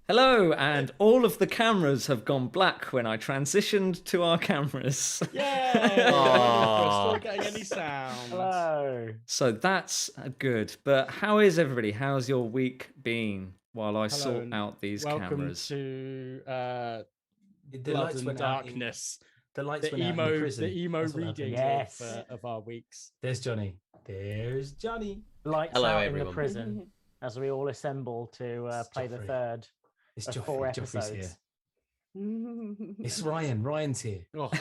Hello, and all of the cameras have gone black when I transitioned to our cameras. Yay! We're still getting any sound. Hello. So that's good. But how is everybody? How's your week been while I sort and out these welcome cameras? to The Blood lights and went Darkness. The lights The went out in the prison. emo That's what happened. reading Yes. of our weeks. There's Johnny. There's Johnny. Lights Hello, out in everyone. the prison as we all assemble to It's play the Joffrey. third It's of Joffrey. 4 Joffrey's here. episodes. It's Ryan. Ryan's here. Oh.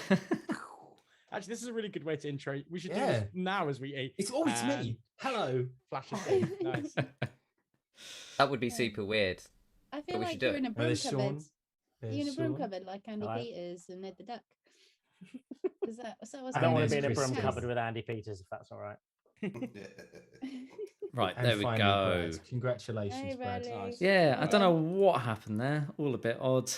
Actually, this is a really good way to intro. We should do Yeah. this now as we eat. It's me. Hello. Flash of thing. Nice. That would be super weird. I But feel we like should do you're it. in a broom There's cupboard. Sean. You're in a There's broom Sean. cupboard like Andy Hello. Peters and Ned the Duck. Is that what's I don't And want to there's be in a broom Christy. cupboard with Andy Peters, if that's all right. Right, And there we finally, go. Brad. Congratulations, Hey, Brad. Bradley. Nice. Yeah, I don't know what happened there. All a bit odd.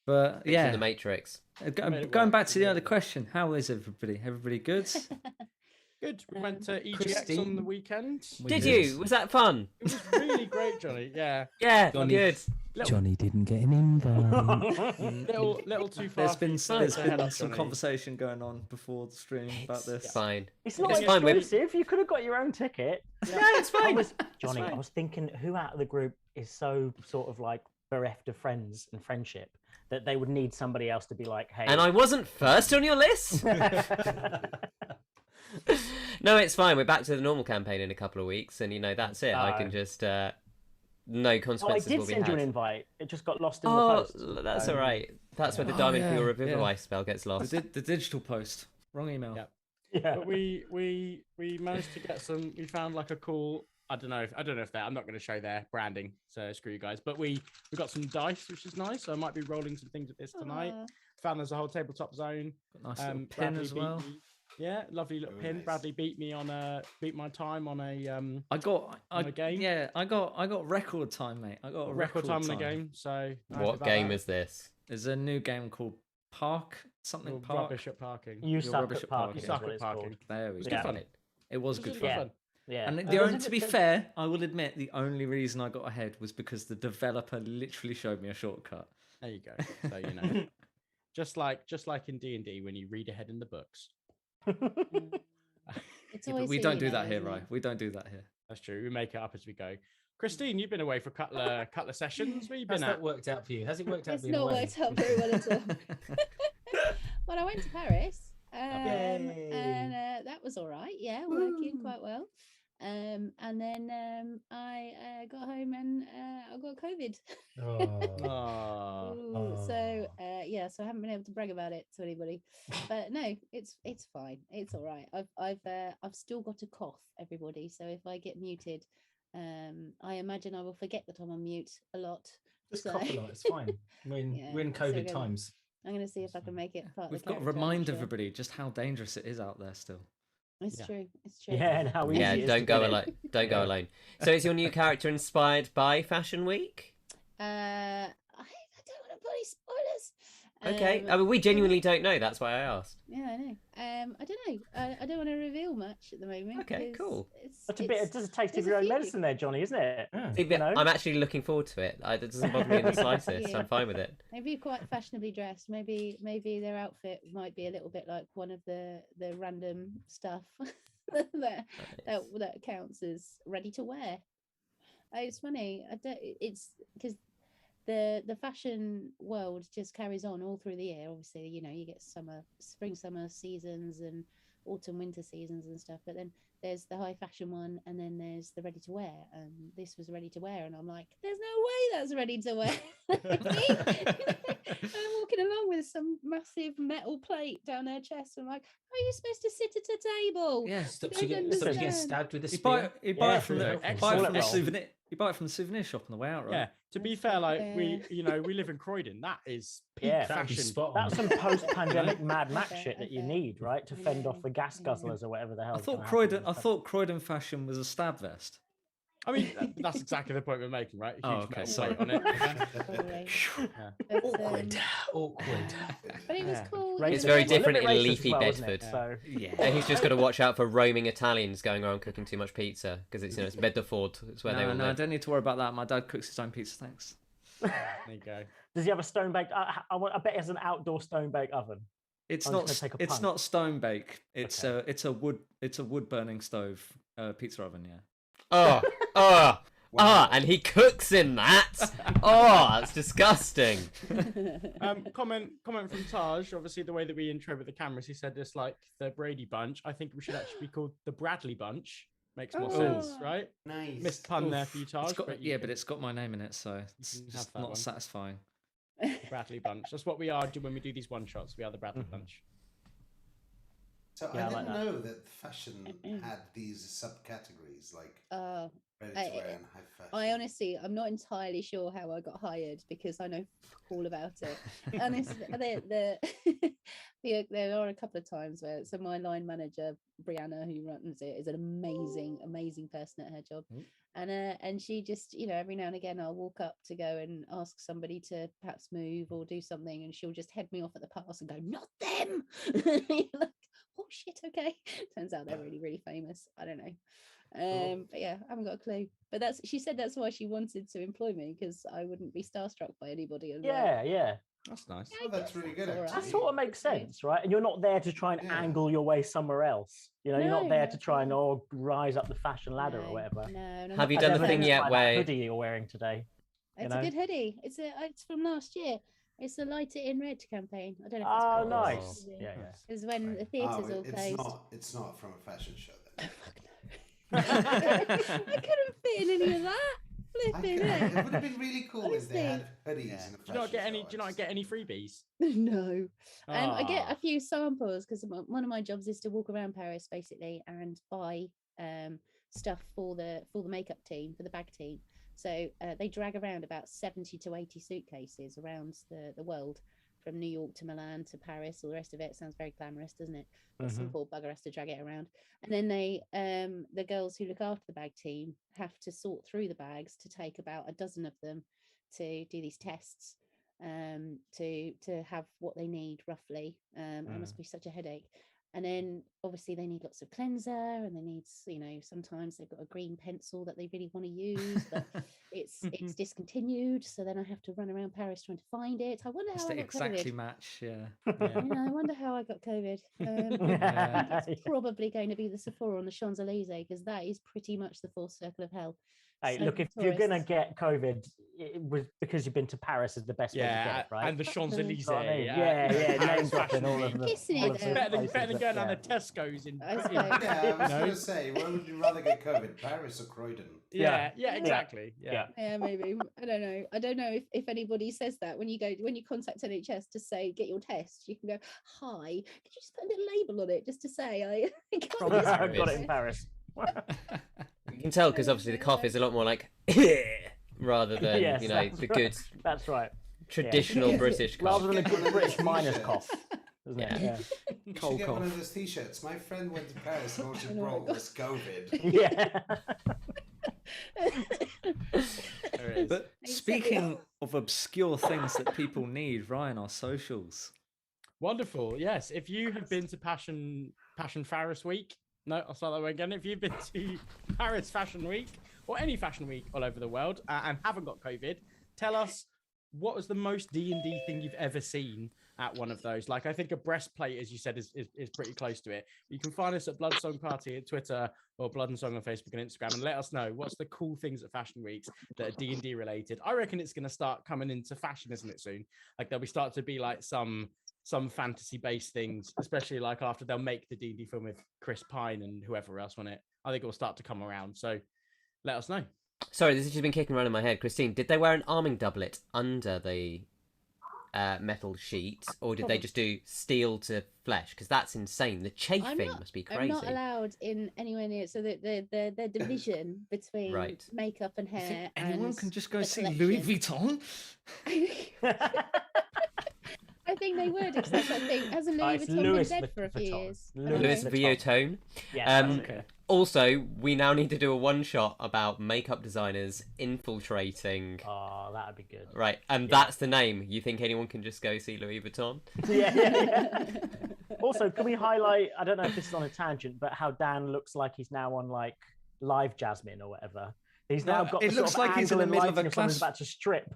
But Picture yeah, the Matrix. Made it going work. back to the Yeah. other question, how is everybody? Everybody good? Good. We went to EGX on Christine. the weekend. We Did did. you? Was that fun? It was really great, Johnny. Yeah. Yeah, Johnny. good. Johnny didn't get an invite. Little too far. There's for you been to there's head been up, some Johnny. conversation going on before the stream about this. Fine. It's not It's fine, we're- exclusive. You could have got your own ticket. Yeah, it's I fine. was, Johnny, fine. I was thinking who out of the group is so sort of like bereft of friends and friendship that they would need somebody else to be like, hey. And I wasn't first on your list? No, it's fine. We're back to the normal campaign in a couple of weeks, and that's it. I can Oh. just no Oh, I consequences did will be send you an had. invite. It just got lost in the Oh, post. that's all right. That's where the Oh, diamond yeah, for your Revivify yeah. spell gets lost. The digital post, wrong email. Yeah. Yeah. But we managed to get some. We found like a cool. I don't know if that. I'm not going to show their branding, so screw you guys. But we got some dice, which is nice. So I might be rolling some things with this tonight. Found there's a whole tabletop zone. Nice little pin Bradley as beat well. me- Yeah, lovely little Very pin. nice. Bradley beat me on beat my time on a I got a game? Yeah, I got record time, mate. I got a record time in the game. So happy What about game that. is this? There's a new game called Park something Well, Park. rubbish at parking. You You're suck rubbish at at parking. parking. is Suck what at it's parking. called. There we It's go. good fun. It was It good was fun. Yeah. fun. Yeah. And to be fair, I will admit the only reason I got ahead was because the developer literally showed me a shortcut. There you go. So you know, just like in D&D when you read ahead in the books. It's Yeah, but always we who don't you do know, that here, isn't it? right? We don't do that here. That's true. We make it up as we go. Christine, you've been away for a couple of sessions. Where you been Has at? that worked out for you? Has it worked out It's being not away? worked out very well at all. Well, I went to Paris, Yay. and that was all right. Yeah, working quite well. And then I got home and I got COVID. Oh. Oh, Ooh, so Oh. yeah, so I haven't been able to brag about it to anybody. But no, it's fine. It's all right. I've still got a cough, everybody. So if I get muted, I imagine I will forget that I'm on mute a lot. Just So- cough a lot. It's fine. We're in, Yeah, we're in so COVID good. times. I'm going to see if I can make it part We've of the got to character, I'm remind sure. everybody just how dangerous it is out there still. It's Yeah. true. It's true. Yeah, and how easy Yeah, it is don't to go get it. alone. Don't go alone. So is your new character inspired by Fashion Week? I don't want to put any spoilers. Okay. I mean, we genuinely don't know. That's why I asked. Yeah, I know. I don't know. I don't want to reveal much at the moment. Okay, 'cause cool. That's a bit. It does a taste there's of your a own few. medicine there, Johnny, isn't it? Yeah. See, but know? I'm actually looking forward to it. It doesn't bother me in the slightest. Yeah. I'm fine with it. Maybe quite fashionably dressed. Maybe their outfit might be a little bit like one of the random stuff that counts as ready to wear. It's funny. It's because the fashion world just carries on all through the year. Obviously, you get spring, summer seasons and autumn, winter seasons and stuff. But then there's the high fashion one, and then there's the ready to wear. And this was ready to wear, and I'm like, there's no way that's ready to wear. I'm walking along with some massive metal plate down their chest. I'm like, how are you supposed to sit at a table? Yeah. Stops I you getting, don't stops you getting understand. stabbed with a You spear. buy Yeah, it from the true. buy it Excellent from the metal. souvenir. You buy it from the souvenir shop on the way out, right? yeah. To be That's fair, not like fair. we live in Croydon. That is peak Yeah. That'd be fashion. spot on. That's some post-pandemic Mad Max Okay, shit that you okay. need, right, to fend off the gas Yeah. guzzlers or whatever the hell. I thought Croydon fashion was a stab vest. I mean, that's exactly the point we're making, right? A Oh, huge okay, metal sorry. plate on it. Probably. Yeah. But, Awkward. Awkward. but it was Yeah. cool. It's it very was different A little in bit racist leafy as well, isn't it? Bedford. So Yeah. He's just got to watch out for roaming Italians going around cooking too much pizza because it's Bedford. It's where they No, all no, I live. don't need to worry about that. My dad cooks his own pizza, thanks. There you go. Does he have a stone baked? I bet he has an outdoor stone baked oven. It's I'm not. just gonna take a It's punt. not stone bake. It's Okay. it's a wood. It's a wood burning stove, pizza oven. Yeah. Oh, oh, Wow. and he cooks in that. Oh, that's disgusting. Comment from Taj. Obviously, the way that we intro with the cameras, he said this like the Brady Bunch. I think we should actually be called the Bradley Bunch. Makes more sense, Oh. right? Nice. Missed pun there for you, Taj. It's got, but you yeah, can- but it's got my name in it, so it's can have just that not one. satisfying. the Bradley Bunch. That's what we are when we do these one shots. We are the Bradley Mhm. Bunch. So Yeah, I I like didn't that. know that fashion had these subcategories like Oh, ready to wear and high fashion. I honestly, I'm not entirely sure how I got hired because I know all about it. Honestly, there are a couple of times where so my line manager Brianna, who runs it, is an amazing person at her job, and she just every now and again I'll walk up to go and ask somebody to perhaps move or do something, and she'll just head me off at the pass and go, "Not them!" You're like, oh shit, okay. Turns out they're really famous. I don't know. But yeah, I haven't got a clue. But she said that's why she wanted to employ me, because I wouldn't be starstruck by anybody as well. Yeah. That's nice. I Oh, that's guess really good, all That actually. right. sort of makes sense, right? And you're not there to try and Yeah. angle your way somewhere else. You're not No, there not to at try and all. rise up the fashion ladder or whatever. No, and I'm Have not you As done the gonna thing evidenced say- yet by that where- hoodie you're wearing today? It's know? a good hoodie. It's from last year. It's the Light It in Red campaign. I don't know if Oh, it's nice. Oh. Yeah. It's when the Great. theatres Oh, all closed. it's not from a fashion show then. I couldn't fit in any of that. Flipping It it. would have been really cool if they had hoodies in a fashion Do you not get any? show, Do you not get any freebies? No. I get Ah. a few samples because one of my jobs is to walk around Paris basically and buy stuff for the makeup team, for the bag team. So they drag around about 70 to 80 suitcases around the world, from New York to Milan to Paris, all the rest of it. Sounds very glamorous, doesn't it? But some poor bugger has to drag it around. And then they the girls who look after the bag team have to sort through the bags to take about a dozen of them to do these tests, to have what they need roughly. It must be such a headache. And then obviously they need lots of cleanser, and they need, sometimes they've got a green pencil that they really want to use, but it's discontinued. So then I have to run around Paris trying to find it. I wonder It's how I to got exactly COVID. match. Yeah. Yeah, I wonder how I got COVID. I think it's probably going to be the Sephora on the Champs-Elysees, because that is pretty much the fourth circle of hell. Hey, So look, if many you're gonna tourists. get COVID, it was because you've been to Paris is the best way to get Yeah, it, right? and the Champs Elysees. You know what I mean? Yeah, name dropping all of them. Kissing all it of there. the Better than places going that- down yeah. the Tesco's in. I in- suppose. Yeah, I was No. going to say, where would you rather get COVID, Paris or Croydon? Yeah, Yeah. exactly. Yeah. Yeah, maybe. I don't know if anybody says that when you contact NHS to say get your test, you can go, hi, could you just put a little label on it just to say I got this I from got it you?" in Paris. You can tell because obviously the cough is a lot more like rather than Yes, the that's good right. That's right. traditional Yeah. British cough. Rather than a Get one good of those British miner's t-shirts. cough, isn't it? Yeah. Yeah. You should Cold get one cough. of those t-shirts. My friend went to Paris and all she Oh my brought God. was COVID. Yeah. There it is. But Exactly. speaking of obscure things that people need, Ryan, our socials. Wonderful. Yes. If you have been to Passion Paris Week, no, I'll start that way again. If you've been to Paris Fashion Week or any fashion week all over the world and haven't got COVID, tell us what was the most D&D thing you've ever seen at one of those. Like, I think a breastplate, as you said, is pretty close to it. You can find us at Blood Song Party at Twitter or Blood and Song on Facebook and Instagram, and let us know what's the cool things at fashion weeks that are D&D related. I reckon it's going to start coming into fashion, isn't it, soon? Like, there'll be start to be like some fantasy based things, especially like after they'll make the D&D film with Chris Pine and whoever else on it. I think it will start to come around. So let us know. Sorry, this has just been kicking around in my head. Christine, did they wear an arming doublet under the metal sheet, or did they just do steel to flesh? Because that's insane. The chafing must be crazy. I'm not allowed in anywhere near, so that the division between Right. makeup and You think hair. anyone and can just go the see Louis collection. Vuitton? I think they would, except I think hasn't Louis it's Vuitton been Louis dead for a few Vuitton. years? I Louis don't Louis know. Vuitton. Yeah. Um, that's it. Okay. Also, we now need to do a one-shot about makeup designers infiltrating. Oh, that'd be good. Right, and that's the name. You think anyone can just go see Louis Vuitton? Yeah. Also, can we highlight? I don't know if this is on a tangent, but how Dan looks like he's now on like Live Jasmine or whatever. He's now No, got. it the sort looks of like he's in angle the and middle of a lighting someone's class- about to strip.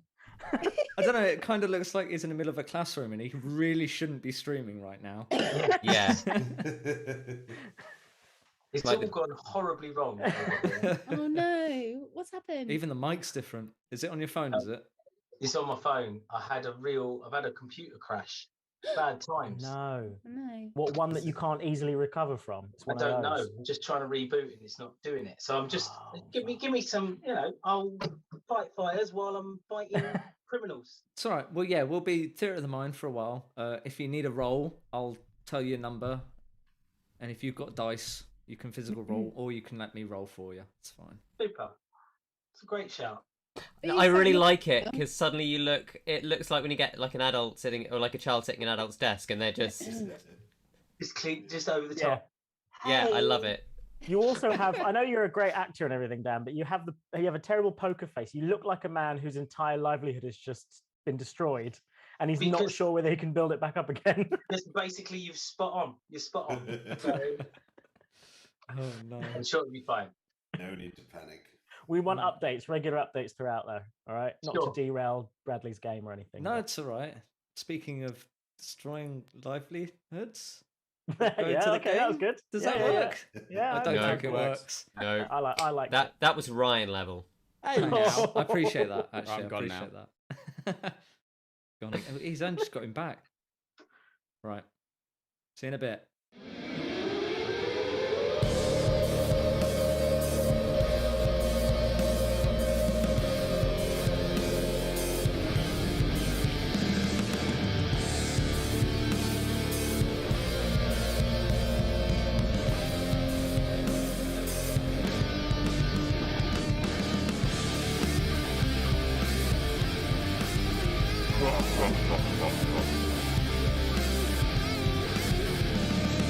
I don't know. It kind of looks like he's in the middle of a classroom, and he really shouldn't be streaming right now. Yeah. It's Like all the- gone horribly wrong. over here. Oh no, what's happened? Even the mic's different. Is it on your phone? Is it? It's on my phone. I've had a computer crash. Bad times. No. No. What one that you can't easily recover from? It's I one don't of know. those. I'm just trying to reboot and it's not doing it. So I'm just Oh, give me some, I'll fight fires while I'm fighting criminals. It's all right. Well, yeah, we'll be theatre of the mind for a while. If you need a roll, I'll tell you a number, and if you've got dice, you can physical roll, or you can let me roll for you. It's fine. Super. It's a great shout. Are I you really saying- like it because suddenly it looks like when you get like an adult sitting or like a child sitting at an adult's desk and they're just, It's clean, just over the Yeah. top. yeah, I love it. You also have. I know you're a great actor and everything, Dan, but you have a terrible poker face. You look like a man whose entire livelihood has just been destroyed, and he's not Because- sure whether he can build it back up again. This basically you've spot on. You're spot on. So Oh no. I'm sure it'll be fine. No need to panic. We want updates, regular updates throughout, though. All right, not Sure. to derail Bradley's game or anything. No, but- it's all right. Speaking of destroying livelihoods, yeah, going to the okay, that was game? good. Does Yeah, that yeah, work? Yeah, I don't No. think it Works. works. No, I like that was Ryan level. Hey, Thanks. now. I appreciate that. Actually, I'm I gone now. appreciate that. Gone. He's only just got him back. Right. See you in a bit.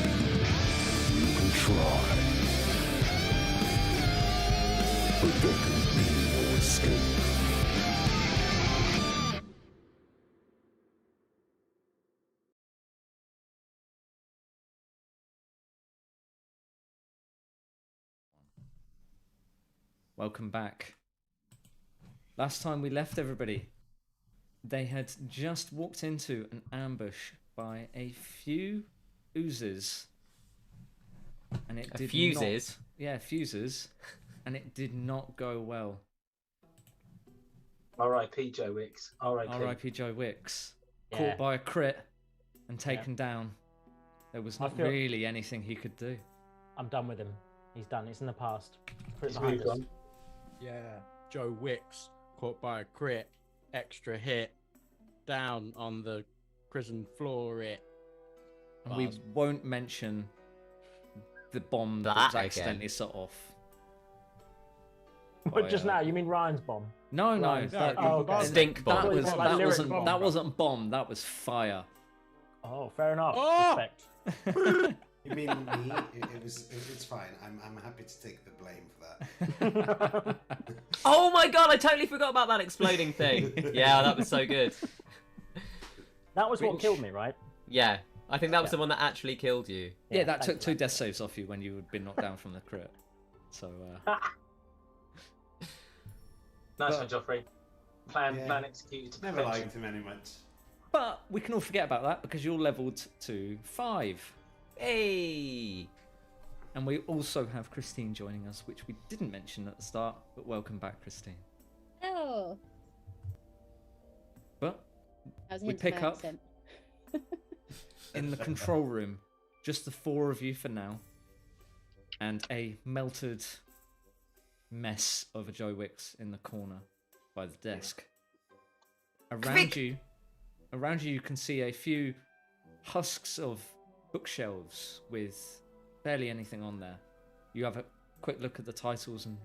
You can try. But there can be no escape. Welcome back. Last time we left everybody, they had just walked into an ambush by a few oozes. And it did Fuses? not... Yeah, fuses. And it did not go well. R.I.P. Joe Wicks. R.I.P. R.I.P. Joe Wicks. Yeah. Caught by a crit and taken down. There was I not feel- really anything he could do. I'm done with him. He's done. It's in the past. Put it He's behind moved us. on. Yeah. Joe Wicks caught by a crit, extra hit, down on the prison floor. And we Bars. won't mention the bomb that That was again. accidentally set off. What, by, just uh, now? You mean Ryan's bomb? No, no, Ryan's- that, oh, okay. Stink bomb. that was Like that lyric wasn't bomb. that wasn't bomb. That was fire. Oh, fair enough. Oh! Respect. You mean me? It's fine. I'm happy to take the blame for that. Oh my god, I totally forgot about that exploding thing. Yeah, that was so good. That was what Which- killed me, right? Yeah, I think that was the one that actually killed you. Yeah, that thanks took for two death saves off you when you had been knocked down from the crit. So Nice But- one, Joffrey. Plan Yeah. executed to Never perfection. liked him any much. but we can all forget about that because you're leveled to 5. Hey! And we also have Christine joining us, which we didn't mention at the start, but welcome back, Christine. Oh, But I was We hinting pick my up- accent. in the control room, just the 4 of you for now, and a melted mess of a Joe Wicks in the corner by the desk. Around you, you can see a few husks of bookshelves with barely anything on there. You have a quick look at the titles and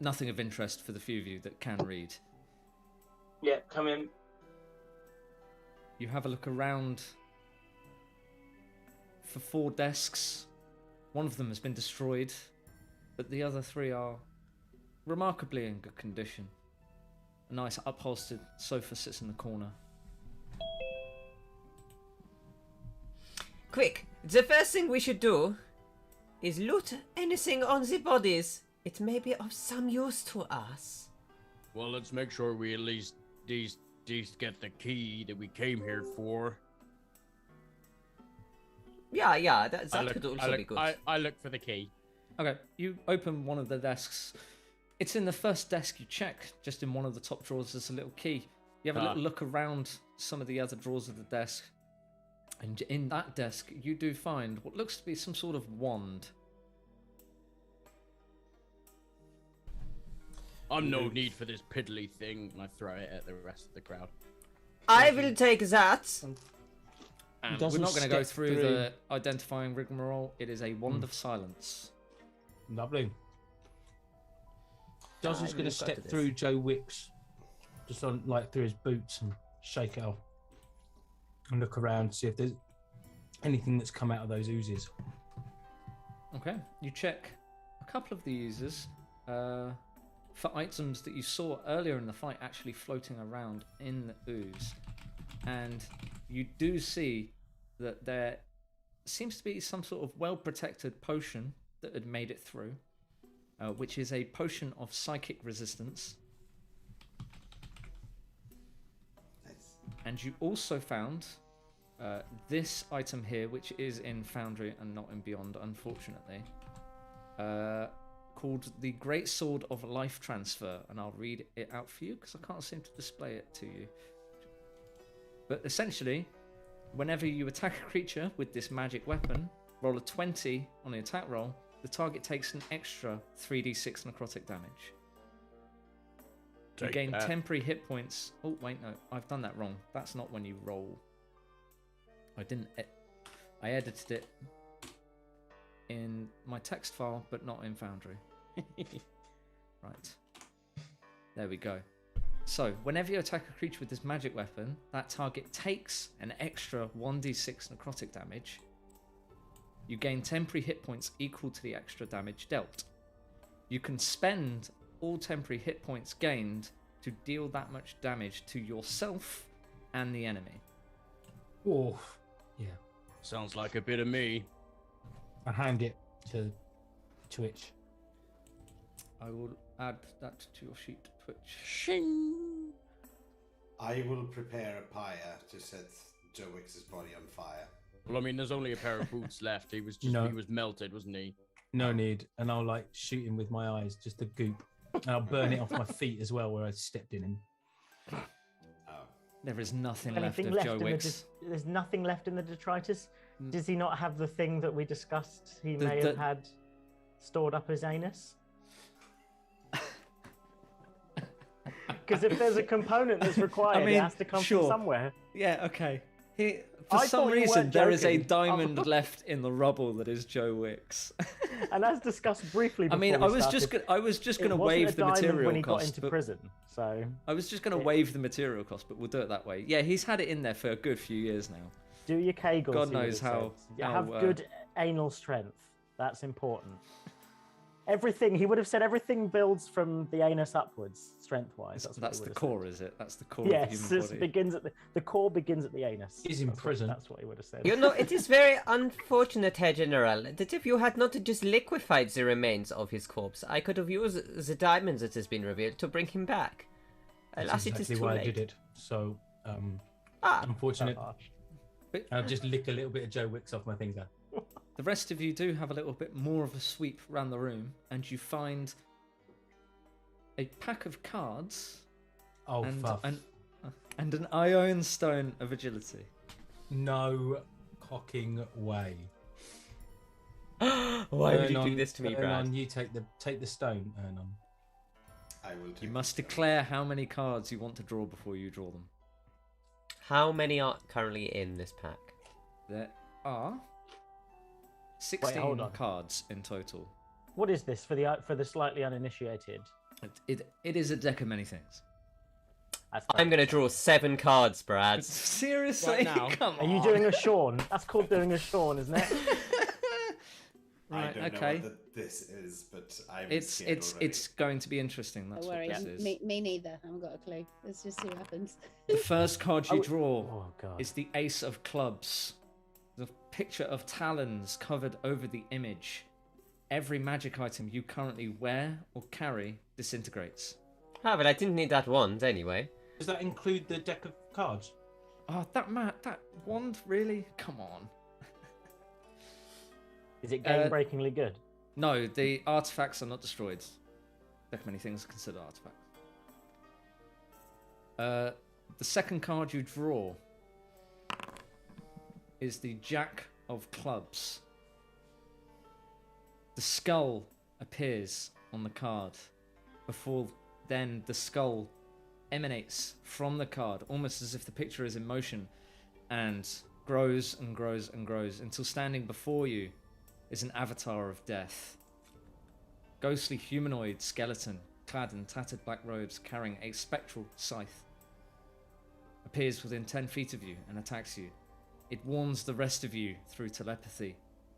nothing of interest for the few of you that can read. Yeah, come in. You have a look around for 4 desks. One of them has been destroyed, but the other 3 are remarkably in good condition. A nice upholstered sofa sits in the corner. Quick, the first thing we should do is loot anything on the bodies. It may be of some use to us. Well, let's make sure we at least get the key that we came here for. Yeah, that could also be good. I look for the key. Okay, you open one of the desks. It's in the first desk you check. Just in one of the top drawers, there's a little key. You have a little look around some of the other drawers of the desk. And in that desk, you do find what looks to be some sort of wand. I'm no need for this piddly thing, and I throw it at the rest of the crowd. I will take that. And we're not going to go through the identifying rigmarole. It is a wand of silence. Lovely. Josh is going to step through Joe Wicks, just on through his boots and shake it off, and look around, see if there's anything that's come out of those oozes. Okay, you check a couple of the oozes for items that you saw earlier in the fight actually floating around in the ooze, and you do see that there seems to be some sort of well-protected potion that had made it through, which is a potion of psychic resistance. Nice. And you also found this item here, which is in Foundry and not in Beyond, unfortunately, called the Great Sword of Life Transfer. And I'll read it out for you because I can't seem to display it to you. But essentially, whenever you attack a creature with this magic weapon, roll a 20 on the attack roll, the target takes an extra 3d6 necrotic damage. You gain temporary hit points. Oh, wait, no, I've done that wrong. That's not when you roll. I edited it in my text file, but not in Foundry. Right. There we go. So, whenever you attack a creature with this magic weapon, that target takes an extra 1d6 necrotic damage. You gain temporary hit points equal to the extra damage dealt. You can spend all temporary hit points gained to deal that much damage to yourself and the enemy. Oh, yeah. Sounds like a bit of me. I hand it to Twitch. I will add that to your sheet, Twitch. Shing. I will prepare a pyre to set Joe Wicks's body on fire. Well, I mean, there's only a pair of boots left. He was melted, wasn't he? No need. And I'll shoot him with my eyes, just the goop. And I'll burn it off my feet as well, where I stepped in him. Oh. There is nothing left Anything of left Joe in Wicks. there's nothing left in the detritus. Does he not have the thing that we discussed he may have had stored up his anus? Because if there's a component that's required, it has to come from somewhere. Yeah, okay. For some reason, there is a diamond left in the rubble that is Joe Wicks. And as discussed briefly before I was just going to waive the material when he cost. got into prison, so I was just going to waive the material cost, but we'll do it that way. Yeah, he's had it in there for a good few years now. Do your kegels. God knows how. Have good anal strength. That's important. Everything, he would have said everything builds from the anus upwards, strength-wise. That's the core, is it? That's the core yes, of the human body. The core begins at the anus. He's in prison. That's what he would have said. You know, it is very unfortunate, Herr General, that if you had not just liquefied the remains of his corpse, I could have used the diamond that has been revealed to bring him back. That's Alas, it is exactly too why late. I did it. So, unfortunate. I'll just lick a little bit of Joe Wicks off my finger. The rest of you do have a little bit more of a sweep around the room, and you find a pack of cards and an iron stone of agility. No cocking way. Why would you do this to me, Brad? Ernon, you take the stone, Ernon. I will. You must declare how many cards you want to draw before you draw them. How many are currently in this pack? There are 16 hold on. cards in total. What is this for the slightly uninitiated? It is a deck of many things. I'm going to draw 7 cards, Brad. Seriously? Right now. Come Are on. you doing a Sean? That's called doing a Sean, isn't it? Right, I don't okay. know what this is, but I'm It's scared already. going to be interesting. That's Don't worry, what this is. me neither. I haven't got a clue. Let's just see what happens. The first card you draw Oh god. is the Ace of Clubs. The picture of talons covered over the image. Every magic item you currently wear or carry disintegrates. Ah, but I didn't need that wand anyway. Does that include the deck of cards? Oh, that wand, really? Come on. Is it game-breakingly good? No, the artifacts are not destroyed. Like many things are considered artifacts. The second card you draw is the Jack of Clubs. The skull appears on the card. Before then, the skull emanates from the card, almost as if the picture is in motion, and grows and grows and grows until standing before you is an avatar of death. Ghostly humanoid skeleton, clad in tattered black robes, carrying a spectral scythe, appears within 10 feet of you and attacks you. It warns the rest of you through telepathy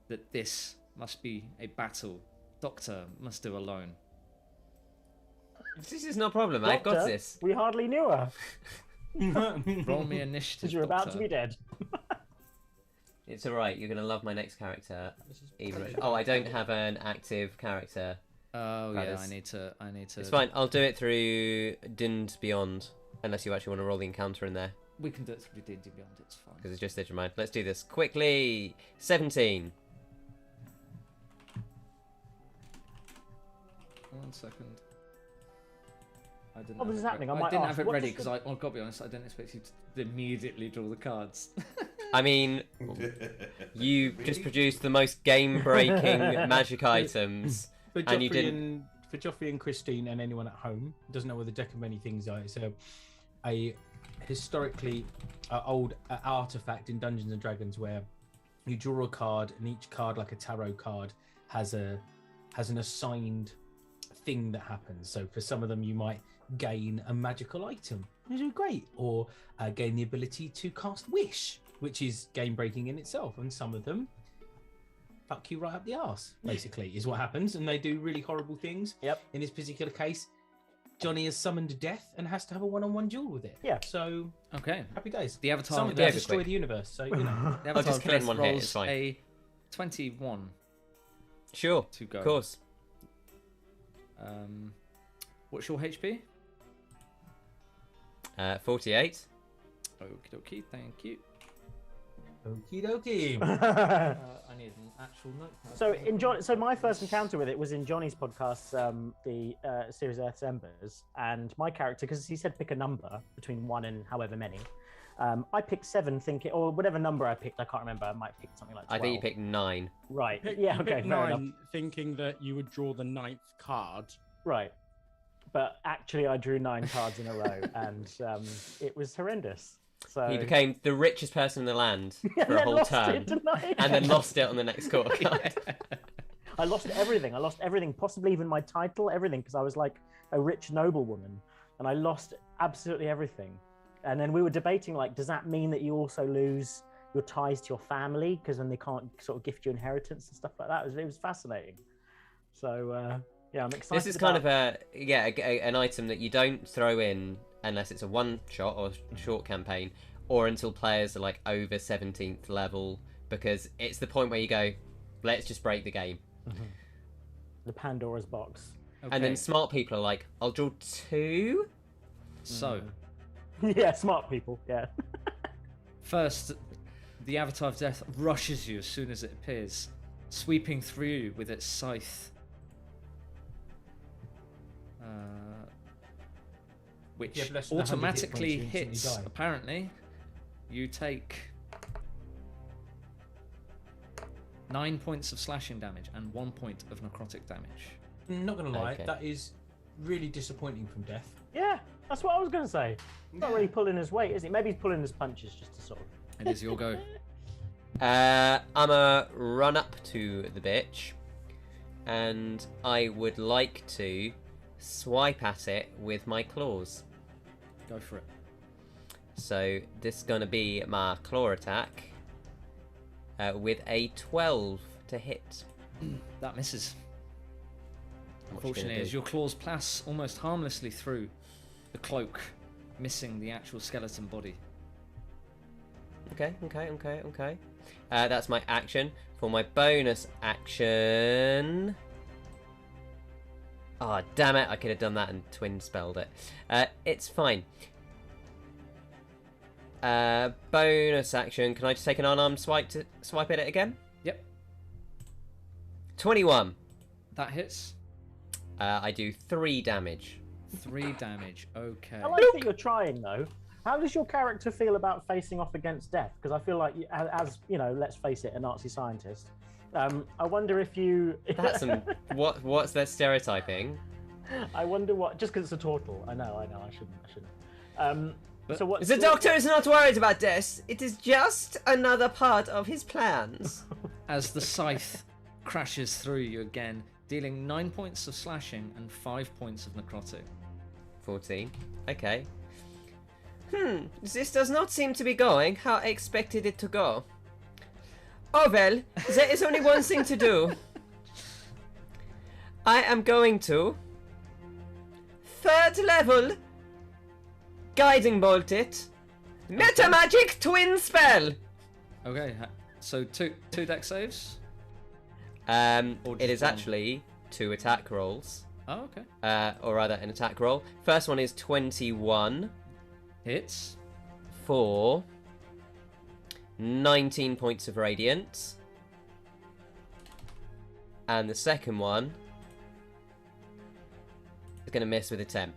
that this must be a battle Doctor must do alone. This is no problem. I've got Doctor, this. We hardly knew her. Roll me initiative. Because you're about to Doctor. be dead. It's alright, you're going to love my next character. Even oh, I don't have an active character. Oh That yeah, is- I need to. It's fine, I'll do it through Din's Beyond. Unless you actually want to roll the encounter in there. We can do it through D&D Beyond. It's fine. Because it's just Digimon. Let's do this quickly. 17. 1 second. I didn't. Oh, this have is it happening. I I might didn't ask, have it what ready does because I've got to be honest. I didn't expect you to immediately draw the cards. I mean, you just produced the most game-breaking magic items. For And you Joffrey and Christine and anyone at home who doesn't know what the deck of many things are, it's a historically old artifact in Dungeons and Dragons where you draw a card and each card, like a tarot card, has an assigned thing that happens. So for some of them you might gain a magical item, which is great, or gain the ability to cast wish, which is game breaking in itself. And some of them fuck you right up the arse, basically, is what happens, and they do really horrible things. Yep. In this particular case, Johnny has summoned death and has to have a one-on-one duel with it. Yeah. So Okay. happy days. The avatar Someone of can death. destroy quick. the universe. So you know. The I'll just avatar of kill it in death one hit, rolls it's fine. a 21 Sure, to go. of course. What's your HP? 48. Okie dokie. Thank you. Okie dokie. I need an actual notepad. So my first encounter with it was in Johnny's podcast, the series Earth's Embers, and my character, because he said pick a number between 1 and however many, I picked 7, thinking, or whatever number I picked, I can't remember. I might pick something like 12. I think you picked 9. Right. Pick- Yeah. you Okay. picked Fair enough. 9, thinking that you would draw the 9th card. Right. But actually, I drew 9 cards in a row, and it was horrendous. So He became the richest person in the land And for a then whole lost turn. it, didn't I? And then lost it on the next court. I lost everything. I lost everything, possibly even my title, everything, because I was like a rich noblewoman, and I lost absolutely everything. And then we were debating, like, does that mean that you also lose your ties to your family, because then they can't sort of gift you inheritance and stuff like that? It was fascinating. So yeah, I'm excited. This is kind of an item that you don't throw in unless it's a one shot or short campaign, or until players are like over 17th level, because it's the point where you go, let's just break the game. the Pandora's box. And then smart people are like, I'll draw 2. So, Yeah, smart people. Yeah. first, the avatar of death rushes you as soon as it appears, sweeping through you with its scythe. Which You have less than 100 hit automatically points, you instantly hits, die. apparently. You take 9 points of slashing damage and 1 point of necrotic damage. Not gonna lie, Okay. that is really disappointing from Death. Yeah, that's what I was going to say. Not really pulling his weight, is he? Maybe he's pulling his punches just to sort of. It is your go. I'ma run up to the bitch, and I would like to swipe at it with my claws. Go for it. So this is gonna be my claw attack with a 12 to hit. That misses. What you gonna Unfortunately, do? as your claws pass almost harmlessly through the cloak, missing the actual skeleton body. Okay. That's my action. For my bonus action, Oh, damn it. I could have done that and twin spelled it. It's fine. Bonus action. Can I just take an unarmed swipe at it again? Yep. 21. That hits. I do 3 damage. 3 damage. Okay. I like that you're trying though. How does your character feel about facing off against death? Because I feel like, as you know, let's face it, a Nazi scientist. I wonder if you. That's some. What's that stereotyping? I wonder what. Just because it's a turtle. I know. I shouldn't. So what? The doctor is not worried about death. It is just another part of his plans. As the scythe crashes through you again, dealing 9 points of slashing and 5 points of necrotic. 14. Okay. This does not seem to be going how I expected it to go. Oh well, there is only one thing to do. I am going to 3rd level guiding bolt it. Meta magic twin spell. Okay, so two deck saves. It just is one? actually 2 attack rolls. Oh, okay. Or rather, an attack roll. First one is 21 Hits. for 19 points of radiant. And the second one is going to miss with a 10.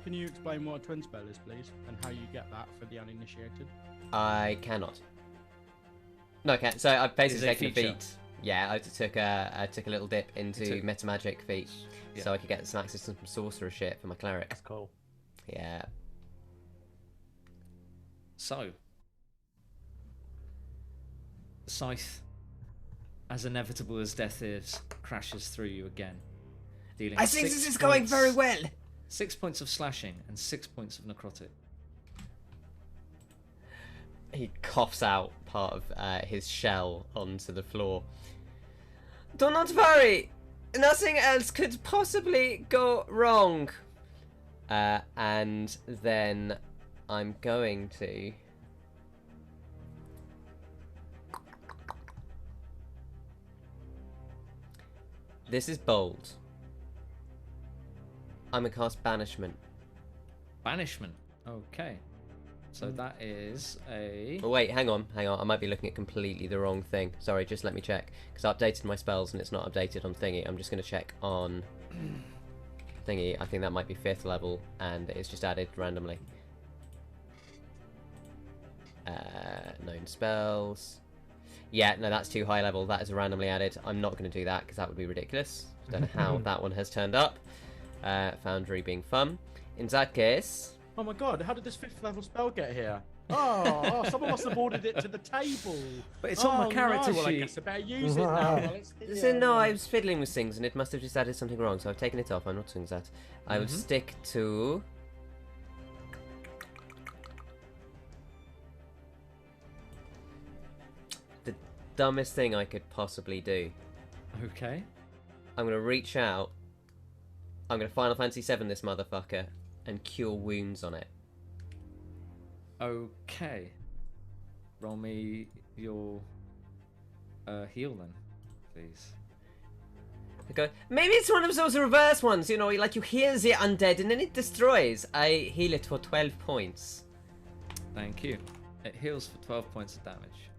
Can you explain what a twin spell is, please, and how you get that for the uninitiated? I cannot. No, I can't. So I've basically Is it a taken a feature? feat. Yeah, I took a little dip into took- meta magic feat, Yeah. so I could get some access to some sorcerer shit for my cleric. That's cool. Yeah. So, the scythe, as inevitable as death is, crashes through you again, dealing. I think 6 this is going very points- well. 6 points of slashing and 6 points of necrotic. He coughs out part of his shell onto the floor. Do not worry. Nothing else could possibly go wrong. And then I'm going to... This is bold. I'm going to cast Banishment. Banishment. Okay. So that is a. Oh, wait, hang on. I might be looking at completely the wrong thing. Sorry, just let me check. Because I updated my spells and it's not updated on Thingy. I'm just going to check on Thingy. I think that might be 5th level and it's just added randomly. Known spells. Yeah, no, that's too high level. That is randomly added. I'm not going to do that because that would be ridiculous. Don't know how that one has turned up. Foundry being fun. In that case... Oh my god, how did this 5th level spell get here? Oh, someone must have ordered it to the table. But it's on my character Well, I sheet. guess I better use it now. Well, So no, I was fiddling with things and it must have just added something wrong, so I've taken it off. I'm not doing that. I will stick to... the dumbest thing I could possibly do. Okay. I'm going to reach out. I'm going to Final Fantasy VII this motherfucker and cure wounds on it. Okay. Roll me your heal then, please. I go, maybe it's one of those reverse ones, you know, like you heal the undead and then it destroys. I heal it for 12 points. Thank you. It heals for 12 points of damage.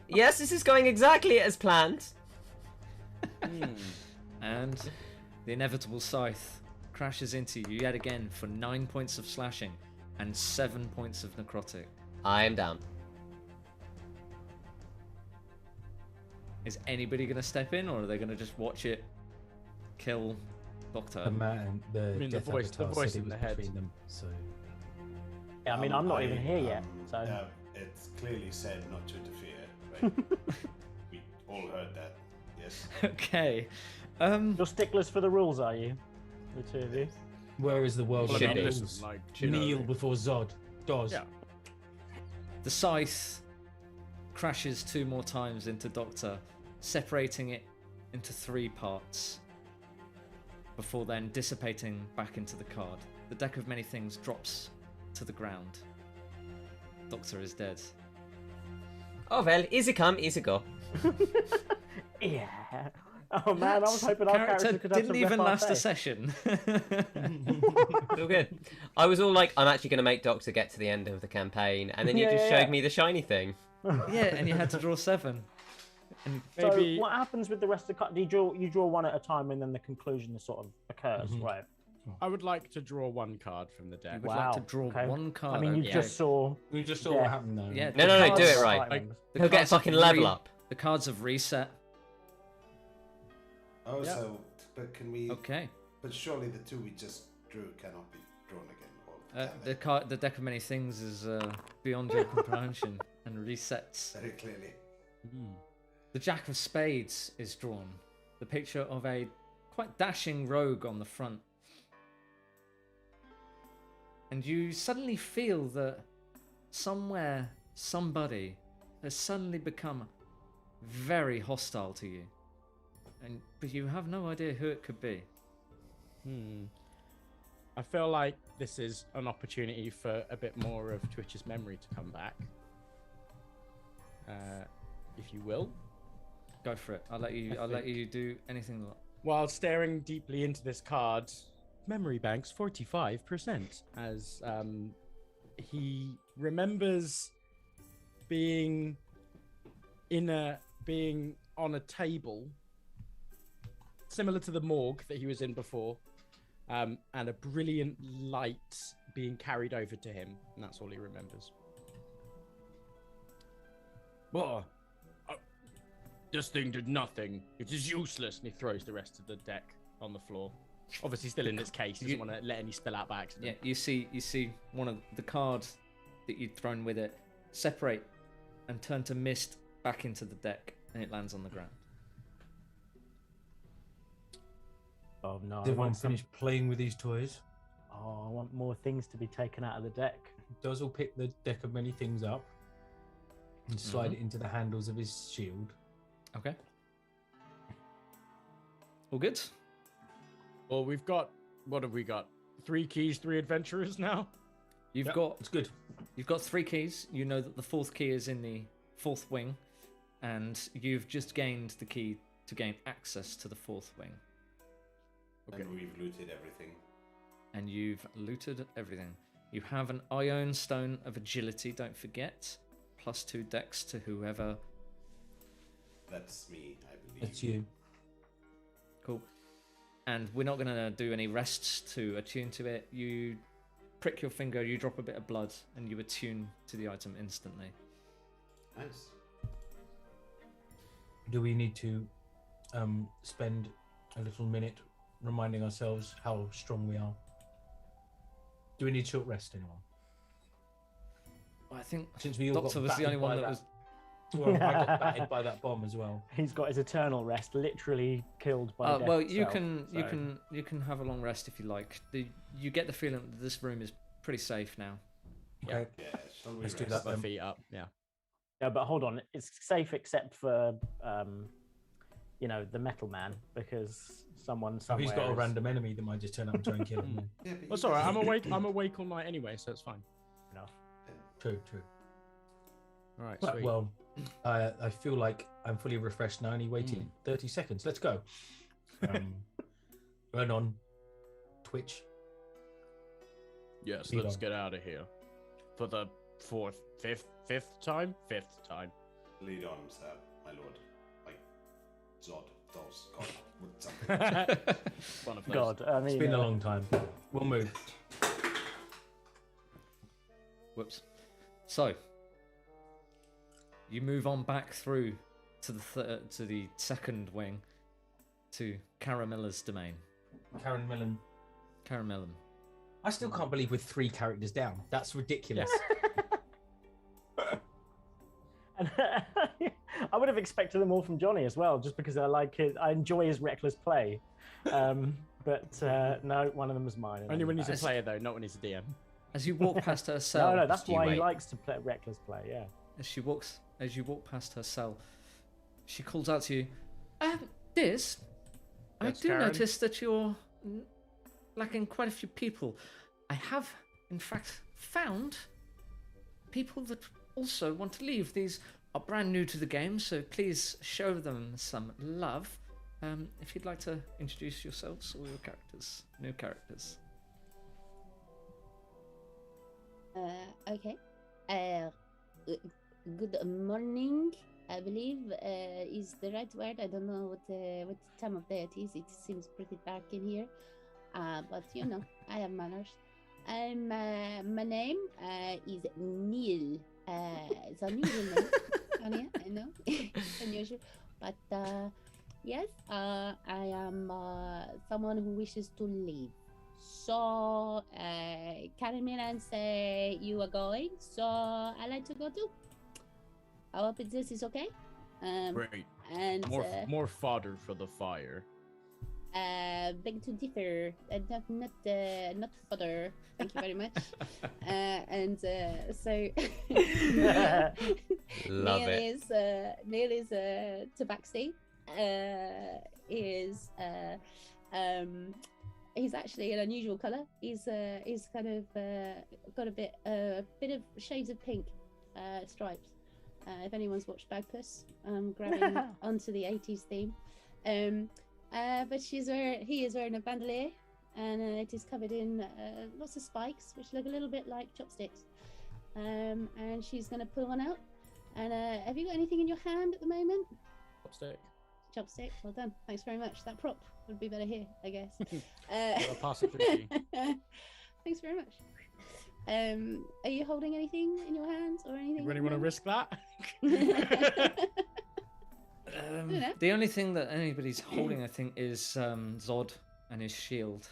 Yes, this is going exactly as planned. And the inevitable scythe crashes into you yet again for 9 points of slashing and 7 points of necrotic. I am down. Is anybody going to step in, or are they going to just watch it kill Doctor? The man, the I mean, the death voice avatar said in it the was head. between them. So Yeah, I mean, I'm not even here yet, so. It's clearly said not to interfere. Right? We all heard that. Yes. Okay. You're sticklers for the rules, are you? The two of you? where is the world? Should of be. rules? Like, Kneel before Zod. Does. Yeah. The scythe crashes 2 more times into Doctor, separating it into 3 parts, before then dissipating back into the card. The deck of many things drops to the ground. Doctor is dead. Oh well, easy come, easy go. Yeah. Oh man, I was hoping our character could have didn't some even last a repartee. session. It's all good. I was all like, I'm actually going to make Doctor get to the end of the campaign, and then you just showed me the shiny thing. Yeah, and you had to draw 7. And Maybe So what happens with the rest of the card? You draw one at a time, and then the conclusion sort of occurs, right? I would like to draw one card from the deck. you would like to draw okay. one card. I mean, you okay. just saw. We just saw Yeah. what happened though. Yeah, No, the no, do it cards- right. Like, the He'll get cards have fucking level re- up. The cards have reset. Oh, Yeah. so but can we? Okay. But surely the 2 we just drew cannot be drawn again. Or can they? The deck of many things is beyond your comprehension and resets. Very clearly. The Jack of Spades is drawn. The picture of a quite dashing rogue on the front. And you suddenly feel that somewhere, somebody has suddenly become very hostile to you. But you have no idea who it could be. I feel like this is an opportunity for a bit more of Twitch's memory to come back. If you will. Go for it. I'll let you do anything. While staring deeply into this card, memory banks 45%, as he remembers being on a table similar to the morgue that he was in before, and a brilliant light being carried over to him, and that's all he remembers. Well, this thing did nothing. It is useless. And he throws the rest of the deck on the floor. Obviously, still in its case. He doesn't want to let any spill out by accident. Yeah, you see one of the cards that you'd thrown with it separate and turn to mist back into the deck, and it lands on the ground. Oh no! Did everyone finish playing with these toys? Oh, I want more things to be taken out of the deck. Doz will pick the deck of many things up and slide it into the handles of his shield. Okay. All good. Well, we've got, what have we got? 3 keys, 3 adventurers now? You've Yep, got it's good. You've got 3 keys. You know that the 4th key is in the 4th wing, and you've just gained the key to gain access to the 4th wing. Okay. And we've looted everything. And you've looted everything. You have an Ion Stone of Agility, don't forget. +2 dex to whoever. That's me, I believe. It's you. Cool. And we're not going to do any rests to attune to it. You prick your finger, you drop a bit of blood, and you attune to the item instantly. Nice. Do we need to spend a little minute reminding ourselves how strong we are? Do we need short rest, anyone? I think Since we all Doctor got was the only battered one by that was. Well, I got battered by that bomb as well. He's got his eternal rest, literally killed by death Well, you itself, can can have a long rest if you like. You get the feeling that this room is pretty safe now. Okay. Yeah, shall we Let's do rest? that My then. feet up, yeah. Yeah, but hold on, it's safe except for the metal man, because someone So somewhere. he's got a is- random enemy that might just turn up and try and kill him. Yeah, but That's you all right. guys- I'm awake all night anyway, so it's fine. Enough. True. All right, Right, sweet. well, I feel like I'm fully refreshed now. Only waited 30 seconds. Let's go. Run on Twitch. Yes, Lead let's on. get out of here. For the fifth time? 5th time. Lead on, sir, my lord. Like Zod, Dos, God, with something. One of those. God, I mean, It's been a long time. We'll move. Whoops. So you move on back through to the second wing to Caramilla's domain. Karen Millen. Caramellum. I still can't believe we're 3 characters down. That's ridiculous. And I would have expected them all from Johnny as well, just because I like it. I enjoy his reckless play. But no, one of them was mine. and Only when I'm- he's a player, though, not when he's a DM. As you walk past her cell. No, that's you why wait. he likes to play reckless play. Yeah. As you walk past her cell, she calls out to you, Diz, I Yes, do Karen? notice that you're lacking quite a few people. I have, in fact, found people that also want to leave. These are brand new to the game, so please show them some love. if you'd like to introduce yourselves or your characters, new characters. Okay. Good morning, I believe is the right word. I don't know what time of day it is. It seems pretty dark in here. But you know, I have manners. My name is Neil. It's unusual name. Anya, I know. It's unusual. But yes, I am someone who wishes to leave. So carry me and say you are going. So I like to go too. I hope this is okay. Great. And More fodder for the fire. beg to differ. Not further. Thank you very much. So Love Neil it. Neil is Tabaxi. He's actually an unusual color. He's kind of got a bit of shades of pink stripes. If anyone's watched Bagpuss, grabbing onto the 80s theme. But he is wearing a bandolier, and it is covered in lots of spikes, which look a little bit like chopsticks. And she's going to pull one out. And have you got anything in your hand at the moment? Chopstick. Well done. Thanks very much. That prop would be better here, I guess. I'll pass it through to you. Thanks very much. Are you holding anything in your hands or anything? You really want to risk that? The only thing that anybody's holding, I think, is Zod and his shield.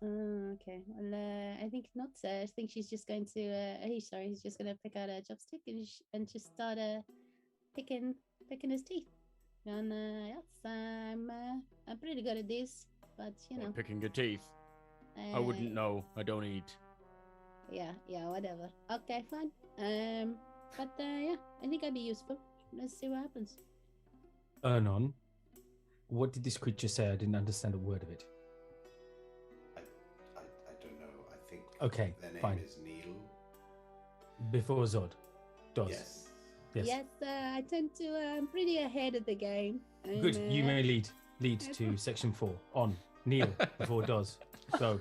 Okay. Well, I think not. I think she's just going to. He's just going to pick out a chopstick and just start picking his teeth. And yes, I'm pretty good at this, but you know. Picking your teeth. I wouldn't know. I don't eat. Yeah, whatever. Okay, fine. But yeah, I think I'd be useful. Let's see what happens. Ernon, what did this creature say? I didn't understand a word of it. I don't know. I think Okay, their name fine. is Neil. Before Zod. Does. Yes. Yes, I tend to. I'm pretty ahead of the game. Good. You may lead to section 4. On. Neil before Does. Go.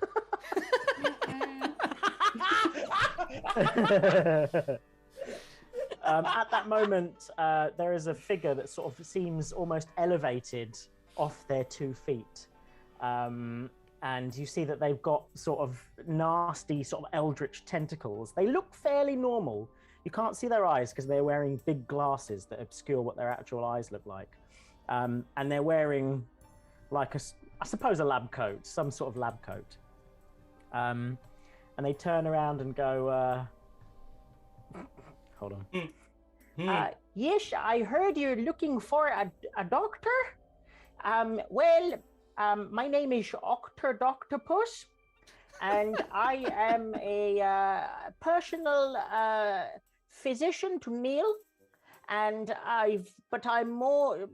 At that moment, there is a figure that sort of seems almost elevated off their 2 feet. And you see that they've got sort of nasty, sort of eldritch tentacles. They look fairly normal. You can't see their eyes because they're wearing big glasses that obscure what their actual eyes look like. And they're wearing like I suppose a lab coat, some sort of lab coat. And they turn around and go, hold on. Yes, I heard you're looking for a doctor. My name is Octodoctopus, and I am a personal physician to Neil. And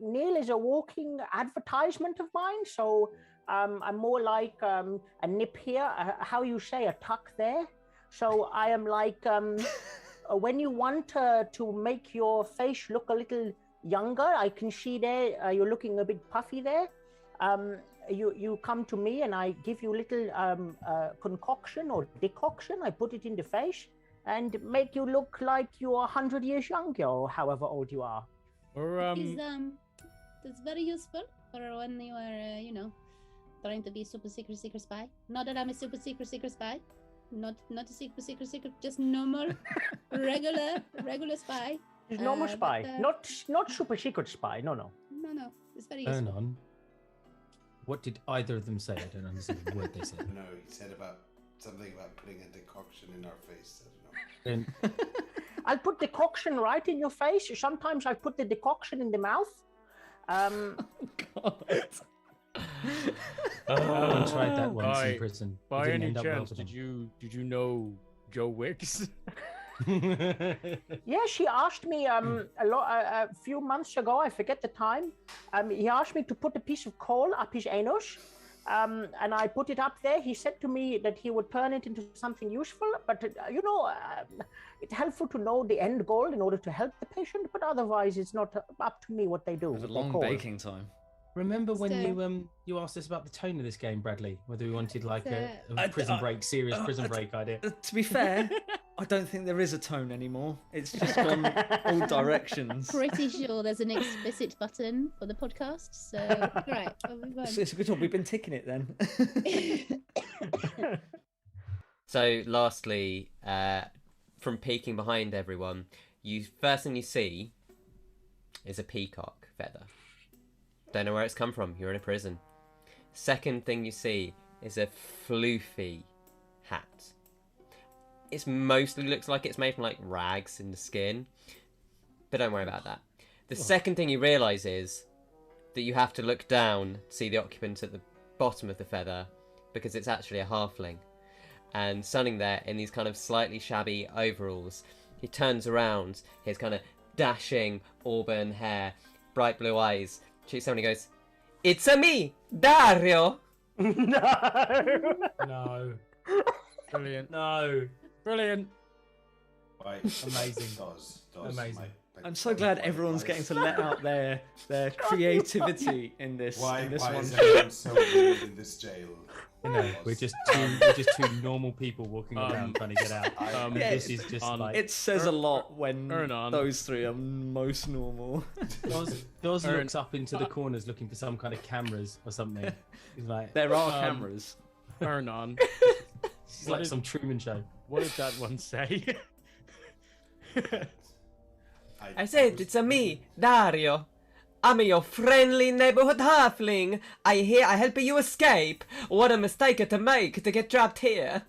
Neil is a walking advertisement of mine, so I'm more like a nip here, how you say, a tuck there. So I am like, when you want to make your face look a little younger, I can see there, you're looking a bit puffy there. You come to me and I give you a little concoction or decoction. I put it in the face and make you look like you're 100 years younger or however old you are. That's very useful for when you are, trying to be a super secret spy. Not that I'm a super secret spy. Not a secret, just normal, regular spy. Just normal spy, not super secret spy. No. No, it's very useful. Ernon, what did either of them say? I don't understand the word they said. No, he said something about putting a decoction in our face. I don't know. Then I'll put decoction right in your face. Sometimes I put the decoction in the mouth. Ernon tried that once in prison. It By didn't any end up well chance, for did them. you know Joe Wicks? Yeah, she asked me a few months ago. I forget the time. He asked me to put a piece of coal up his anus, and I put it up there. He said to me that he would turn it into something useful. But it's helpful to know the end goal in order to help the patient. But otherwise, it's not up to me what they do. It was a with their long coal. baking time. Remember when So- you asked us about the tone of this game, Bradley? Whether we wanted like a I- prison I- break, serious prison break idea. To be fair, I don't think there is a tone anymore. It's just gone all directions. Pretty sure there's an explicit button for the podcast. So, right, I'll move on. It's a good job we've been ticking it then. So, lastly, from peeking behind everyone, first thing you see is a peacock feather. Don't know where it's come from. You're in a prison. Second thing you see is a floofy hat. It mostly looks like it's made from like rags in the skin, but don't worry about that. The second thing you realise is that you have to look down to see the occupant at the bottom of the feather, because it's actually a halfling. And standing there in these kind of slightly shabby overalls, he turns around, his kind of dashing auburn hair, bright blue eyes, shoots someone and goes, "It's a me, Dario!" No. No, Brilliant. no. Brilliant. Right. Amazing. Does. Amazing. I'm so glad everyone's getting to let out their creativity in this Why in this is one. everyone so weird in this jail? You know, we're just two normal people walking around trying to get out. Yeah, This is just like It says a lot when Ernan. those three are most normal. Doz looks up into the corners looking for some kind of cameras or something. He's like, There are cameras. Ernan. it's like some Truman Show. What did that one say? I said, "It's a me, Dario. I'm your friendly neighborhood halfling. I help you escape. What a mistake to make to get trapped here."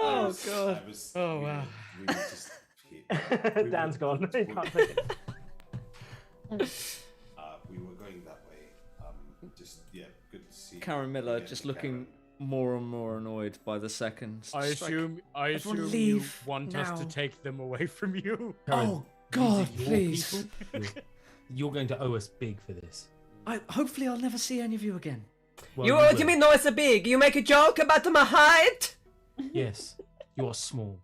Oh god. Oh, wow. We were just, we Dan's were- gone. He can't take it. we were going that way. Just good to see. Karen Miller again, just looking Karen. more and more annoyed by the seconds. I Just like, assume everyone you leave want us to now. take them away from you. Oh god, These are your please. people. You're going to owe us big for this. Hopefully I'll never see any of you again. Well, You will. mean no, it's a big? You make a joke about my height? Yes, you're small.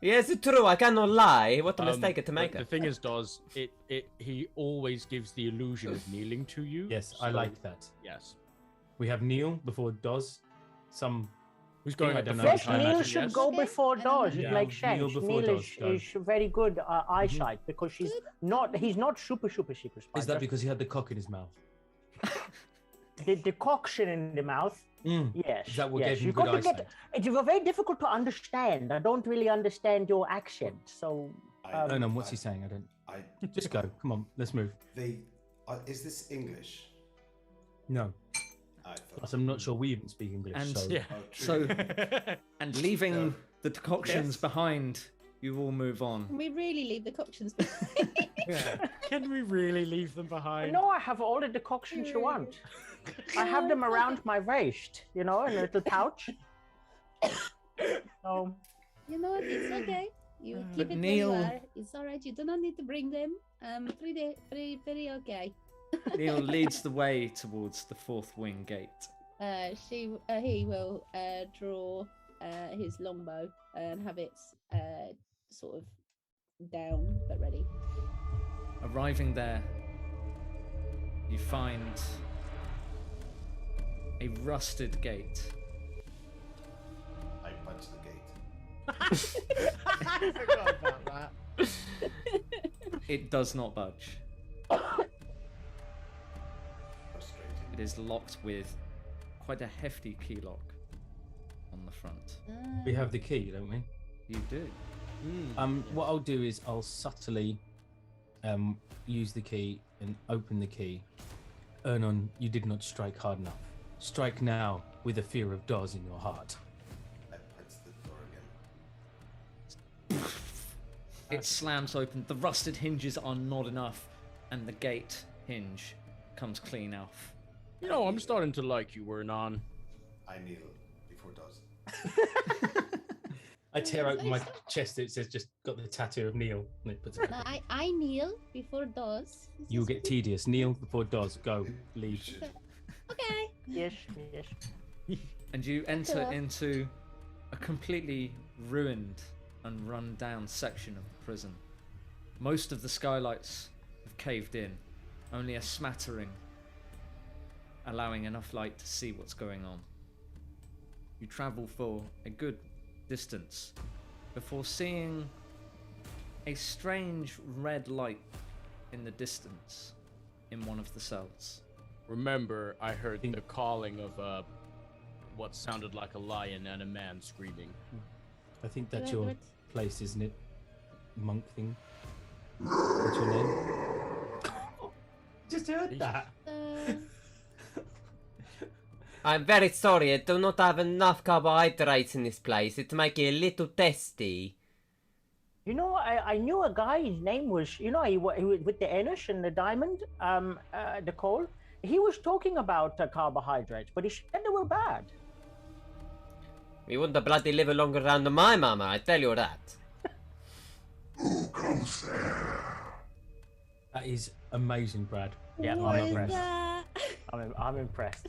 Yes, it's true. I cannot lie. What a mistake to The make. the thing is, Doz, he always gives the illusion of kneeling to you. Yes, I so- like that. Yes. We have Neil before Doz. Some Who's going I at the don't know. front? Yes, I Neil imagine, should yes? go Okay, before I don't Dodge. know. It Yeah, makes Neil sense. before Neil Dodge, go. is very good eyesight because he's not super spider. is that because he had the cock in his mouth? The decoction in the mouth? Mm. Yes. Is that what yes. gave him You've good got to eyesight? It's very difficult to understand. I don't really understand your accent, so. I- No, what's he saying? I don't. I, Just go. Come on, let's move. is this English? No, I thought. plus I'm not sure we even speak English. And- so Yeah. Oh, true. So and leaving No. the decoctions Yes. behind, you all move on. Can we really leave the coctions behind? Can we really leave them behind? No, I have all the decoctions you want. I have them around my waist, in a little pouch. So, You know what? It's okay. You But keep it Neil- where you are. It's all right. You do not need to bring them. Very okay. Neil leads the way towards the fourth wing gate. He will draw his longbow and have it sort of down but ready. Arriving there, you find a rusted gate. I punched the gate. I forgot about that. It does not budge. Frustrating. It is locked with quite a hefty key lock on the front. we have the key, don't we? You do. What I'll do is I'll subtly use the key and open the key. Ernon, you did not strike hard enough. Strike now with the fear of Dawes in your heart. I punched the door again. It slams open. The rusted hinges are not enough, and the gate hinge comes clean off. You know, I'm starting to like you, Ernan. I kneel before Doz. I tear open my chest. It says just got the tattoo of Neil. And it puts it No, I kneel before doors. You'll get tedious. Kneel before Dawes. Go. Leave. Okay. yes. And you enter Sure. into a completely ruined and run down section of the prison. Most of the skylights have caved in, only a smattering, allowing enough light to see what's going on. You travel for a good distance before seeing a strange red light in the distance in one of the cells. Remember, I heard the calling of what sounded like a lion and a man screaming. I think that's Wait, your what? place, isn't it? Monk thing. What's your name? Just heard that. I'm very sorry, I do not have enough carbohydrates in this place. It might get a little tasty. You know, I knew a guy. His name was, he with the Enish and the diamond, the coal. He was talking about carbohydrates, but he said they were bad. We wouldn't bloody live longer around my mama, I tell you that. Who comes there? That is amazing, Brad. Yeah, What I'm is impressed. that? I'm impressed.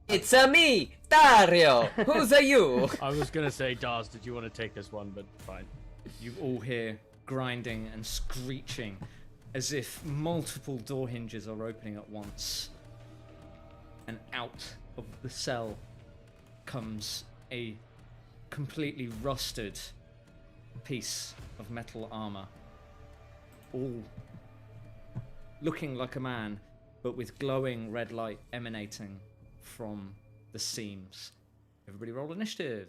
It's me, Dario. Who's are you? I was gonna say, Dars, did you want to take this one? But fine. You all hear grinding and screeching as if multiple door hinges are opening at once. And out of the cell comes a completely rusted piece of metal armor. All looking like a man, but with glowing red light emanating from the seams. Everybody roll initiative.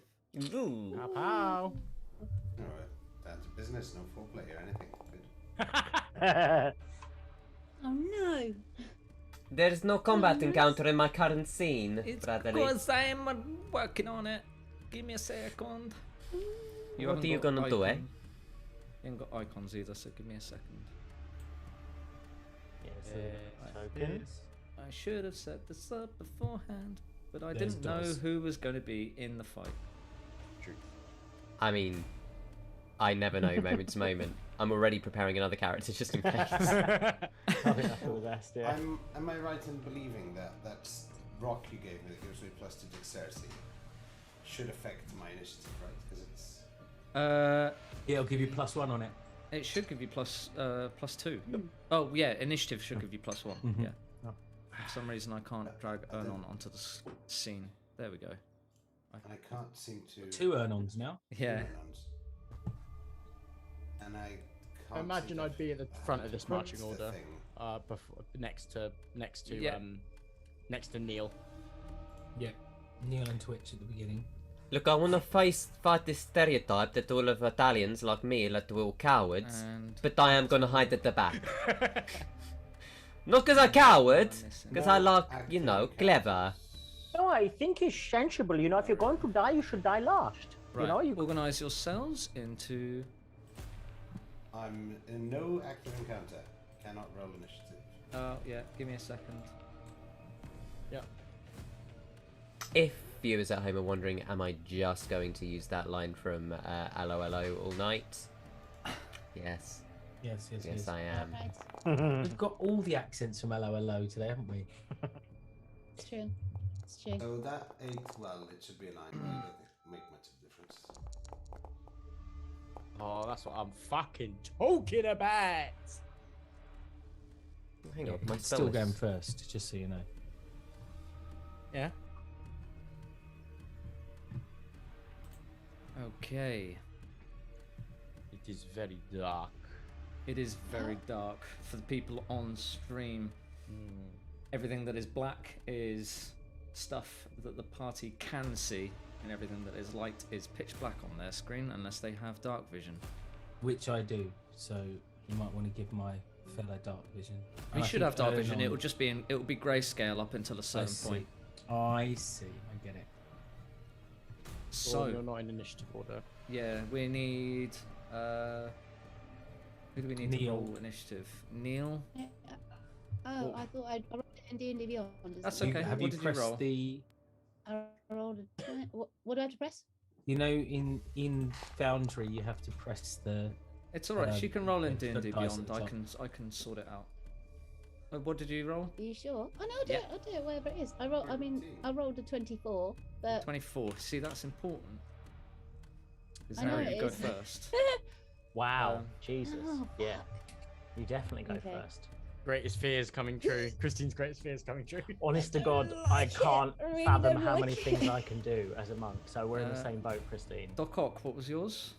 Ooh. Pow. Alright, down to business, no foreplay or anything. Good. Oh no. There's no combat encounter in my current scene, It's brotherly. because I'm working on it. Give me a second. What haven't are you got gonna do, eh? icons. You haven't got icons either, so give me a second. Token. I should have set this up beforehand, but I There's didn't know DOS. who was going to be in the fight. I mean, I never know moment to moment. I'm already preparing another character just in case. I think that's for the best, yeah. Am I right in believing that that rock you gave me that gives me plus 2 dexterity should affect my initiative, right? Because it's... It'll give you +1 on it. It should give you plus 2. Oh yeah, initiative should give you +1. Mhm. Yeah. Oh. For some reason I can't drag Ernon onto the scene. There we go. And I can't seem to... 2 earn-ons now. Yeah. Earn-ons. And I I can't imagine seem to I'd be at the front of this marching what's the order. thing? Before, next to Yeah. next to Neil. Yeah. Neil and Twitch at the beginning. Look, I want to fight this stereotype that all of Italians like me are all cowards, And but I am gonna hide at the back. Not because I'm coward, because I like, you know, clever. No, I think it's sensible. You know, if you're going to die, you should die last. right. You know, you organize yourselves into. I'm in no active encounter. Cannot roll initiative. Yeah. Give me a second. If viewers at home are wondering, am I just going to use that line from Hello Hello all night? Yes. Yes, yes, Yes, yes. I am. Right. We've got all the accents from LOLO today, haven't we? It's true. It's true. So that 8, well, it should be aligned. But it doesn't make much of a difference. Oh, that's what I'm fucking talking about. Hang on, my It's spell still is- going first, just so you know. Yeah. Okay. It is very dark. It is very dark for the people on stream. Everything that is black is stuff that the party can see, and everything that is light is pitch black on their screen unless they have dark vision. Which I do, so you might want to give my fellow dark vision. We And I should think have dark vision. Ernon- It will just be it will be grayscale up until a I certain see. point. I see, I get it. So you're So not in initiative order. yeah, we need. Who do we need to Neil. roll initiative? Neil. Oh, Oh. I thought I rolled it in D&D Beyond. isn't That's it? okay. Have What you did you pressed roll? the? I rolled a 20. What do I have to press? You know, in Foundry, you have to press the. It's all right. She can roll in it's the D&D dice Beyond. at the I can sort it out. What did you roll? Are you sure? Oh no, I'll do Yeah. it. I'll do it. Whatever it is. I rolled a 24, but 24. See, that's important. Because I know now it you go is. first. Wow, Um, Jesus. Oh, Yeah, you definitely go Okay. first. Greatest fears coming true. Christine's greatest fears coming true. Honest to I God, don't I like it. can't I really fathom don't how like many it. things I can do as a monk. So we're in the Uh, same boat, Christine. Doc Ock, what was yours?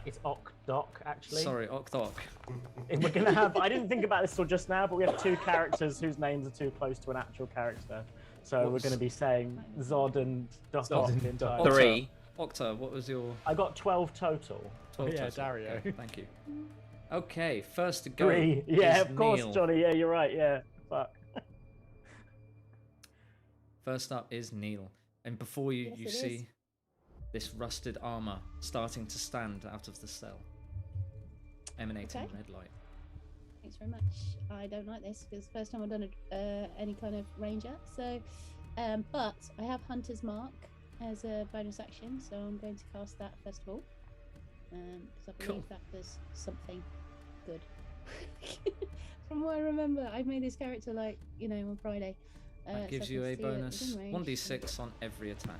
It's Ok Doc, actually. Sorry, Ock Doc. If we're gonna have, I didn't think about this till just now, but we have two characters whose names are too close to an actual character. So we're What's- going to be saying Zod and Doc Zod Ock and the entire Doc. time. 3. Octa, what was your I got 12 total. 12 yeah, total? Dario. Okay, thank you. Okay, first to go. 3. Yeah, is of course, Neil. Johnny. Yeah, you're right. Yeah. Fuck. First up is Neil. And before you, Yes, you it is. see this rusted armor starting to stand out of the cell, emanating Okay. red light. Thanks very much. I don't like this because it's the first time I've done any kind of ranger. So, but I have Hunter's Mark as a bonus action, so I'm going to cast that first of all. Because I believe Cool. that does something good. From what I remember, I made this character on Friday. That so I gives can you a see it bonus within range. 1d6 on every attack.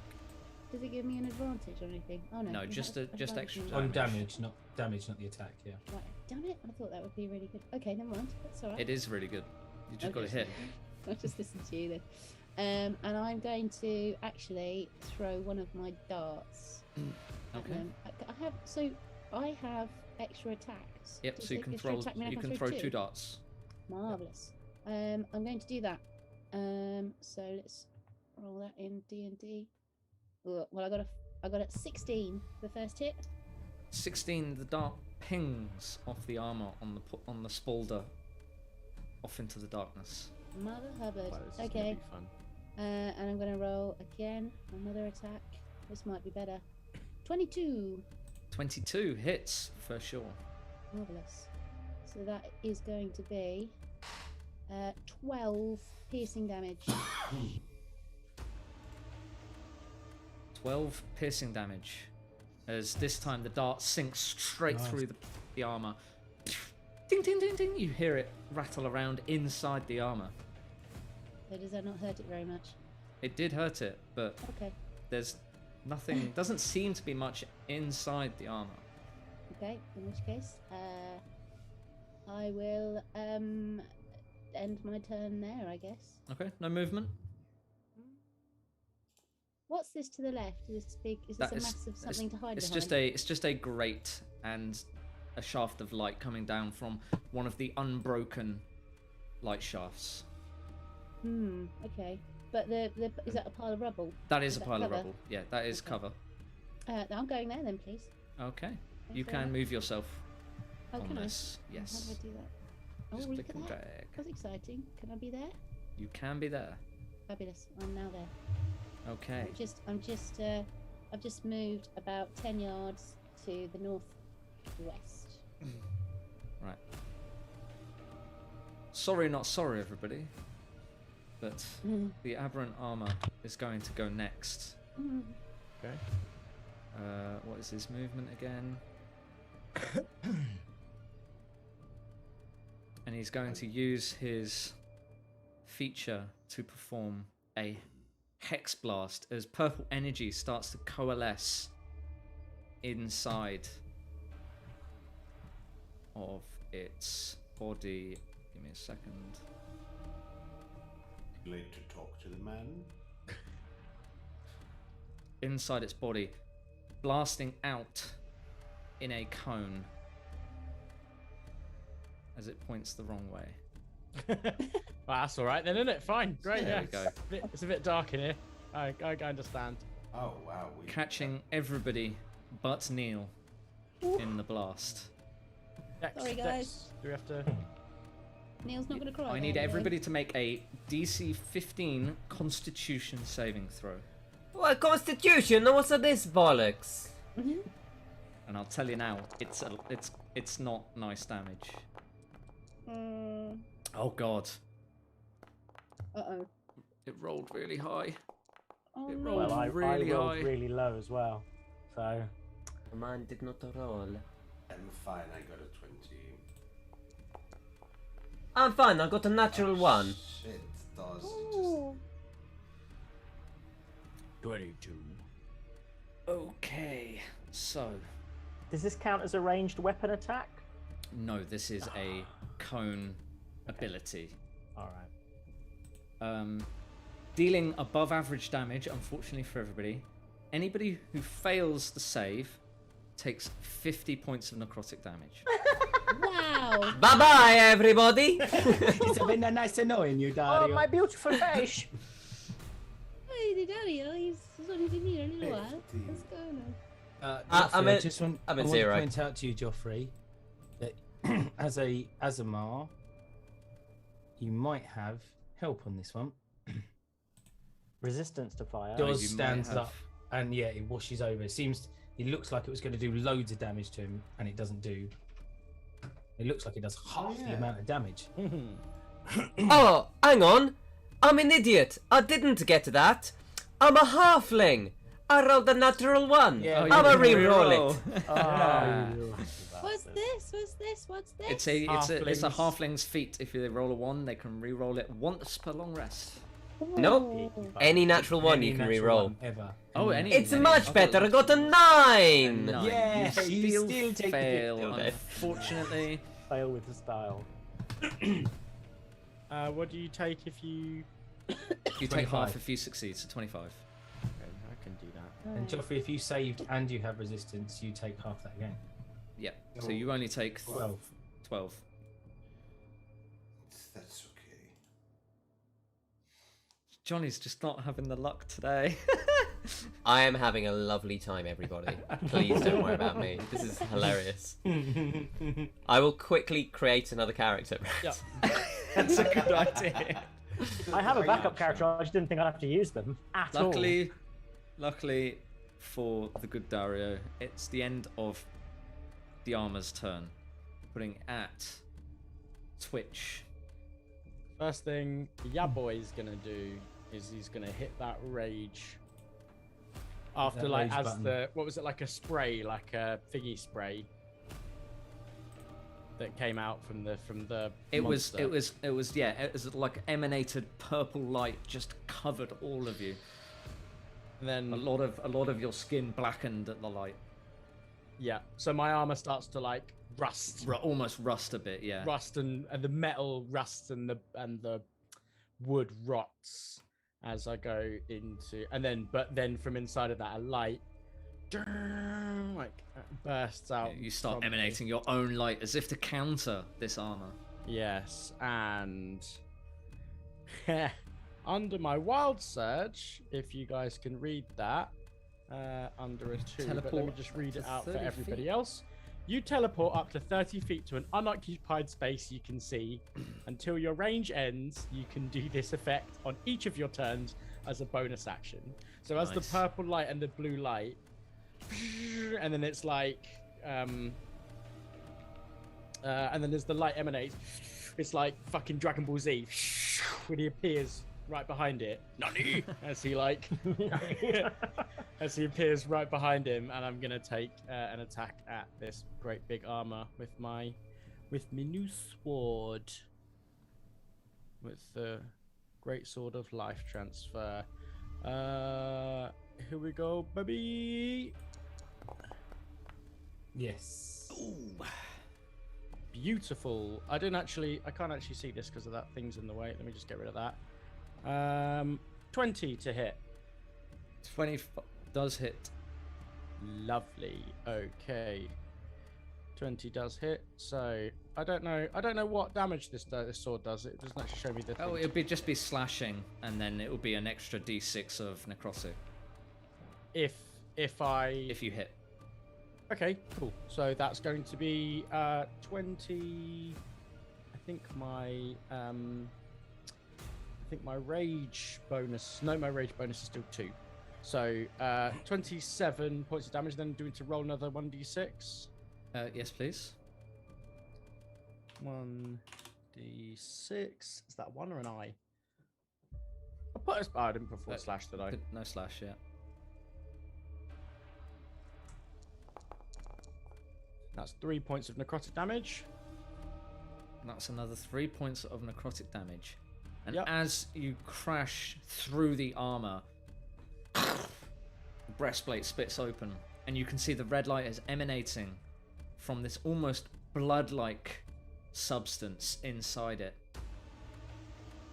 Does it give me an advantage or anything? Oh no. No, you just have just advantage extra on On damage. damage, not the attack. Yeah. Right, damn it! I thought that would be really good. Okay, never mind. That's all right. It is really good. You just got to Okay. hit. I'll just listen to you then. And I'm going to actually throw one of my darts. at Okay. them. I have extra attacks. Yep. Does So you it can extra throw. attack mean I You can throw 2 darts. Marvelous. I'm going to do that. So let's roll that in D&D. Well, I got a 16 the first hit. 16. The dart pings off the armor on the spalder, off into the darkness. Mother Hubbard. Wow, this is gonna Okay. be fun. And I'm going to roll again another attack. This might be better. 22. 22 hits for sure. Marvelous. So that is going to be 12 piercing damage. 12 piercing damage, as this time the dart sinks straight Nice. through the armor. Ding, ding, ding, ding. You hear it rattle around inside the armor. So does that not hurt it very much? It did hurt it, but Okay. there's nothing. Doesn't seem to be much inside the armor. Okay. In which case, I will end my turn there, I guess. Okay, no movement. What's this to the left? Is this big? Is That this a is- massive something to hide It's behind? just a grate and a shaft of light coming down from one of the unbroken light shafts. Okay. But is that a pile of rubble? That is a that pile of cover? rubble. Yeah, that is Okay. cover. I'm going there then, please. Okay, Thanks you very can much. move yourself Oh, on can this. I? How Yes. do I do that? Oh, Just look click at and that. drag. That's exciting. Can I be there? You can be there. Fabulous. I'm now there. Okay. I've just moved about 10 yards to the northwest. Right. Sorry, not sorry, everybody. But the aberrant armor is going to go next. Okay. What is his movement again? And he's going to use his feature to perform a hex blast as purple energy starts to coalesce inside of its body. Give me a second. Late to talk to the man. Inside its body, blasting out in a cone as it points the wrong way. Well, that's all right then, isn't it? Fine, great. There Yeah, we go. It's a bit dark in here. I understand. Oh wow. Catching everybody but Neil in the blast. Sorry, guys. Do we have to? Neil's not going to cry. I need by the way. everybody to make a DC 15 Constitution saving throw. What Constitution? What's this bollocks? And I'll tell you now, it's not nice damage. Oh god, Uh-oh. it rolled really high. Oh, It no. rolled Well, I really rolled high. really low as well. So Man did not roll. I'm fine. I got a 20. I'm fine, I got a natural one. Shit, does it Ooh. 22. Okay, so Does this count as a ranged weapon attack? No, this is a cone ability. All right. Dealing above average damage, unfortunately for everybody. Anybody who fails the save takes 50 points of necrotic damage. Wow. Bye bye, everybody. It's been a nice knowing you, Oh, Dario. my beautiful face! Hey, Dario, he's only been here a little while. What's going on? I'm Joffrey, at- I just want, I'm I at want 0. to point out to you, Joffrey, that as a Mar, you might have help on this one. Resistance to fire. Does you might stands have. up, and yeah, it washes over. It looks like it was going to do loads of damage to him, and it doesn't do. It looks like it does half the amount of damage. Oh, hang on. I'm an idiot. I didn't get that. I'm a halfling. I rolled a natural 1. Yeah, I'm a you can re-roll it. Oh, What's this? What's this? What's this? It's a Halflings. halfling's feat. If they roll a 1, they can re-roll it once per long rest. Nope. Any natural 1 Any you can natural re-roll. one ever. Oh, any. It's any- much I better. I thought- got a 9. 9. Yeah, you you still, still take the fail. Okay. Unfortunately, Fail with the style. What do you take if you? you take 25. half if you succeed. So 25. I can do that. And Joffrey, if you saved and you have resistance, you take half that again. Yep. So you only take 12. 12. That's okay. Johnny's just not having the luck today. I am having a lovely time, everybody. Please don't worry about me. This is hilarious. I will quickly create another character. Yeah. That's a good idea. I have a backup character. I just didn't think I'd have to use them at all. Luckily for the good Dario, it's the end of the armor's turn. Putting at Twitch. First thing Yaboy's gonna do is he's gonna hit that rage. After That like rage as button. the what was it, like a spray, like a thingy spray that came out from the It was monster. yeah, it was like emanated purple light just covered all of you. And then A lot of your skin blackened at the light. yeah, so my armor starts to like rust. Almost rust a bit, yeah. Rust and the metal rusts and the wood rots as I go into, but then from inside of that a light like bursts out. You start from me. emanating your own light as if to counter this armor. Yes, and under my wild surge, if you guys can read that, under a 2, but let me Teleport just read up it to out for 30 everybody feet. else. You teleport up to 30 feet to an unoccupied space you can see. Until your range ends, you can do this effect on each of your turns as a bonus action. So as the Nice. purple light and the blue light, and then it's like, and then as the light emanates, it's like fucking Dragon Ball Z when he appears right behind it. Nani! As he like, as he appears right behind him, and I'm gonna take an attack at this great big armor with my new sword, with the great sword of life transfer. Here we go, baby. Yes. Beautiful. I can't actually see this because of that thing's in the way. Let me just get rid of that. 20 to hit. 20 does hit. Lovely. Okay. 20 does hit. So I don't know what damage this sword does. It doesn't actually show me the Oh, thing. it'll just be slashing, and then it will be an extra d6 of necrotic If if you hit. Okay, cool. So that's going to be 20. I think my rage bonus. No, my rage bonus is still 2. So 27 points of damage. Then doing to roll another 1d6. Yes, please. 1d6. Is that 1 or an I? I didn't put forward slash, did I? No slash yet. That's 3 points of necrotic damage. That's another 3 points of necrotic damage. And Yep. as you crash through the armor, the breastplate splits open, and you can see the red light is emanating from this almost blood-like substance inside it.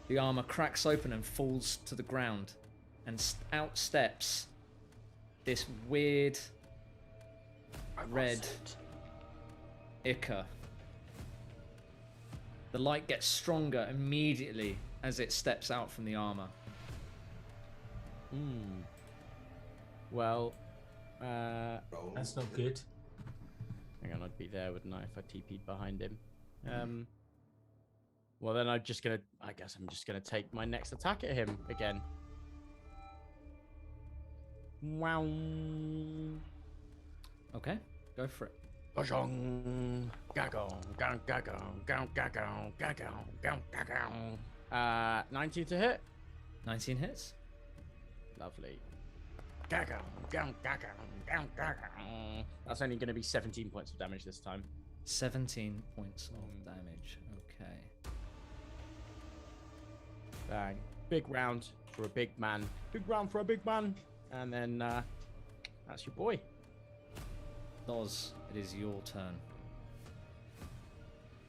The armor cracks open and falls to the ground, and out steps this weird red ichor. The light gets stronger immediately as it steps out from the armor. Well, That's not good. hang on, I'd be there, wouldn't I, if I TP'd behind him? Well, then I guess I'm just gonna take my next attack at him again. Wow. Okay, go for it. 19 to hit. 19 hits. Lovely. That's only going to be 17 points of damage this time. 17 points of damage. Okay. Bang. Big round for a big man. Big round for a big man. And then that's your boy. Doz, it is your turn.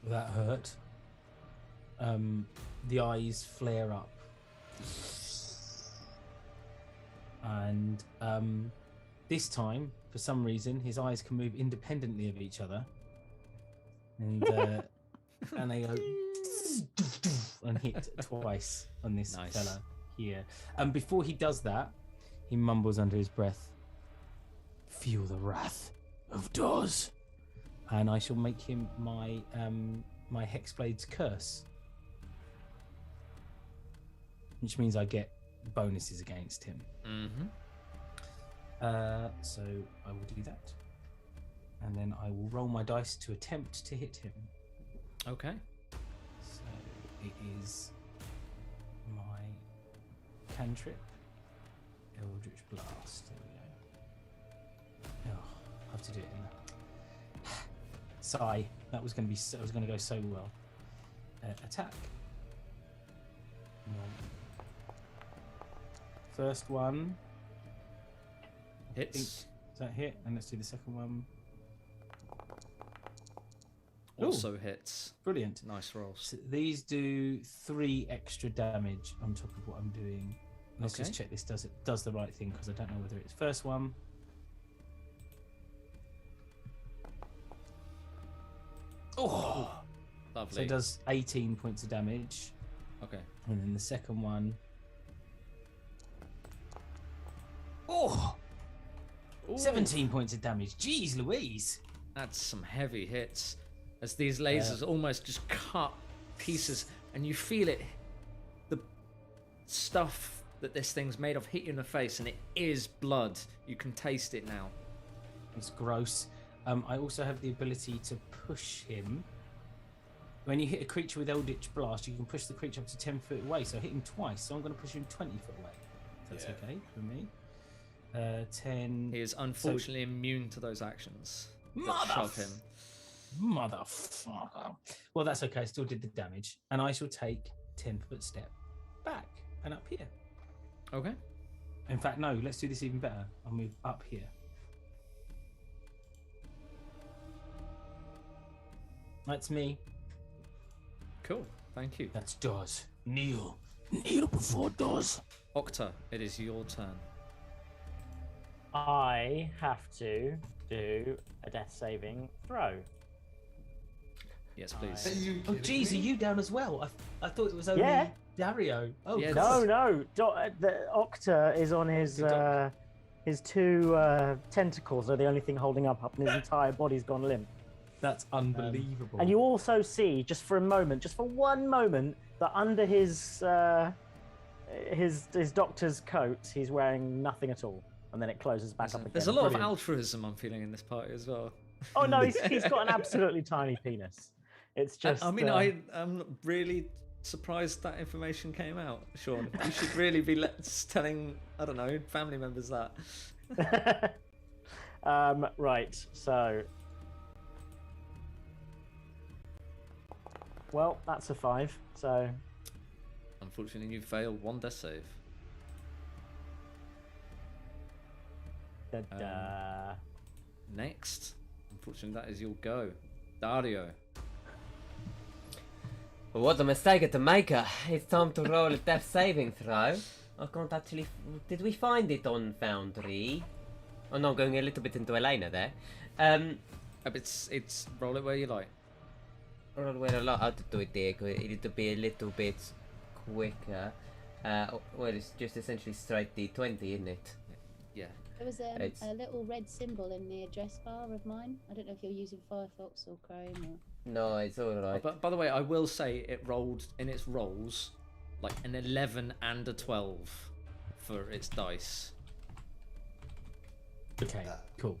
That hurt. The eyes flare up. And this time, for some reason, his eyes can move independently of each other. And and they go and hit twice on this fella here. And before he does that, he mumbles under his breath, "Feel the wrath of Doz." And I shall make him my my Hexblade's curse, which means I get bonuses against him. So I will do that, and then I will roll my dice to attempt to hit him. Okay. So it is my cantrip, Eldritch Blast. There we go. Oh, I have to do it in the sigh. That was going to go so well. Attack. First one hits. Is that hit? And let's do the second one. Also hits. Brilliant. Nice rolls. So these do 3 extra damage on top of what I'm doing. Let's just check this does the right thing, because I don't know whether it's first one. Oh, lovely. So it does 18 points of damage. Okay. And then the second one. Oh, 17 points of damage. Jeez Louise. That's some heavy hits. As these lasers almost just cut pieces, and you feel it. The stuff that this thing's made of hit you in the face, and it is blood. You can taste it now. It's gross. I also have the ability to push him. When you hit a creature with Eldritch Blast, you can push the creature up to 10 foot away. So I hit him twice, so I'm going to push him 20 foot away. If that's okay for me. 10. He is unfortunately immune to those actions. Shove him. Motherfucker. Well, that's okay. I still did the damage. And I shall take 10-foot step back and up here. Okay. In fact, no, let's do this even better. I'll move up here. That's me. Cool. Thank you. That's Doz. Kneel. Kneel before Doz. Octa, it is your turn. I have to do a death saving throw. Yes, please. Oh, geez, are you down as well? I thought it was only Dario. Oh, Yeah, no. The Octa is on his 2 tentacles are the only thing holding up, and his entire body's gone limp. That's unbelievable. And you also see, just for one moment, that under his doctor's coat, he's wearing nothing at all, and then it closes back up again. There's a lot of altruism I'm feeling in this party as well. Oh no, he's got an absolutely tiny penis. It's just. I mean, I'm really surprised that information came out, Sean. You should really be telling, I don't know, family members that. Right, so. Well, that's a 5, so. Unfortunately, you failed 1 death save. next. Unfortunately, that is your go. Dario. Well, what a mistake to make. It's time to roll a death saving throw. I can't actually... Did we find it on Foundry? Oh no, going a little bit into Elena there. It's roll it where you like. Roll where a lot. I'll do it there. It'll be a little bit quicker. Well, it's just essentially straight D20, isn't it? Yeah. There was It's- a little red symbol in the address bar of mine. I don't know if you're using Firefox or Chrome or. No, it's alright. But by the way, I will say it rolled in its rolls like an 11 and a 12 for its dice. Okay, cool.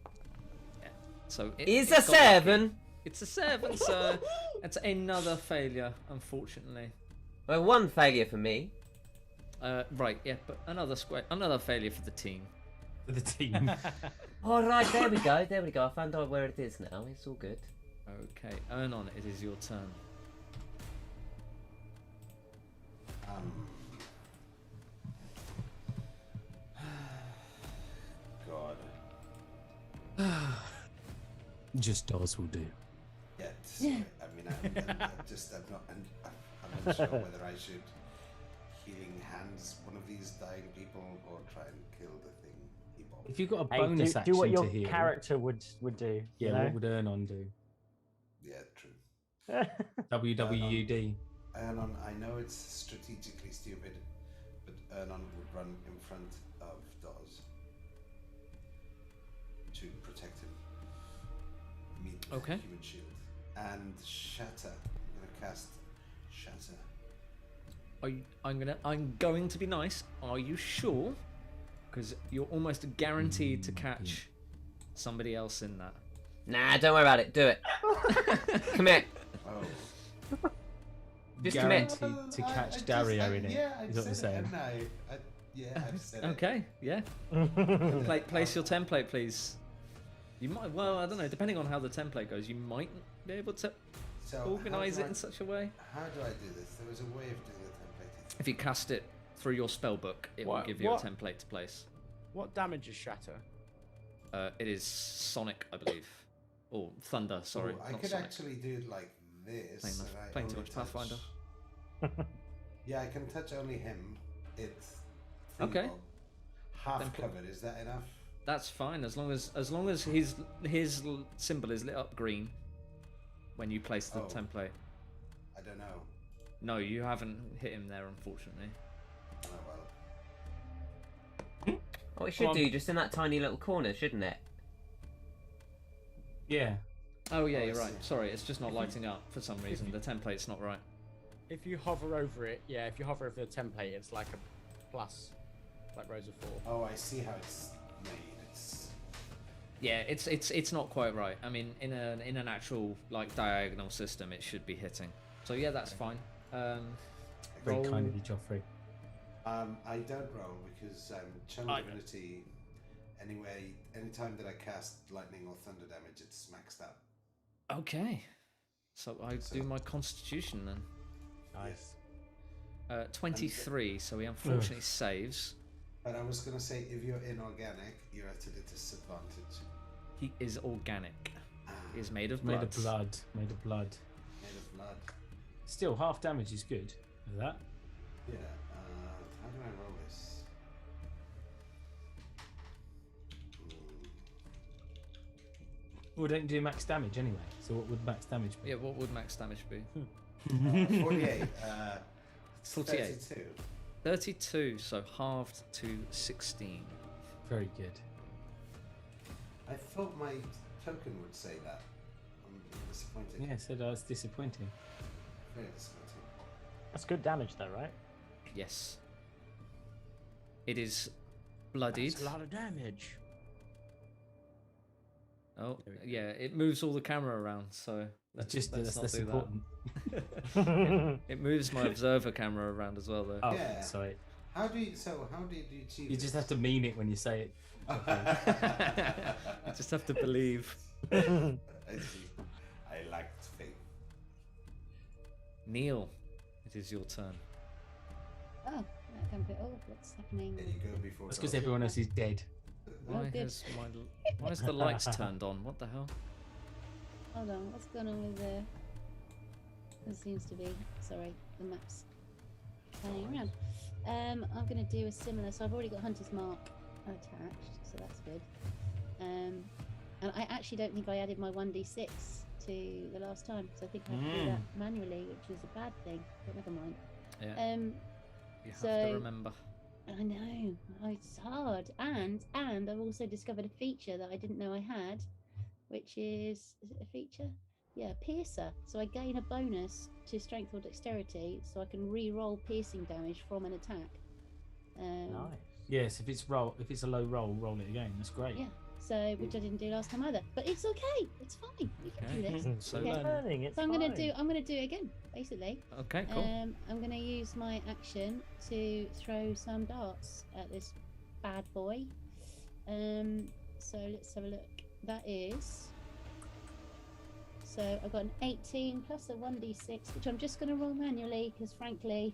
So It's it a got lucky. 7. It's a 7, so it's another failure, unfortunately. Well, one failure for me. Right, yeah, but another failure for the team. For the team. Alright, there we go. There we go. I found out where it is now. It's all good. Okay, Ernon, it is your turn. God. Just Dawes will do. Yet. I mean, I'm unsure whether I should healing hands one of these dying people or try and kill the thing he bombed. If you've got a Hey, bonus action do what your to heal, character would do. yeah, you know? what would Ernon do? Yeah, true. WWUD. Ernon, I know it's strategically stupid, but Ernon would run in front of Dawes to protect him. Meet the Okay. human shield. And Shatter. I'm gonna cast Shatter. I'm going to be nice. Are you sure? Because you're almost guaranteed to catch somebody else in that. Nah, don't worry about it. Do it. Come here. Oh. Just commit. Guaranteed to catch Dario in it. Yeah, Is what we're saying. I've said it. Okay, yeah. Place your template, please. You might, well, I don't know, depending on how the template goes, you might be able to So organise how it do in such a way. How do I do this? There was a way of doing the template. If you cast it through your spell book, it will What- give you what- a template to place. What damage is Shatter? It is Sonic, I believe. Or Thunder, sorry. I not could Sonic. actually do it like this. Playing too only much Pathfinder. Yeah, I can touch only him. It's Okay. half Then put- covered. Is that enough? That's fine, as long as his symbol is lit up green when you place the Oh. template. I don't know. No, you haven't hit him there, unfortunately. Oh well. Oh, it should Come on. do just in that tiny little corner, shouldn't it? Yeah. Oh yeah, Oh, I you're right. see. Sorry, it's just not lighting up for some reason. The template's not right. If you hover over it, yeah, if you hover over the template, it's like a plus, like rows of 4. Oh, I see how it's made. It's Yeah, it's not quite right. I mean, in an actual like diagonal system, it should be hitting. So yeah, that's fine. Very Roll- kind of you, Joffrey. I don't roll because channel I- divinity. Anyway, anytime that I cast lightning or thunder damage, it's maxed out. Okay, so I do my Constitution then. Nice. 23. So he unfortunately saves. But I was gonna say, if you're inorganic, you're at a disadvantage. He is organic. He is made of Made blood. of blood. Made of blood. Made of blood. Still, half damage is good. Is that? Yeah. How do I roll this? Well, don't do max damage anyway. So what would max damage be? Yeah, what would max damage be? 48. 48. 32. 32, so halved to 16. Very good. I thought my token would say that. I'm disappointed. Yeah, so that's disappointing. Very disappointing. That's good damage, though, right? Yes. It is bloodied. That's a lot of damage. Oh, yeah, it moves all the camera around, so let's, Just let's that's not do important. that. It moves my observer camera around as well, though. Oh, Yeah. sorry. How did you achieve You this? just have to mean it when you say it. You just have to believe. I see. I lacked faith. Neil, it is your turn. Oh, that can be. Oh, what's happening? There you go before. That's because Dawes. everyone else is dead. Why good. why is the lights turned on? What the hell? Hold on, what's going on with the? There seems to be. Sorry, the map's playing around. I'm going to do a similar. So I've already got Hunter's Mark attached, so that's good. And I actually don't think I added my 1d6 to the last time, so I think I have to do that manually, which is a bad thing. But never mind. Yeah. You have so- to remember. I know, it's hard. And I've also discovered a feature that I didn't know I had, which is it a feature? Yeah, Piercer. So I gain a bonus to strength or dexterity, so I can re-roll piercing damage from an attack. Nice. Yes, if it's a low roll, roll it again. That's great. Yeah. So which I didn't do last time either. But it's okay. It's fine. You can do this. So Okay. Learning, it's So I'm gonna fine. do it again, basically. Okay, cool. I'm gonna use my action to throw some darts at this bad boy. So let's have a look. That is. So I got an 18 plus a 1d6, which I'm just gonna roll manually because frankly,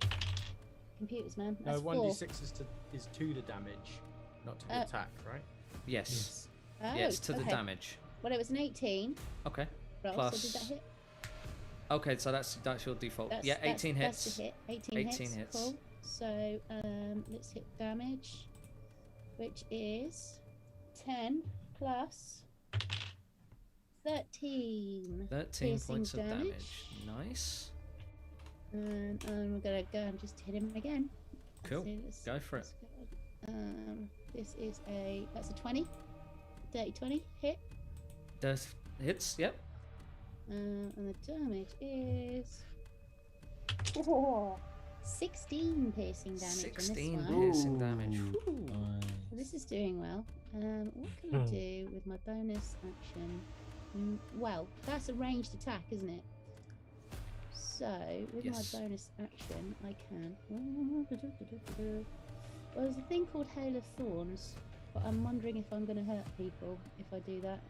computers, man. No, That's 1d6 is to the damage, not to the attack, right? Yes. Oh, Yes, to the okay. damage. Well, it was an 18. Okay. Roll, Plus- so did that hit? Okay, so that's your default. That's, Yeah, 18 that's hits. the hit. 18, 18 hits. Cool. So let's hit damage, which is 10 plus 13. 13 piercing points of damage. damage. Nice. And I'm gonna go and just hit him again. Cool. See, let's- Go for it. let's go. This is that's a 20. Dirty 20 hit. Does hits? Yep. And the damage is 16 piercing damage. 16 on this one. piercing damage. Ooh. Nice. So this is doing well. What can I do with my bonus action? Well, that's a ranged attack, isn't it? So with Yes. my bonus action, I can. Well, there's a thing called Hail of Thorns, but I'm wondering if I'm going to hurt people if I do that.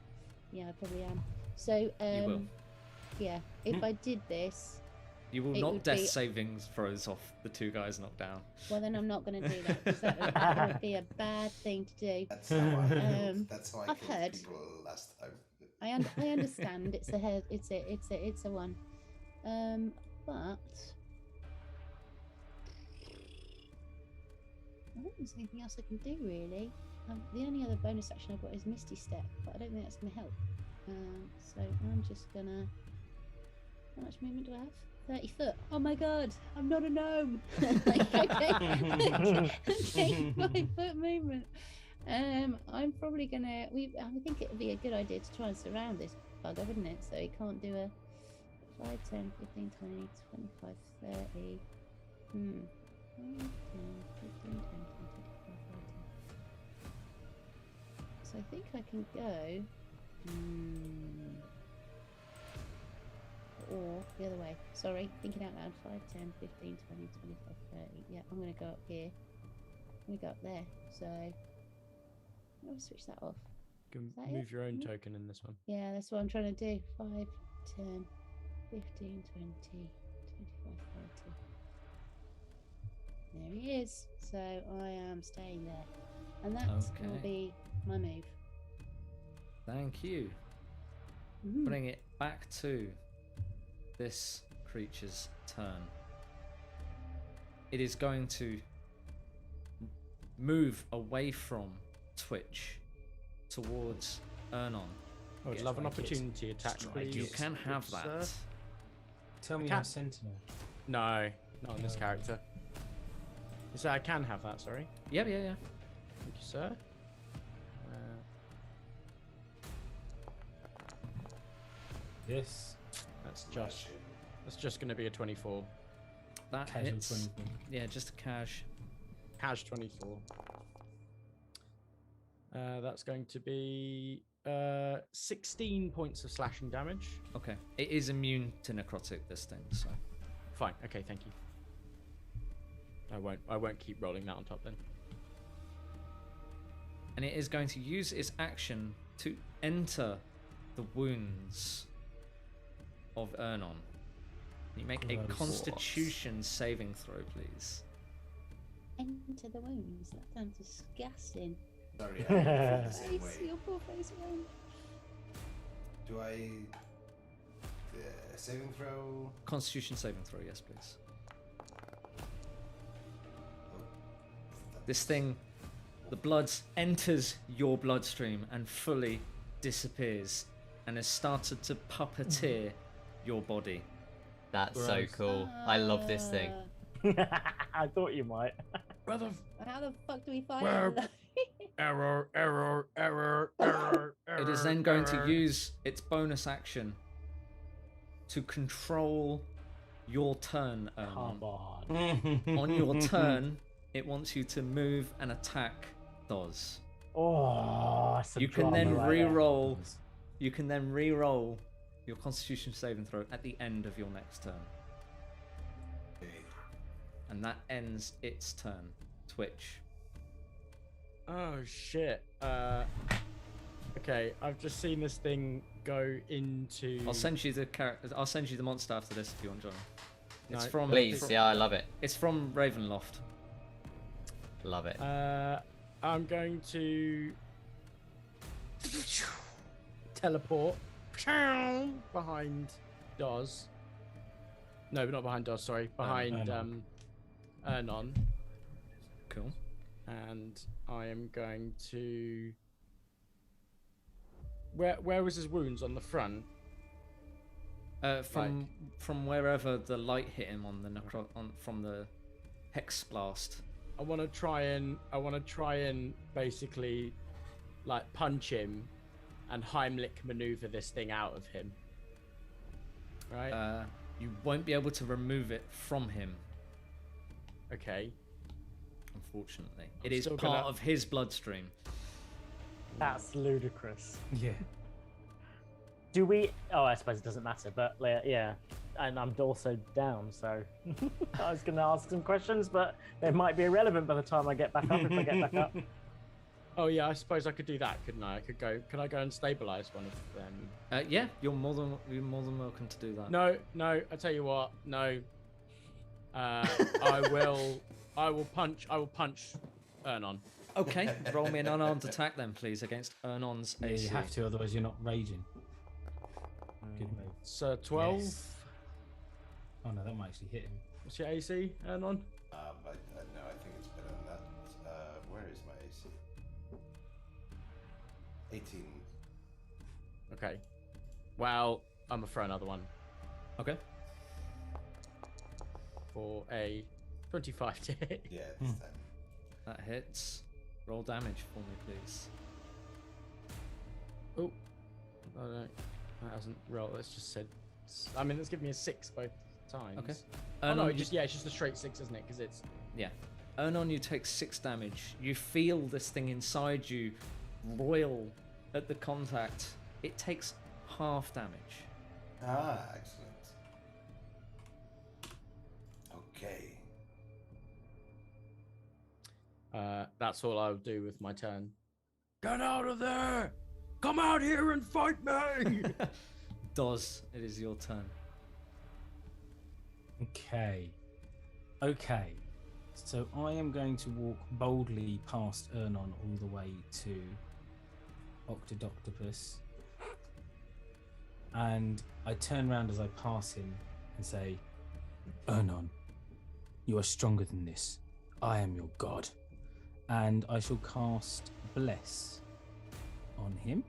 Yeah, I probably am. So, You will. yeah, if I did this, You will It knock would death be- savings throws off the two guys knocked down. well, then I'm not going to do that because that would be a bad thing to do. That's how I I've killed heard. people last time. I understand it's a head, it's a one, but I don't think there's anything else I can do really. The only other bonus action I've got is Misty Step, but I don't think that's going to help. So I'm just gonna. How much movement do I have? 30 foot. Oh my god, I'm not a gnome. Okay, 5 foot movement. I'm probably gonna. I think it would be a good idea to try and surround this bugger, wouldn't it? So he can't do a 5, 10, 15, 20, 25, 30. 5, 10, 15, 20, 25, 30. So I think I can go. Or the other way. Sorry, thinking out loud. 5, 10, 15, 20, 25, 30. Yeah, I'm going to go up here. I'm going to go up there. So, I'm going to switch that off. You Is that can move it? your own token in this one. Yeah, that's what I'm trying to do. 5, 10, 15, 20, 25, 30. There he is. So, I am staying there. And that will Okay. be my move. Thank you. Mhm. Bring it back to this creature's turn. It is going to move away from Twitch towards Ernon. I would Get love an strike it. opportunity attack, Strike please. You can have Sir. that. Tell me I how can't- Sentinel. No, not on this character. So I can have that, sorry. Yeah. Thank you, sir. Yes. That's just going to be a 24. That Casual hits. 24. Yeah, just a cash. Cash 24. That's going to be 16 points of slashing damage. Okay. It is immune to necrotic, this thing, so. Fine. Okay, thank you. I won't keep rolling that on top then. And it is going to use its action to enter the wounds of Ernon. Can you make a Gross. Constitution saving throw, please? Enter the wounds. That sounds disgusting. Sorry, I feel the same Face, way. your poor face, Ron. Do I saving throw? Constitution saving throw, yes, please. Oh, This thing, the blood enters your bloodstream and fully disappears, and has started to puppeteer your body. That's so Gross. cool. I love this thing. I thought you might. Brother, How the fuck do we fight? Where- it? error. It is then going to use its bonus action to control your turn, Come Ernon. on. On your turn, it wants you to move and attack Doz. Oh, some You can drama then right there. re-roll. You can then re-roll your Constitution saving throw at the end of your next turn, okay. and that ends its turn. Twitch. Oh shit. Okay, I've just seen this thing go into. I'll send you the I'll send you the monster after this if you want, John. It's No, from. Please, yeah, I love it. It's from Ravenloft. Love it. I'm going to teleport behind Doz. No, not behind Doz. Sorry, behind Ernon, Cool. and I am going to. Where was his wounds on the front? From wherever the light hit him on the from the hex blast. I want to try and basically like punch him and Heimlich maneuver this thing out of him. Right? You won't be able to remove it from him, Okay. unfortunately. I'm It is still part gonna- of his bloodstream. That's ludicrous. Yeah. Do we? Oh, I suppose it doesn't matter, but yeah. And I'm also down, so I was going to ask some questions, but they might be irrelevant by the time I get back up. If I get back up, Oh yeah, I suppose I could do that, couldn't I? Can I go and stabilize one of them? Yeah, you're more than welcome to do that. No, I tell you what, no. I will punch Ernon. Okay, roll me an unarmed attack then, please, against Ernon's Yeah, AC. you have to, otherwise you're not raging. Good move. So 12. Yes. Oh no, that might actually hit him. What's your AC, Ernon? No, I think it's better than that. Where is my AC? 18. Okay. Well, I'm gonna throw another one Okay. for a 25 to hit. Yeah, this time. That hits. Roll damage for me, please. Oh, no, that hasn't rolled. Let's just said. I mean, let's give me a 6 both times. Okay. Oh no, Ernon, it's just a straight 6, isn't it? Because it's. Yeah. Ernon, you take 6 damage. You feel this thing inside you roil at the contact. It takes half damage. Ah, excellent. Okay. That's all I'll do with my turn. Get out of there! Come out here and fight me! Doz, it is your turn. Okay. So I am going to walk boldly past Ernon all the way to Octodoctopus. And I turn around as I pass him and say, Ernon, you are stronger than this. I am your god. And I shall cast Bless on him.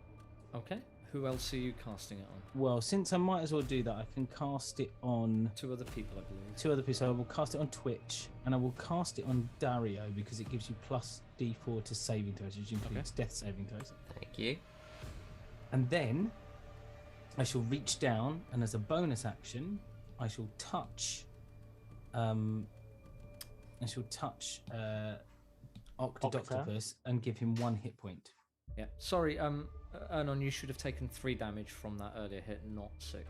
Okay. Who else are you casting it on? Well, since I might as well do that, I can cast it on 2 other people, I believe. 2 other people. So I will cast it on Twitch, and I will cast it on Dario because it gives you plus D4 to saving throws, which includes death saving throws. Thank you. And then I shall reach down, and as a bonus action, I shall touch. Octodoctopus and give him 1 hit point. Yeah. Sorry, Ernon, you should have taken 3 damage from that earlier hit, not 6.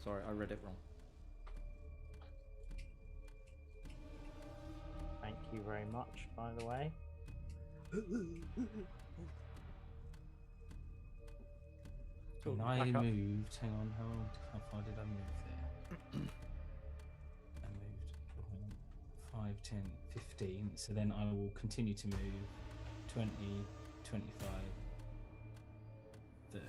Sorry, I read it wrong. thank you very much. By the way, Cool, And I back up. moved. Hang on, how far did I move there? I moved 5, 10, 15. So then I will continue to move 20, 25, 30.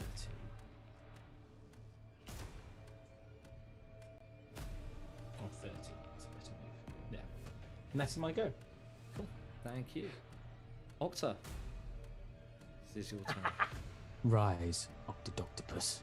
Or 30. That's a better move. Yeah. And that's my go. Thank you. Octa. This is your turn. Rise, Octodoctopus.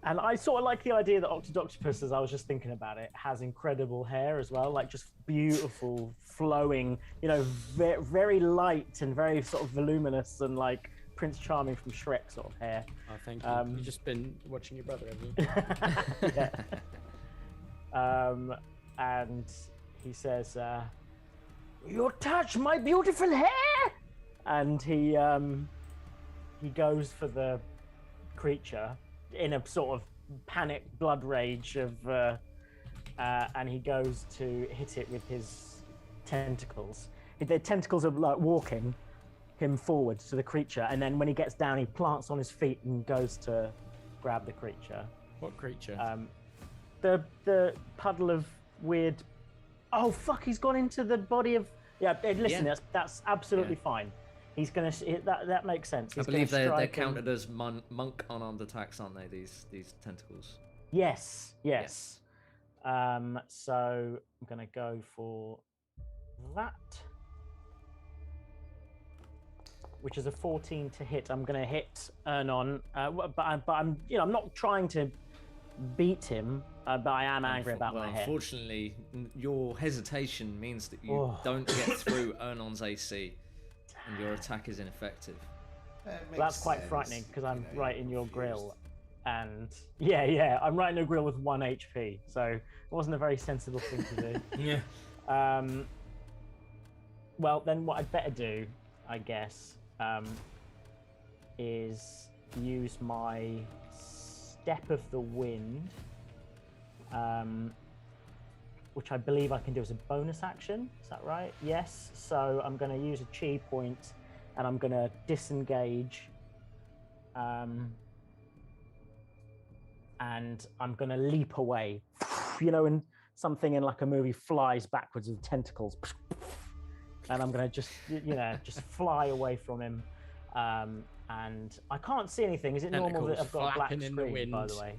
And I sort of like the idea that Octodoctopus, as I was just thinking about it, has incredible hair as well, like just beautiful, flowing, you know, very light and very sort of voluminous and like Prince Charming from Shrek sort of hair. Oh, thank you. You've just been watching your brother, have you? Yeah. And he says, "You touch my beautiful hair," and he goes for the creature in a sort of panic blood rage of and he goes to hit it with his tentacles. The tentacles are like walking him forward to the creature, and then when he gets down he plants on his feet and goes to grab the creature. What creature? The puddle of weird. Oh fuck, he's gone into the body of. Yeah, listen, that's absolutely fine. He's gonna that makes sense. He's I believe they're strike counted as monk unarmed attacks, aren't they? These tentacles. Yes. So I'm gonna go for that, which is a 14 to hit. I'm gonna hit Ernon, but I'm I'm not trying to beat him, but I am angry about my hair. Unfortunately, your hesitation means that you don't get through Ernon's AC, and your attack is ineffective. That's quite frightening because I'm right in your grill, and I'm right in your grill with 1 HP, so it wasn't a very sensible thing to do. Yeah. Well, then what I'd better do, I guess, is use my Step of the Wind, which I believe I can do as a bonus action. Is that right? Yes. So I'm going to use a chi point, and I'm going to disengage, and I'm going to leap away. You know, and something in like a movie flies backwards with tentacles, and I'm going to just just fly away from him. And I can't see anything. Is it normal that I've got a black screen, by the way?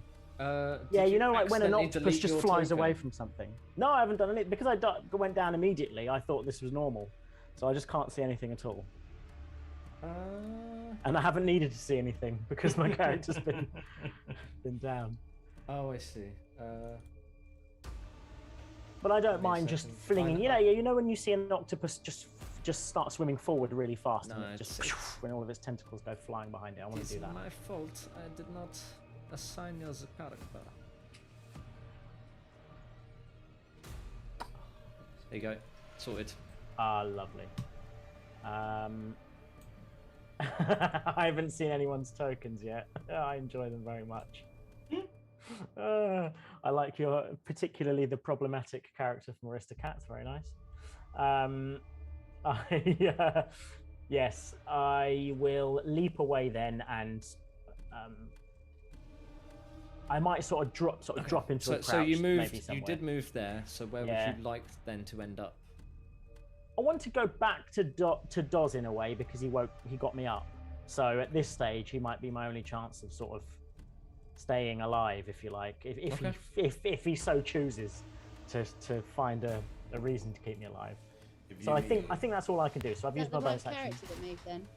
Yeah, you know, like when an octopus just flies away from something. No, I haven't done it because I went down immediately. I thought this was normal, so I just can't see anything at all. And I haven't needed to see anything because my character's been down. Oh, I see. But I don't mind just flinging. You know when you see an octopus just start swimming forward really fast, and it just when all of its tentacles go flying behind it. I want to do that. It's my fault. I did not assign you as a character. There you go. Sorted. Ah, lovely. I haven't seen anyone's tokens yet. I enjoy them very much. I like particularly the problematic character from Aristocats. Very nice. Yes, I will leap away then, and I might sort of drop into a crouch. So you moved. Maybe You did move there. So where would you like then to end up? I want to go back to Doz in a way because he got me up. So at this stage, he might be my only chance of sort of staying alive, if you like, if he so chooses to find a reason to keep me alive. So I think that's all I can do. So I've used my bonus action. Is that the right character that moved then?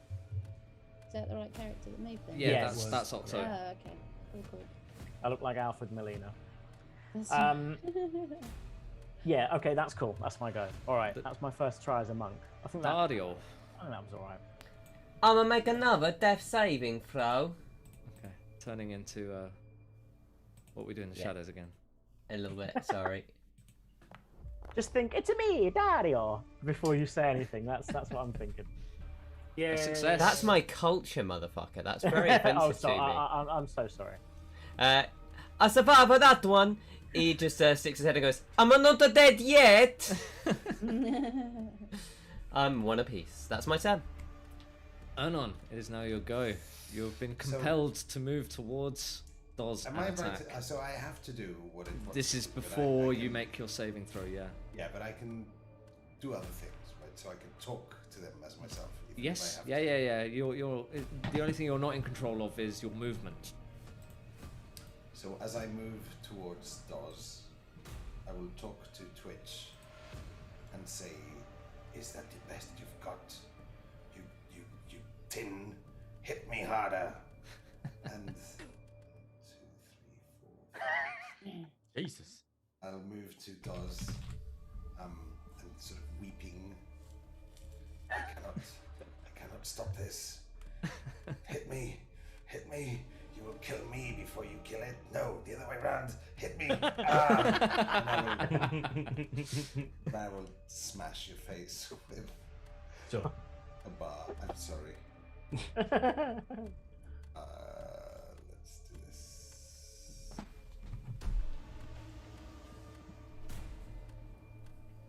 Is that the right character that moved then? Yeah, that's Octo. Oh, okay. Cool. I look like Alfred Molina. That's Yeah, okay, that's cool. That's my go. All right, that's my first try as a monk. I think that was all right. I'm gonna make another death saving throw. Okay, turning into what we do in the shadows again. A little bit, sorry. Just think, it's me, Dario, before you say anything. That's what I'm thinking. Yeah, success. That's my culture, motherfucker. That's very offensive to me. I'm so sorry. I survived that one. He just sticks his head and goes, I'm not dead yet. I'm one apiece. That's my turn. Ernon, it is now your go. You've been compelled to move towards Doz and attack. So I have to do what it. This is before you make your saving throw, yeah. Yeah, but I can do other things, right? So I can talk to them as myself. even if I Yes. have Yeah. to. Yeah. You're the only thing you're not in control of is your movement. So as I move towards Dawes, I will talk to Twitch and say, "Is that the best you've got? You tin, hit me harder." And 2, 3, 4. Jesus. I'll move to Dawes, and sort of weeping. I cannot stop this. Hit me. You will kill me before you kill it. No, the other way around. Hit me. Ah! And I will smash your face with Sure. a bar. I'm sorry. Let's do this.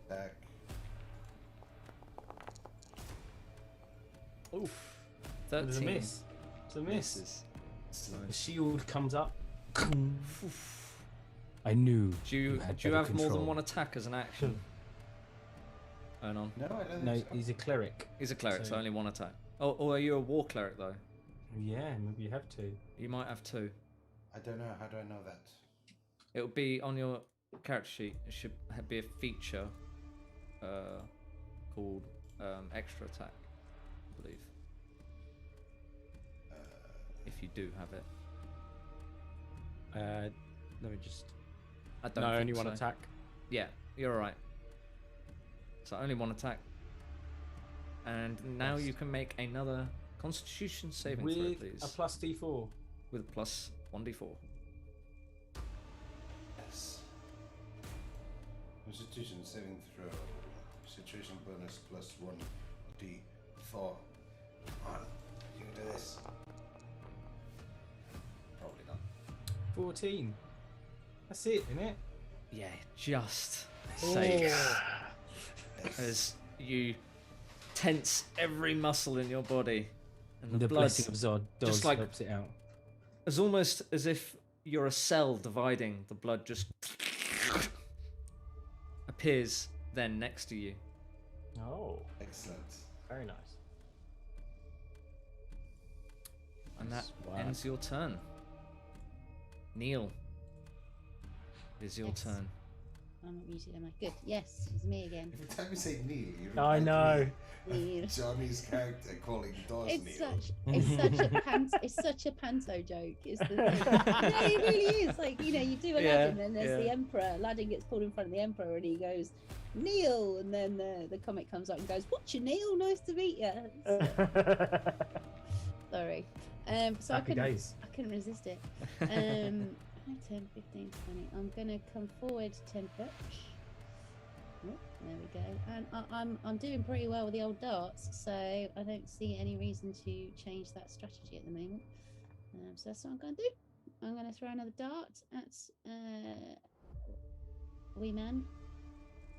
Back. Oof. There's a 13 miss. It's a miss. misses. The shield comes up. I knew. Do you had do you better have more than control. one attack as an action? Ernon. No, I don't No, think so. he's a cleric. He's a cleric, so So- only one attack. Oh, are you a war cleric though? Yeah, maybe you have to. You might have two. I don't know. How do I know that? It will be on your character sheet. It should be a feature called extra attack, I believe. If you do have it, Let me just. I don't. No, think only one so. attack. Yeah, you're all right. So only one attack, and now Yes. you can make another Constitution saving throw, With please, a plus D4. with a plus 1d4. Yes. Constitution saving throw. Situation bonus plus 1d4. Come on. You can do this. Probably not. 14. That's it, isn't it? Yeah, just sakes. Yes. As you tense every muscle in your body, and the, The blood blessing of Zod does just like- helps it out. is almost as if you're a cell dividing. The blood just appears then next to you. Oh, Excellent. very nice. And that Wow. ends your turn. Neil, it is your Yes. turn. I'm not muted, am I? Good. Yes, it's me again. Every time you say Neil, you I remind know. me Neil. of Johnny's character calling Dawes It's Neil. such a panto joke. Is the thing. Yeah, it really is. Like, you know, you do Aladdin, and there's the yeah. emperor. Aladdin gets pulled in front of the emperor, and he goes, "Neil," and then the comic comes up and goes, "What's your Neil? Nice to meet you." Sorry. So Happy days. I couldn't resist it. 10, 15, 20. I'm gonna come forward 10 foot. Oh, there we go. And I'm doing pretty well with the old darts, so I don't see any reason to change that strategy at the moment. So that's what I'm gonna do. I'm gonna throw another dart at wee man.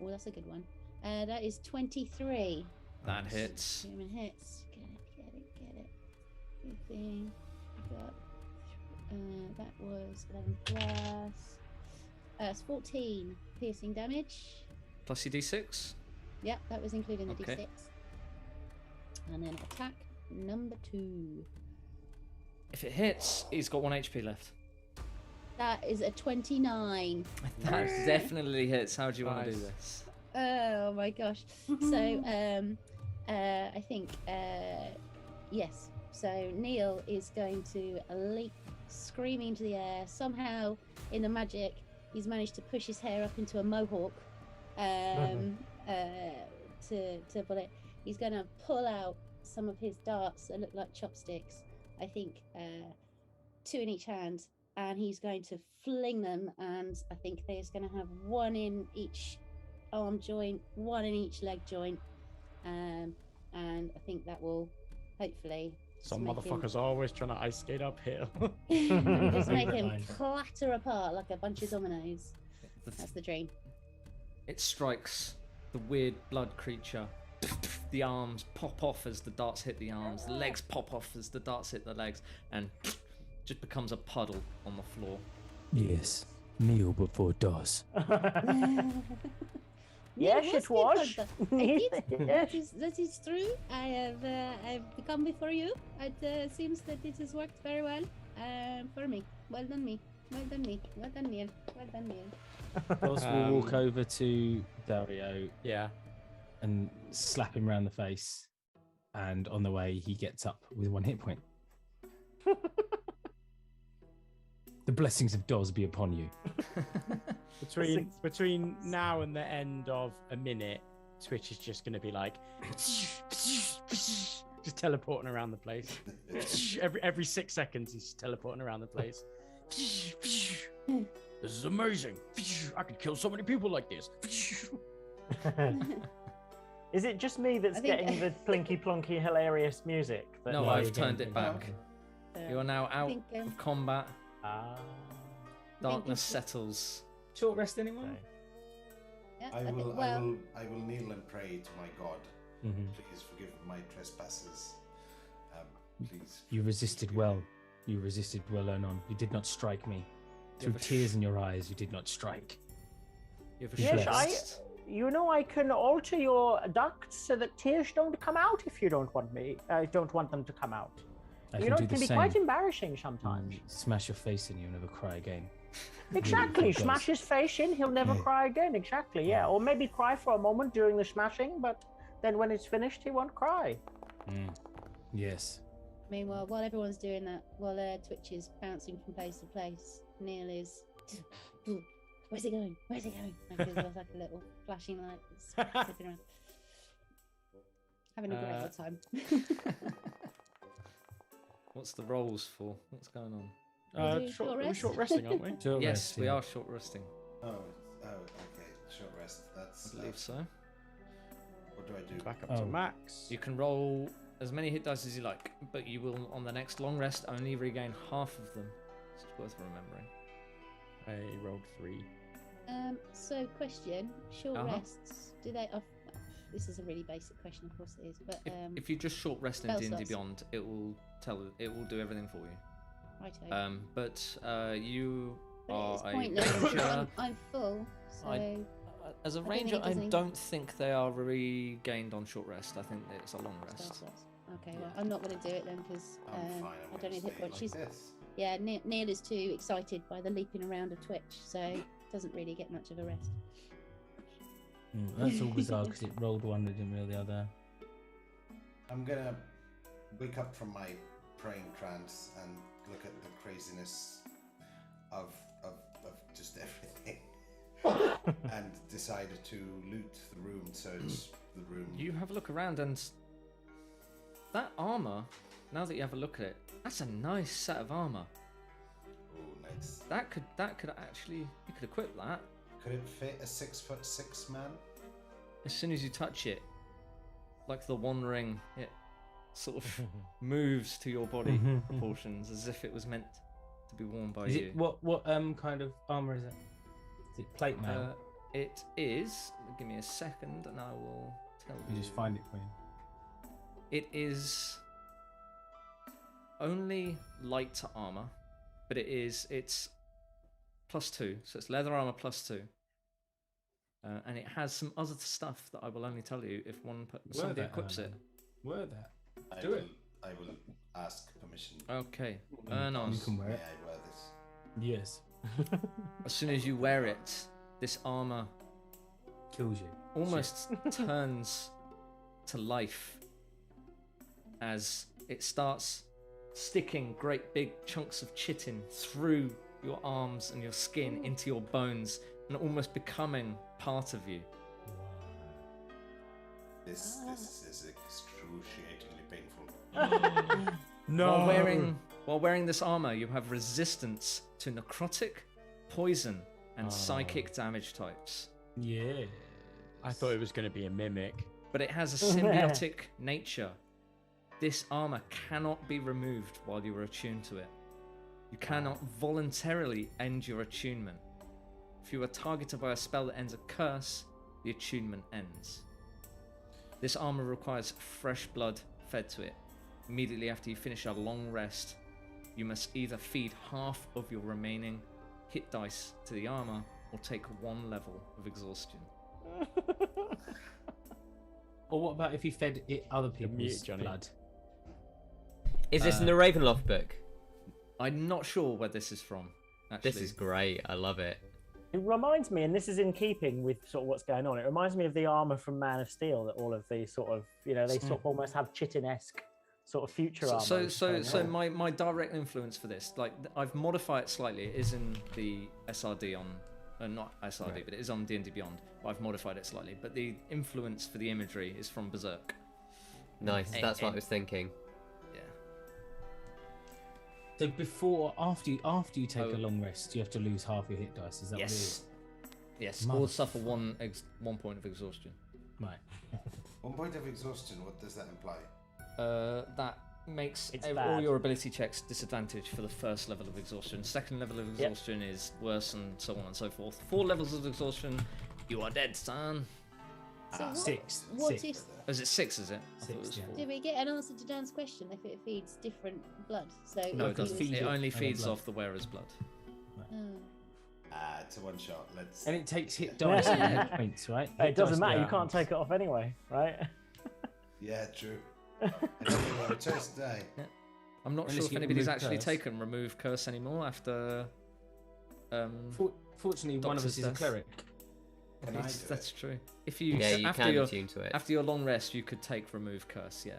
Oh, that's a good one. That is 23. That hits. Human hits. Get it. Good thing. Got, that was 11 plus. It's 14 piercing damage. Plus your d6. Yep, that was including the Okay. d6. And then attack number 2. If it hits, he's got 1 HP left. That is a 29. That definitely hits. How do you want to do Nice. this? Oh my gosh. So I think yes. So Neil is going to leap screaming into the air. Somehow in the magic he's managed to push his hair up into a mohawk to pull it. He's going to pull out some of his darts that look like chopsticks. I think 2 in each hand, and he's going to fling them, and I think there's going to have 1 in each arm joint, 1 in each leg joint, and I think that will hopefully Some make him- motherfuckers are always trying to ice skate uphill. just make him Line. clatter apart like a bunch of dominoes. The That's the dream. It strikes the weird blood creature. The arms pop off as the darts hit the arms. The legs pop off as the darts hit the legs, and just becomes a puddle on the floor. Yes. Kneel before DOS. Yes, was it was. Kid Hunter. I did. Yes. That is true. I've come before you. It seems that it has worked very well for me. Well done, me. Well done, me. Well done, Neil. Well done, Neil. Boss will walk over to Dario Yeah. and slap him round the face. And on the way, he gets up with 1 hit point. The blessings of Doz be upon you. Between now and the end of a minute, Twitch is just going to be like just teleporting around the place. every 6 seconds, he's teleporting around the place. This is amazing. I could kill so many people like this. Is it just me that's getting the plinky plonky hilarious music? That No, I've turned it back. So, You are now I out think, of combat. Darkness it's- settles. Short rest, anyone? yeah, I think- will, well, I will kneel and pray to my God. Mm-hmm. Please forgive my trespasses. Please. You resisted well. You resisted well, Ernon. You did not strike me. Through have a tears in your eyes, you did not strike. You have a Yes, blessed. You know, I can alter your ducts so that tears don't come out if you don't want me. I don't want them to come out. I You can know, do it the can be same. quite embarrassing sometimes. Smash your face in, you'll never cry again. Exactly. Really does. Smash his face in, he'll never Yeah. cry again. Exactly. Yeah. Or maybe cry for a moment during the smashing, but then when it's finished, he won't cry. Yes. meanwhile, while everyone's doing that, while Twitch is bouncing from place to place, Neil is. Where's he going? Where's he going? Like, there's like a little flashing light that's flipping around. Having a great old time. What's the rolls for? What's going on? We're short resting, aren't we? Short Yes, rest, we yeah. are short resting. Okay. Short rest. That's. I believe so. What do I do? Back up to max. You can roll as many hit dice as you like, but you will, on the next long rest, only regain half of them. It's worth remembering. I rolled 3. So question: short Uh-huh. rests, do they? This is a really basic question, of course it is, but If you just short rest in spell D&D slots. Beyond, it will do everything for you. righto. But you But are it's a pointless. ranger. I'm full, so As a I don't ranger, think it I does don't think they are regained on short rest. I think it's a long spell rest. slots. Okay, well, I'm not going to do it then because I'm fine. I don't need hit points. She's this. yeah. Neil is too excited by the leaping around of Twitch, so doesn't really get much of a rest. That's all bizarre because it rolled one and didn't roll the other. I'm gonna wake up from my praying trance and look at the craziness of just everything, and decide to loot the room. Search the room. You have a look around, and that armor. Now that you have a look at it, that's a nice set of armor. Oh, nice. That could actually, you could equip that. Could it fit a 6'6" man? As soon as you touch it, like the One Ring, it sort of moves to your body proportions as if it was meant to be worn by Is you. it what kind of armor is it? Is it plate mail? It is. Give me a second, and I will tell you. You just find it for you. It is only light armor, but it's +2, so it's leather armor +2. And it has some other stuff that I will only tell you if somebody equips it. Word that. I Do will, it. I will ask permission. Okay, You Ernos. can wear May it. I wear this? Yes. As soon as you wear it, this armor Kills you. almost turns to life as it starts sticking great big chunks of chitin through your arms and your skin into your bones and almost becoming part of you. This is excruciatingly painful. No. While wearing this armor, you have resistance to necrotic, poison, and psychic damage types. Yeah. I thought it was going to be a mimic. But it has a symbiotic nature. This armor cannot be removed while you are attuned to it. You cannot voluntarily end your attunement. If you are targeted by a spell that ends a curse, the attunement ends. This armor requires fresh blood fed to it. Immediately after you finish a long rest, you must either feed half of your remaining hit dice to the armor or take 1 level of exhaustion. Or what about if you fed it other people's mute, Johnny. blood? Is this in the Ravenloft book? I'm not sure where this is from. Actually, This is great. I love it. It reminds me, and this is in keeping with sort of what's going on. It reminds me of the armor from Man of Steel. That all of these sort of, they sort of almost have Chitin-esque sort of future armor. So my direct influence for this, like I've modified it slightly. It is in the SRD on, not SRD, but it is on D&D Beyond. But I've modified it slightly. But the influence for the imagery is from Berserk. Nice. That's what I was thinking. Yeah. So after you take a long rest, you have to lose half your hit dice. Is that what it is? Yes. Or suffer one point of exhaustion. Right. 1 point of exhaustion. What does that imply? That makes It's all bad. your ability checks disadvantage for the first level of exhaustion. Second level of exhaustion is worse, and so on and so forth. 4 levels of exhaustion, you are dead, son. So what, Six. what Six. is? Is it 6? Is it? I thought it was 6, 4. Did we get an answer to Dan's question if it feeds different blood? So No, if it doesn't. he was- It only other feeds blood. off the wearer's blood. Oh. It's a one shot. Let's. And it takes hit dice and hit points, right? It Hit doesn't dice matter. You down. can't take it off anyway, right? Yeah, true. Anyway, chose today. I'm not Unless sure if you get anybody's remove actually curse. taken remove curse anymore after. Fortunately, one of Doctor's us is a death. clieric. Can I do That's it? true. If you, Yeah, you after can your attune to it. after your long rest, you could take remove curse. Yeah.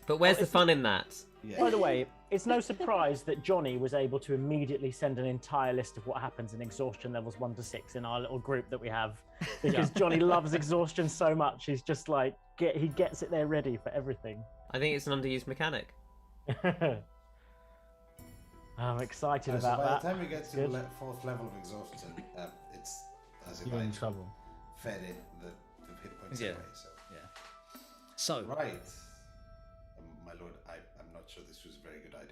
But where's the fun in that? Yeah. By the way, it's no surprise that Johnny was able to immediately send an entire list of what happens in exhaustion levels 1 to 6 in our little group that we have, because Johnny loves exhaustion so much. He's just like he gets it there ready for everything. I think it's an underused mechanic. I'm excited So about by that. the time we get to Good. the 4th level of exhaustion, it's as if You're I in trouble. fed it the hit points Yeah. away. So So right, my lord, I'm not sure this was a very good idea.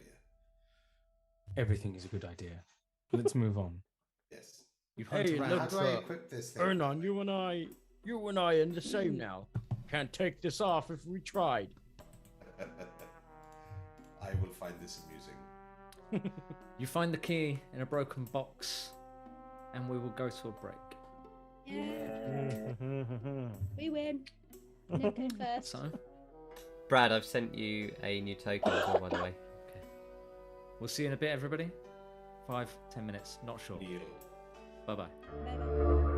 Everything is a good idea. Let's move on. Yes. you hunt Hey, around. look, How do I equip this thing? Ernan, you and I are in the same now. Can't take this off if we tried. I will find this amusing. You find the key in a broken box, and we will go to a break. Yeah. We win. Nick go first. So Brad, I've sent you a new token as well, by the way. we'll see you in a bit, everybody. 5-10 minutes, not sure. Neil. Bye bye. Bye-bye.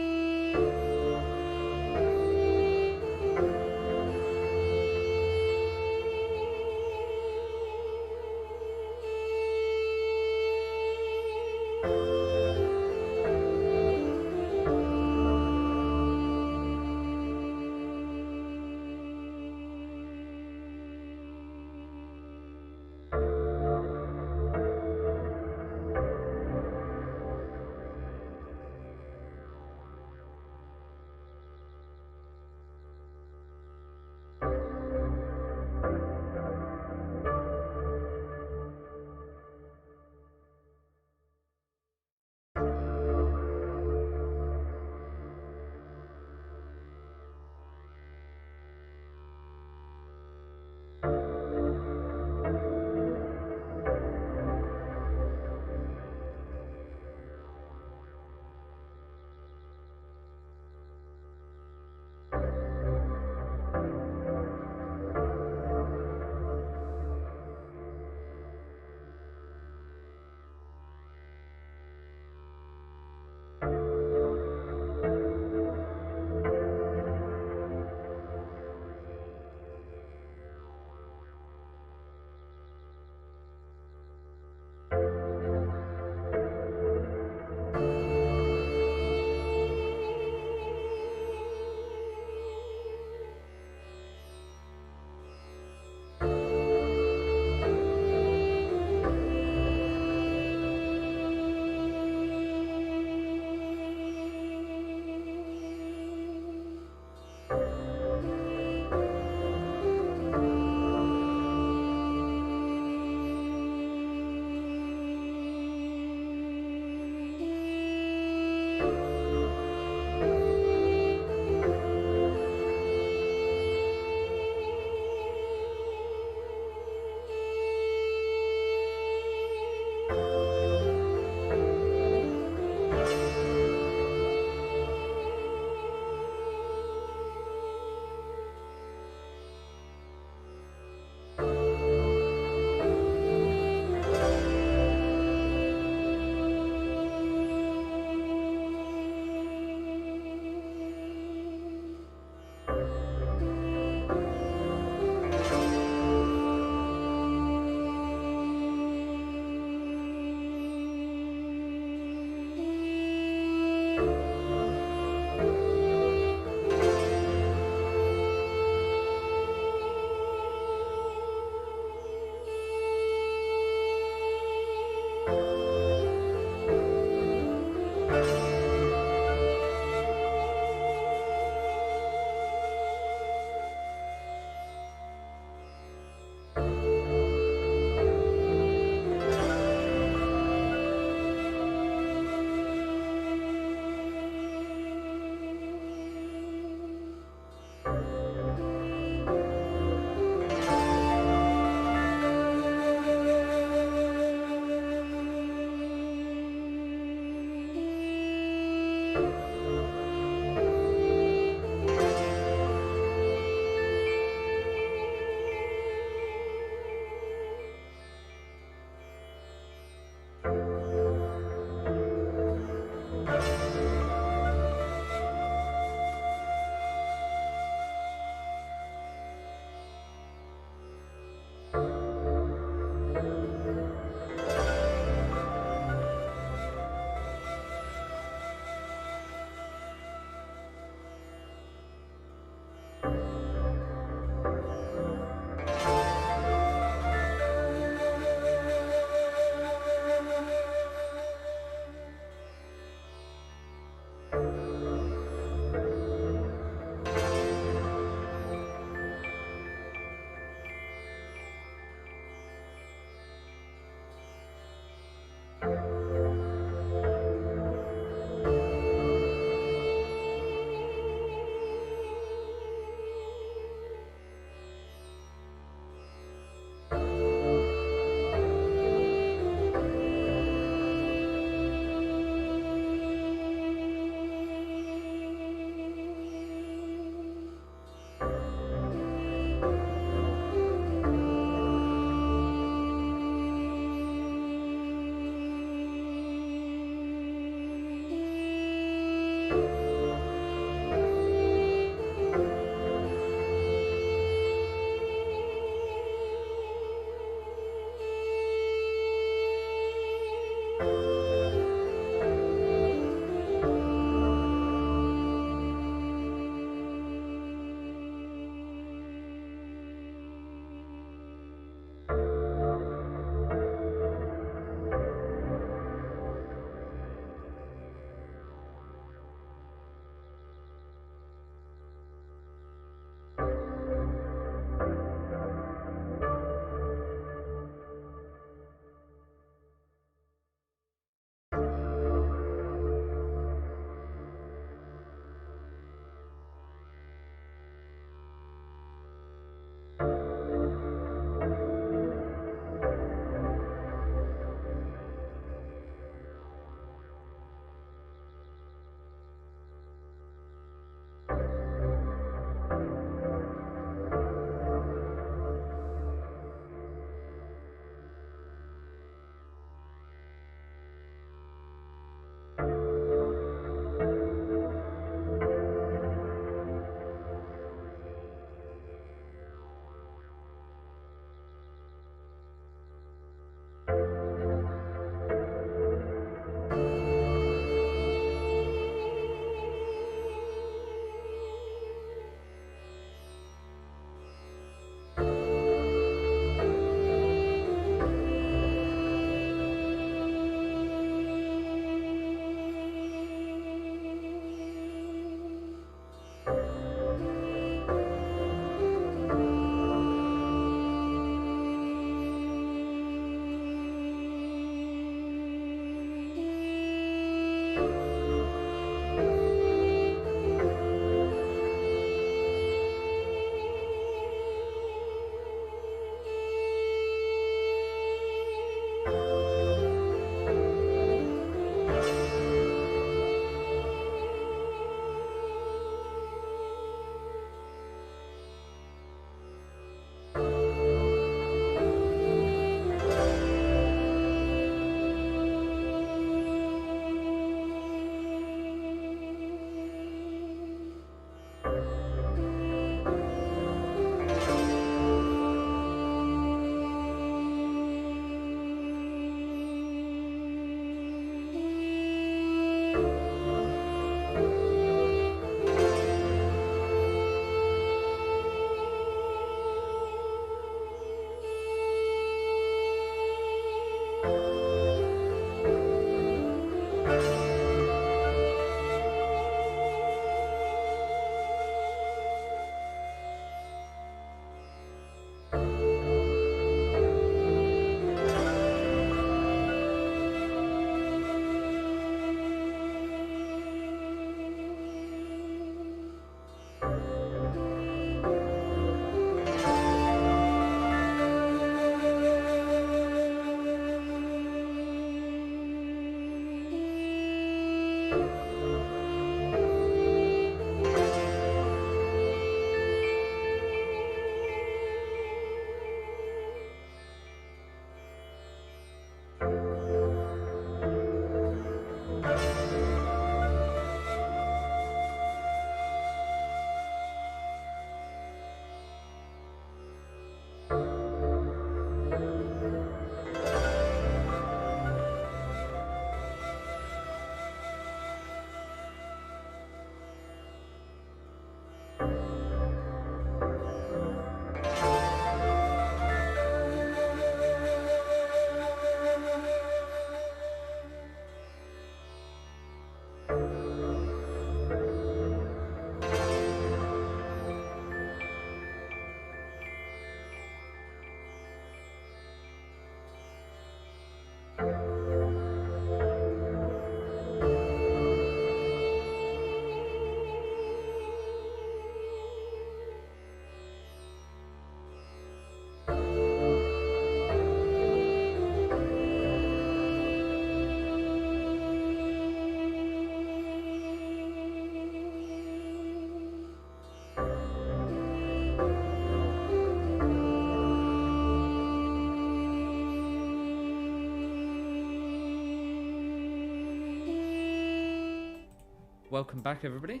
welcome back, everybody.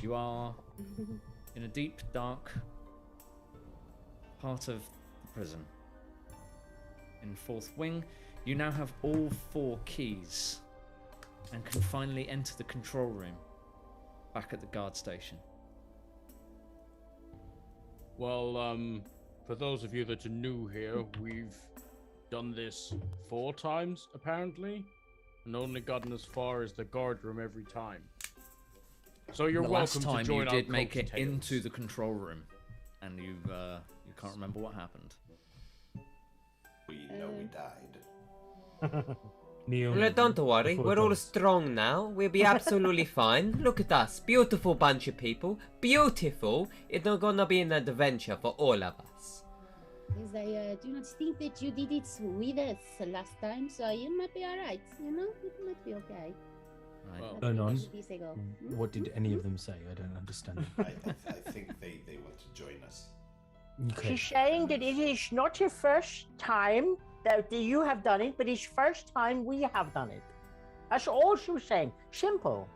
You are in a deep, dark part of the prison. In fourth wing, you now have all 4 keys and can finally enter the control room back at the guard station. Well, for those of you that are new here, we've done this 4 times, apparently, and only gotten as far as the guard room every time. So you're the welcome last time to join you did make it coattails. into the control room, and you can't remember what happened. We know we died. Neil, Well, don't worry, before we're all Josh. strong now. We'll be absolutely fine. Look at us, beautiful bunch of people. Beautiful. It's not gonna be an adventure for all of us. Because I do not think that you did it with us last time, so you might be alright, you know? It might be okay. Right. Well, Going on. This ago. What did any of them say? I don't understand. I think they want to join us. Okay. She's saying that it is not your first time that you have done it, but it's first time we have done it. That's all she was saying. Simple.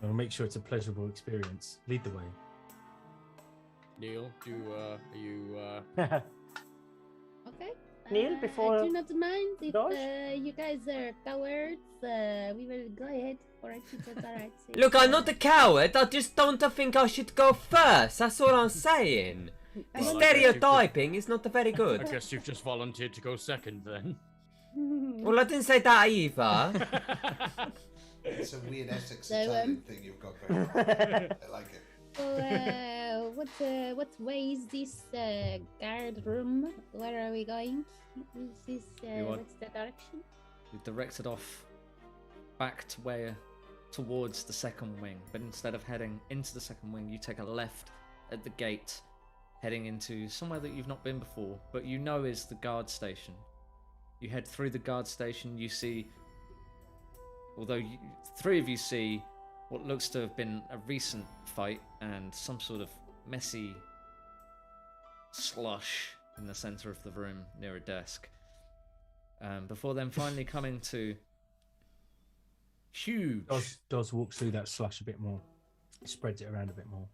I'll make sure it's a pleasurable experience. Lead the way. Neil, are you Okay. Neil, before I do not mind if Josh? you guys are cowards. We will go ahead for it. That's alright. Look, I'm not a coward. I just don't think I should go first. That's all I'm saying. I Well, want- Stereotyping is not very I good. guess you've just volunteered to go second then. Well, I didn't say that either. It's a weird Essex So, Italian thing you've got going on. I like it. So, what way is this guard room? Where are we going? Is this You are- what's the direction? You're directed off back to where, towards the second wing, but instead of heading into the second wing, you take a left at the gate, heading into somewhere that you've not been before, but you know is the guard station. You head through the guard station, you see, although 3 of you see what looks to have been a recent fight and some sort of messy slush in the center of the room near a desk. Before then finally coming to huge. Doz walks through that slush a bit more. Spreads it around a bit more.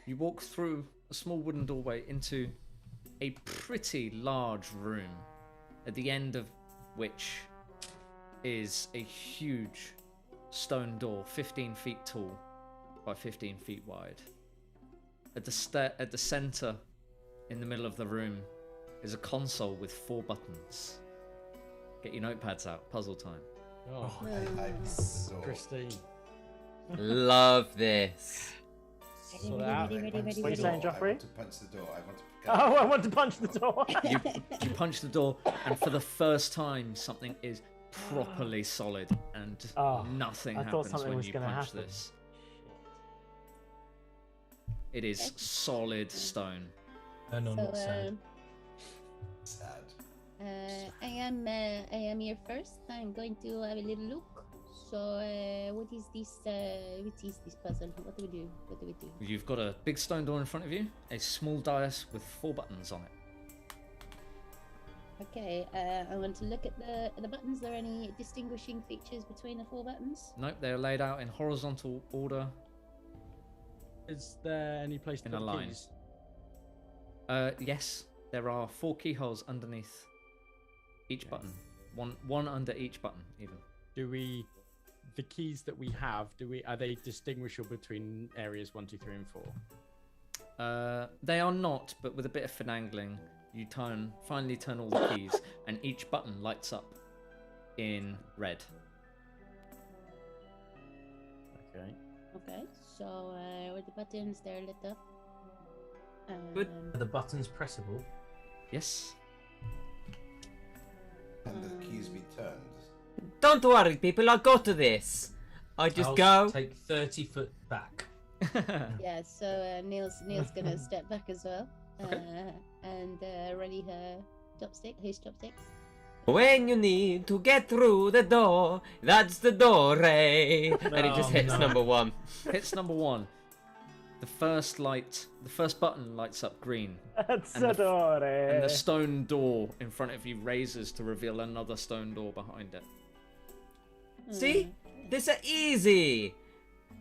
You walk through a small wooden doorway into a pretty large room, at the end of which is a huge stone door, 15 feet tall by 15 feet wide. At the center, in the middle of the room, is a console with 4 buttons. Get your notepads out. Puzzle time. Oh, I so Christine. Love this. Sort it out. Ready, What are you ready. saying, I Joffrey? want to punch the door. I want to. Oh, I want to punch the door. You punch the door, and for the first time, something is properly solid, and Oh, nothing I thought happens something when was you gonna punch happen. this. It is solid stone. And I'm So, not sad. Sad. I am here first. I'm going to have a little look. So, what is this? What is this puzzle? What do we do? What do we do? You've got a big stone door in front of you, a small dais with 4 buttons on it. Okay, I want to look at the buttons. Are there any distinguishing features between the 4 buttons? Nope, they are laid out in horizontal order Is there any place to in put a the line. keys? Yes, there are 4 keyholes underneath each button. One under each button, even. Do we, the keys that we have, are they distinguishable between areas 1, 2, 3, and 4? They are not, but with a bit of finagling, you finally turn all the keys, and each button lights up in red. Okay. Okay, so where the buttons they're lit up. Good. Are the buttons pressable? Yes. Can the keys be turned? Don't worry, people. I got to this. I just I'll go. Take 30 foot back. Yeah, so Neil's gonna step back as well, Okay. and ready his chopsticks. When you need to get through the door, that's the door, Ray. And it just Oh, hits no. number 1. Hits number 1. The first button lights up green, and the stone door in front of you raises to reveal another stone door behind it. See? This is easy.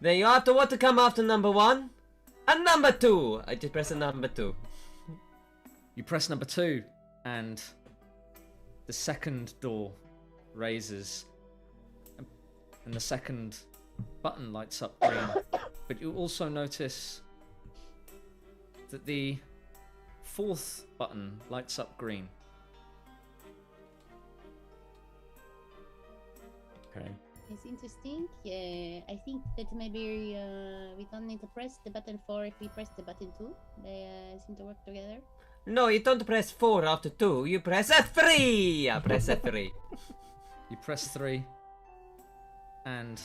Then you have to what to come after number 1? And number 2. I just press a number 2. You press number 2, and the second door raises, and the second button lights up green. But you also notice that the fourth button lights up green. Okay. It's interesting. Yeah, I think that maybe we don't need to press the button 4 if we press the button 2. They seem to work together. No, you don't press 4 after 2. You press a 3. I press a 3. You press 3, and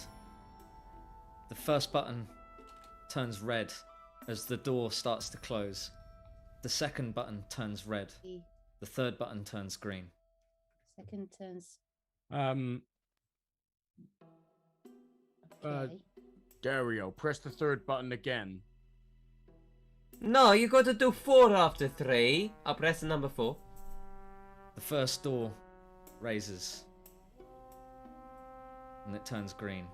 the first button turns red as the door starts to close. The second button turns red. The third button turns green. Second turns. Uh, Okay. Dario, press the third button again. No, you got to do 4 after 3. I'll press the number 4. The first door raises, and it turns green.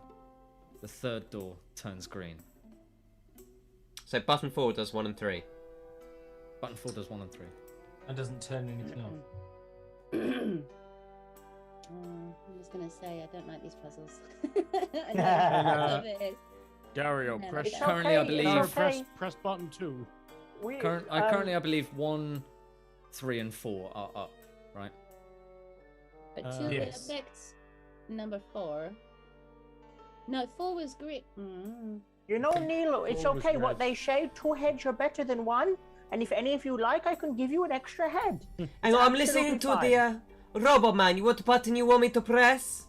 The third door turns green. So button 4 does 1 and 3. Button 4 does 1 and 3. And doesn't turn anything off. I'm just gonna say I don't like these puzzles. I And, know it is. Dario, No, press. it's Currently, I okay, it's believe. okay. Press button 2. Currently, I believe 1, 3, and 4 are up. Right. But 2 Yes. affects number 4. No, 4 was great. You know, Neil, it's Four was okay. What red. they say, 2 heads are better than 1. And if any of you like, I can give you an extra head. Hang on, I'm absolutely listening to fine. the Robot Man. What button you want me to press?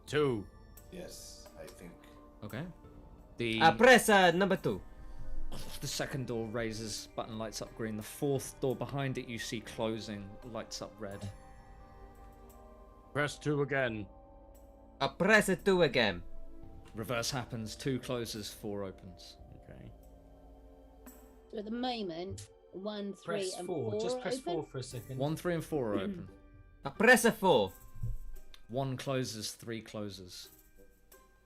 2. Yes, I think. Okay. The Press number 2. the second door raises, button lights up green. The fourth door behind it you see closing, lights up red. Press 2 again. Press it 2 again. Reverse happens. 2 closes, 4 opens. Okay. So at the moment, 1, 3, Press and 4. 4 Just press open. 4 for a second. 1, 3, and 4 are open. Press a 4. 1 closes, 3 closes.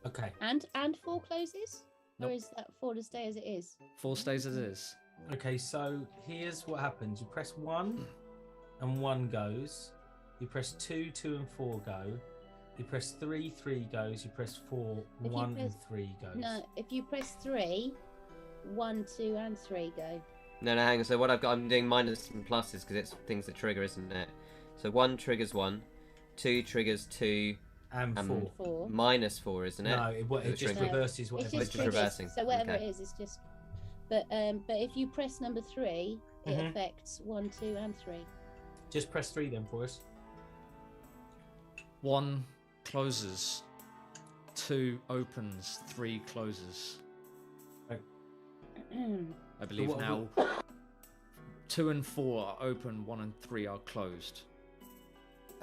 Okay. And 4 closes? Or Nope. is that 4 to stay as it is? 4 stays as is. Okay, so here's what happens. You press 1 and 1 goes. You press 2, 2 and 4 go. You press 3, 3 goes. You press 4, If you 1 and press- 3 goes. No, if you press 3, 1, 2, and 3 go. No, hang on. So what I've got, I'm doing minus and pluses because it's things that trigger, isn't it? So 1 triggers 1, 2 triggers 2, And 4. 4. minus 4, isn't it? No, it It's just trigger. reverses It's whatever. just It's triggers. reversing. So whatever Okay. it is, it's just. But if you press number 3, it Mhm. affects 1, 2, and 3. Just press 3 then for us. 1 closes, 2 opens, 3 closes. I believe what now 2 and 4 are open, 1 and 3 are closed.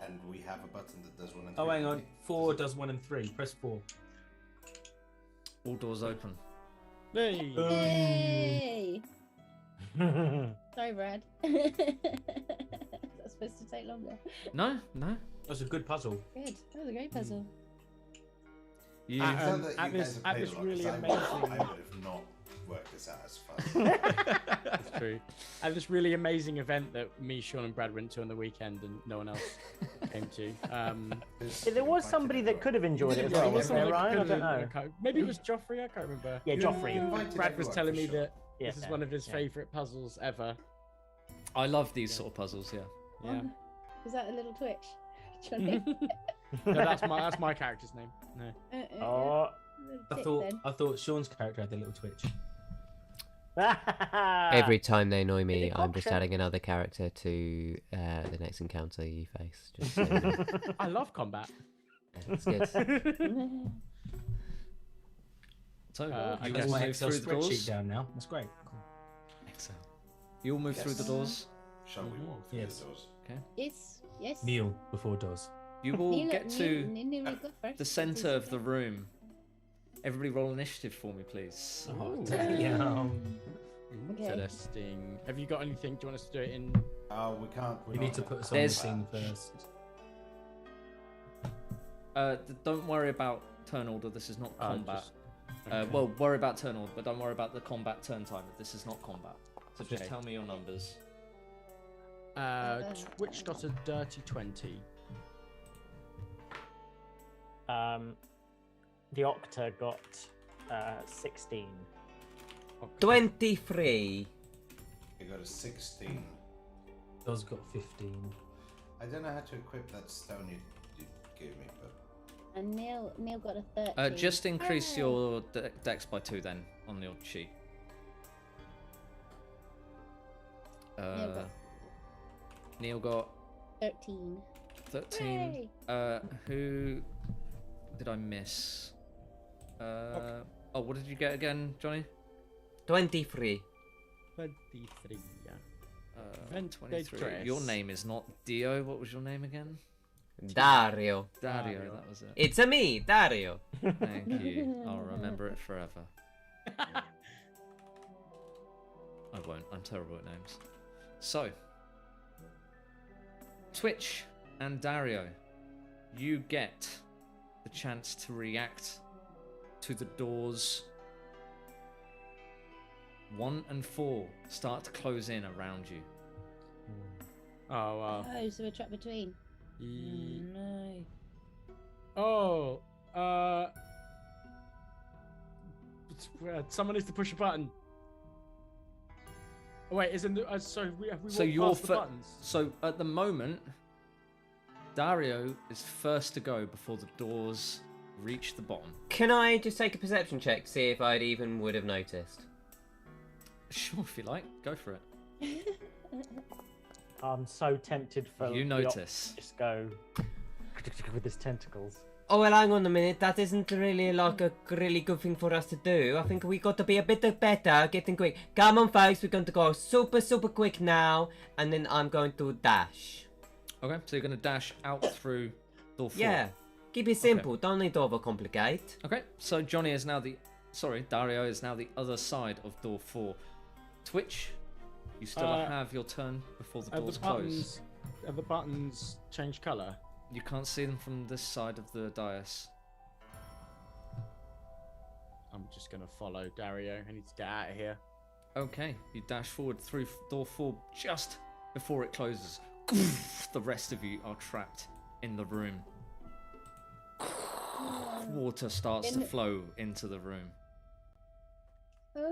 And we have a button that does 1 and 3. Oh, hang on. 4 does 1 and 3. Press 4. All doors open. Hey. Yay! Sorry, Brad. That's supposed to take longer. No, no. That's a good puzzle. Good. That was a great puzzle. You Uh, It's not that at you this- guys have at played this a lot, really 'cause I would have not worked this out as fast. That's true. At this really amazing event that me, Sean, and Brad went to on the weekend, and no one else came to. Yeah, there was somebody that could have enjoyed it as There well, was wasn't there, someone that Ryan? I could've- don't know. Maybe it was Joffrey. I can't remember. Yeah, Joffrey. invited Brad was everyone, telling for me sure. that Yeah, this is one of his yeah. favourite puzzles ever. I love these sort of puzzles, yeah. Yeah. Was that a little twitch? Johnny? No, that's my character's name. No. Oh. I thought Sean's character had the little twitch. Every time they annoy me, Bit of I'm just option. adding another character to the next encounter you face. Just so you know. I love combat. Yeah, it's good. So, I you guess all my move Excel through the spreadsheet doors. down now. That's great. Excellent. You all move through the Yes. doors. Shall we walk through Yes. the doors? Yes, yes. Kneel before doors. You will Neil- get to Neil will go first. the center of the room. Everybody roll initiative for me, please. Oh, Ooh. damn. Okay. Interesting. Have you got anything? Do you want us to do it in? We can't. You need to put us on the There's- scene first. Don't worry about turn order. This is not Oh, combat. just- okay. Well, worry about turn order, but don't worry about the combat turn time. This is not combat. So just Okay. tell me your numbers. Twitch got a dirty 20. The Octa got 16. 23. You got a 16. Does got 15. I don't know how to equip that stone you gave me, but And Neil got a 13. Just increase Hooray! your dex by 2 then on your sheet. Neil got 13. 13. Hooray! Who did I miss? Oh, what did you get again, Johnny? 23. 23, yeah. 23. Your name is not Dio. What was your name again? Dario. Dario, that was it. It's a me, Dario. Thank you. I'll remember it forever. I won't. I'm terrible at names. So, Twitch and Dario, you get the chance to react to the doors 1 and 4 start to close in around you. Oh, wow. Oh, so we're trapped between. Ye- No. Oh, someone needs to push a button. Oh, wait, isn't the, so have we So walked you're past the buttons? So at the moment, Dario is first to go before the doors reach the bottom. Can I just take a perception check to see if I'd even would have noticed? Sure, if you like, go for it. I'm so tempted for You the Octa notice. to just go with his tentacles. Oh, well, hang on a minute. That isn't really like a really good thing for us to do. I think we got to be a bit better, getting quick. Come on, folks. We're going to go super, super quick now. And then I'm going to dash. Okay, so you're going to dash out through door 4. Yeah. Keep it simple. Don't need to overcomplicate. Okay, so Johnny is now Dario is now the other side of door 4. Twitch, you still have your turn before the doors close. Have the buttons changed colour? You can't see them from this side of the dais. I'm just going to follow Dario. I need to get out of here. Okay, you dash forward through door 4 just before it closes. The rest of you are trapped in the room. Water starts to flow into the room. The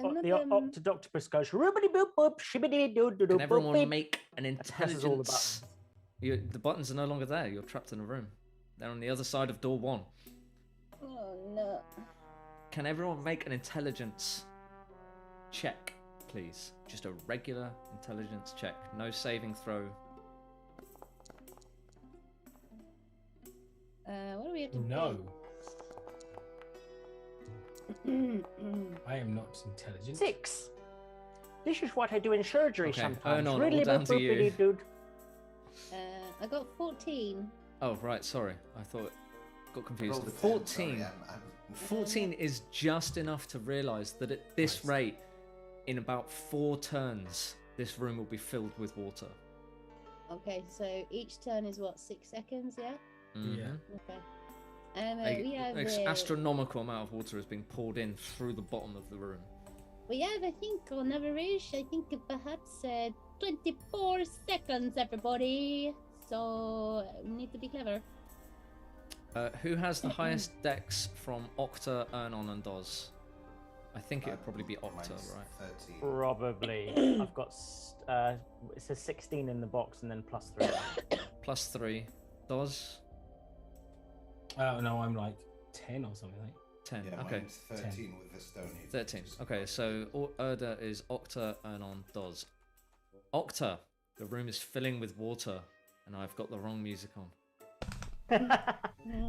Octodoctopus goes roobity boop boop shibbity doo doo doo. Can everyone make an presses all the intelligence? The buttons are no longer there. You're trapped in a room. They're on the other side of door 1. Oh no. Can everyone make an intelligence check, please? Just a regular intelligence check. No saving throw. What do we have to No, do? I am not intelligent. 6. This is what I do in surgery Okay, sometimes. all Riddly down boop to you. boopity doo. I got 14. Oh, right, sorry. I thought got confused. rolled a 10, 14. sorry, I'm 14 is just enough to realise that at this rate, in about 4 turns, this room will be filled with water. Okay, so each turn is what, 6 seconds, yeah? Yeah. Okay. We An have astronomical amount of water is being poured in through the bottom of the room. we have, I think, on average, I think perhaps 24 seconds, everybody. So we need to be clever. Who has the highest dex from Octa, Ernon, and Doz? I think it would probably be Octa, mine's right? 13. Probably. I've got it says 16 in the box and then plus 3. Plus 3. Doz? Oh no, I'm like 10 or something. 10. Yeah, Okay. mine's 13 with the stony. 13. Okay, so Urda is Octa, Ernon, Doz. Octa, the room is filling with water, and I've got the wrong music on. I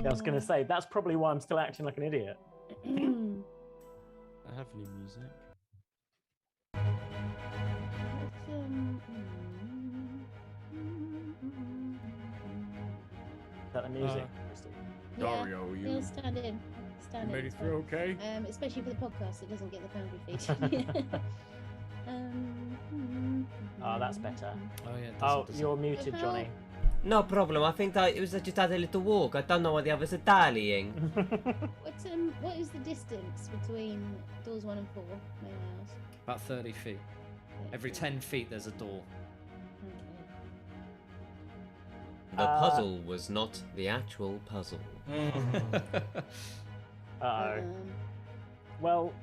was going to say, that's probably why I'm still acting like an idiot. I have new music. Is that the music? Dario, you He'll stand in. Stand in. made it it's through fine. okay? Especially for the podcast, it doesn't get the boundary feed. Oh, that's better. Oh, yeah. it Oh, doesn't. you're muted, Johnny. No problem. I think that it was just had a little walk. I don't know what the others are dallying. What is the distance between doors 1 and 4? May I ask? About 30 feet. Every 10 feet, there's a door. Okay. The puzzle was not the actual puzzle. Well,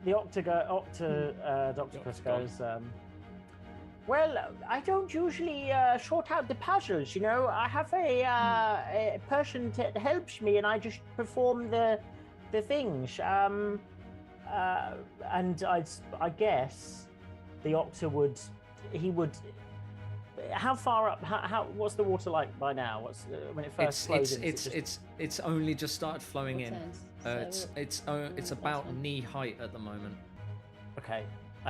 the octopus goes. Well, I don't usually sort out the puzzles. You know, I have a person that helps me, and I just perform the things. And I guess the octa would. How far up? How? What's the water like by now? What's when it first flows in? It's only just started flowing in. It's that's about fine. knee height at the moment. Okay,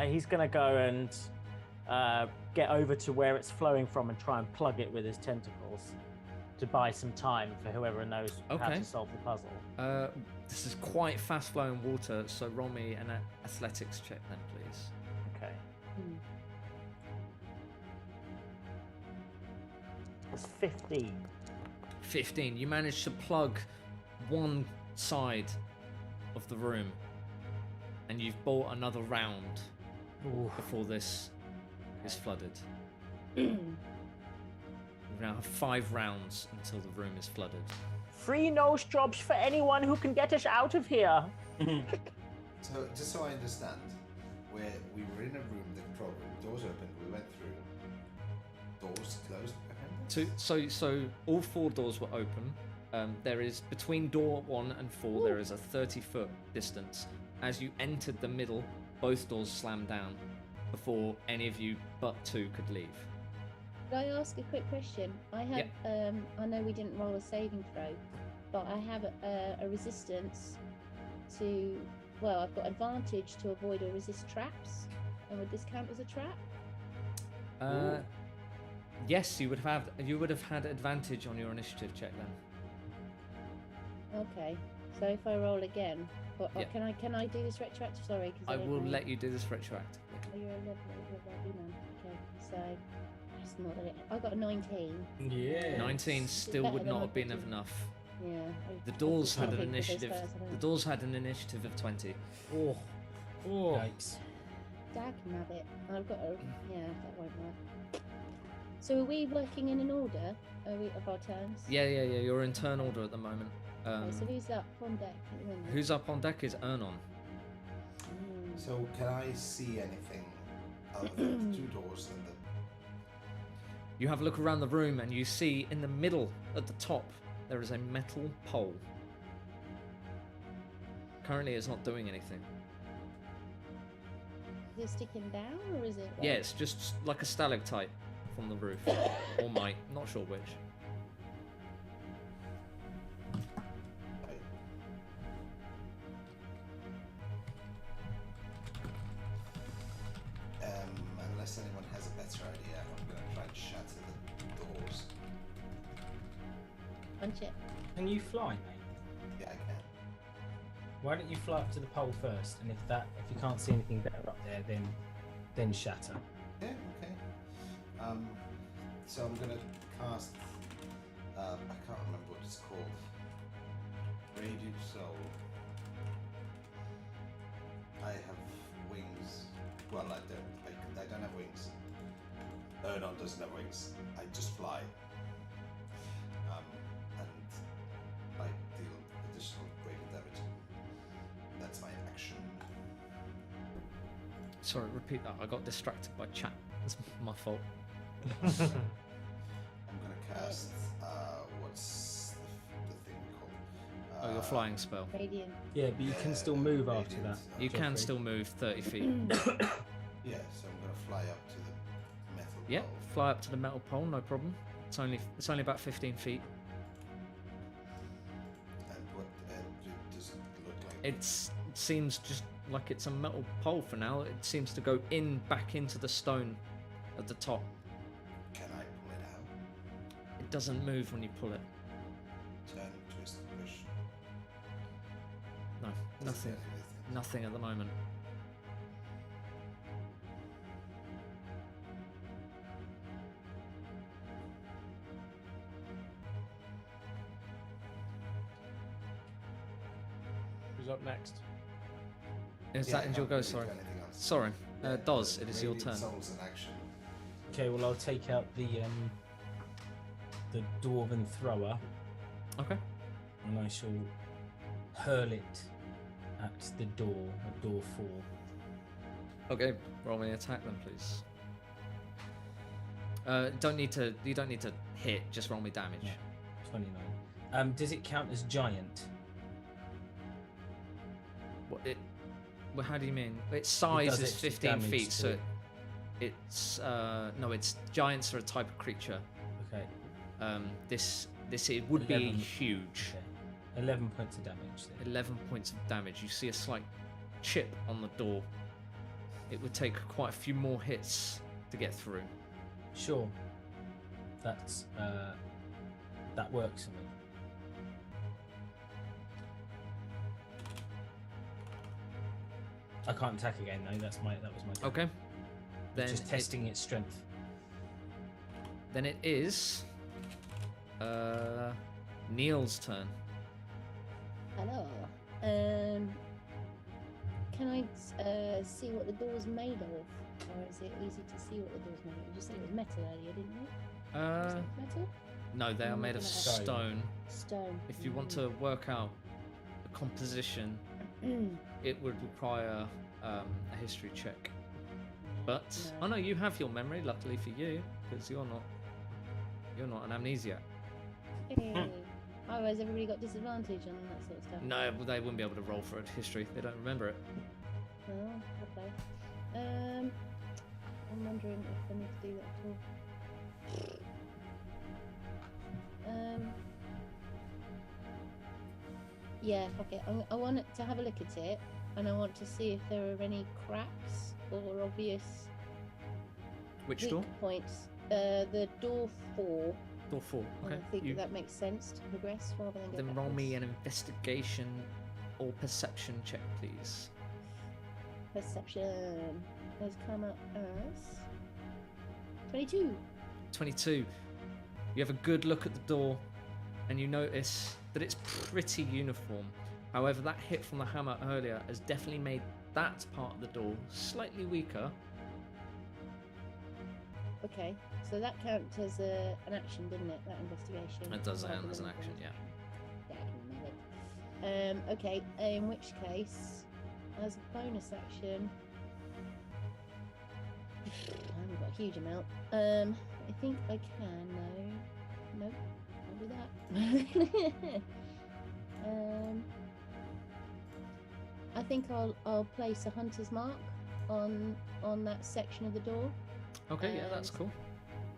he's gonna go and get over to where it's flowing from and try and plug it with his tentacles to buy some time for whoever knows how Okay. to solve the puzzle. This is quite fast flowing water, so roll me an athletics check then, please. Okay. Hmm. It's 15. 15. You managed to plug one side of the room, and you've bought another round before this is flooded. You now have 5 rounds until the room is flooded. Free nose jobs for anyone who can get us out of here. So, just so I understand, we were in a room, the control room, doors opened, we went through, doors closed behind us? So all 4 doors were open. There is between door 1 and 4. There is a 30-foot distance. As you entered the middle, both doors slammed down before any of you but 2 could leave. Could I ask a quick question? I have, I know we didn't roll a saving throw, but I have a resistance to, well, I've got advantage to avoid or resist traps. And would this count as a trap? Yes, you would have had advantage on your initiative check then. Okay, so if I roll again, Yeah. can I do this retroactive? Sorry, because I will let you do this retroactively. Oh, you're a lovely man. Okay, so it's not that I got a 19. Yeah. 19 still better would than not I have been thought it- enough. Yeah. The doors had an think with those initiative. first, I don't The know. doors had an initiative of 20. Oh. Yikes. Dag nabbit. I've got a that won't work. So are we working in an order? Are we of our turns? Yeah. You're in turn order at the moment. Okay, so who's up on deck at the moment? Who's up on deck is Ernon. So, can I see anything other than the 2 doors and the... You have a look around the room and you see in the middle, at the top, there is a metal pole. Currently, it's not doing anything. Is it sticking down or is it? Like... Yeah, it's just like a stalactite from the roof, or mite, not sure which. Unless anyone has a better idea, I'm going to try and shatter the doors. Punch it. Can you fly, mate? Yeah, I can. Why don't you fly up to the pole first, and if you can't see anything better up there, then shatter. Yeah, okay. So I'm going to cast, I can't remember what it's called. Radiant Soul. I have wings. Well, I don't have wings. Ernon doesn't have wings. I just fly. And I deal additional radiant damage. That's my action. Sorry, repeat that. I got distracted by chat. That's my fault. I'm gonna cast what's the thing called? Oh, your flying spell. Radiant. Yeah, but you can still move after that. You can Jeffrey. still move 30 feet. Yeah, so I'm gonna fly up to the metal Yeah, pole. fly up to the metal pole, no problem. It's only about 15 feet. And what does it look like? It seems just like it's a metal pole for now. It seems to go back into the stone at the top. Can I pull it out? It doesn't move when you pull it. Turn, twist, push. No, Doesn't nothing. do anything. Nothing at the moment. Is Yeah, that I end your can't go? really Sorry. do anything else. Sorry. Doz, it is your Radiant turn. Soul's an action. Okay, well I'll take out the dwarven thrower Okay. and I shall hurl it at the door, at door 4. Okay, roll me an attack then, please. You don't need to hit. Just roll me damage. Yeah. 29. Does it count as giant? Well, how do you mean? Its size does is extra 15 damage feet, so to- it's no. It's giants are a type of creature. Okay. This it would be 11. huge. Okay. 11 points of damage then. 11 points of damage. You see a slight chip on the door. It would take quite a few more hits to get through. Sure. That's that works for me. I can't attack again though. That was my turn. Okay. Then Just testing its strength. Then it is Neil's turn. Hello. Can I see what the door's made of? Or is it easy to see what the door's made of? You just said it was metal earlier, didn't you? Was it metal? No, they are made of Stone. stone. Stone. If you want to work out the composition, it would require a history check. But No. oh no, you have your memory. Luckily for you, because you're not an amnesiac. Hey. Otherwise, everybody got disadvantage on that sort of stuff. No, they wouldn't be able to roll for a history. They don't remember it. Oh, okay. I'm wondering if I need to do that at all. Yeah, fuck it. I want to have a look at it, and I want to see if there are any cracks or obvious Which weak door? points. The door 4. Door 4. Okay. I think You that makes sense to progress rather than go then roll me backwards. an investigation or perception check, please. Perception has come up as 22. 22. You have a good look at the door, and you notice that it's pretty uniform. However, that hit from the hammer earlier has definitely made that part of the door slightly weaker. Okay, so that counts as an action, didn't it? That investigation. It does rather count as than an action, yeah. Okay, in which case, as a bonus action, I haven't got a huge amount. I think I can. No, nope, I'll do that. I think I'll place a hunter's mark on that section of the door. Okay, yeah, that's cool.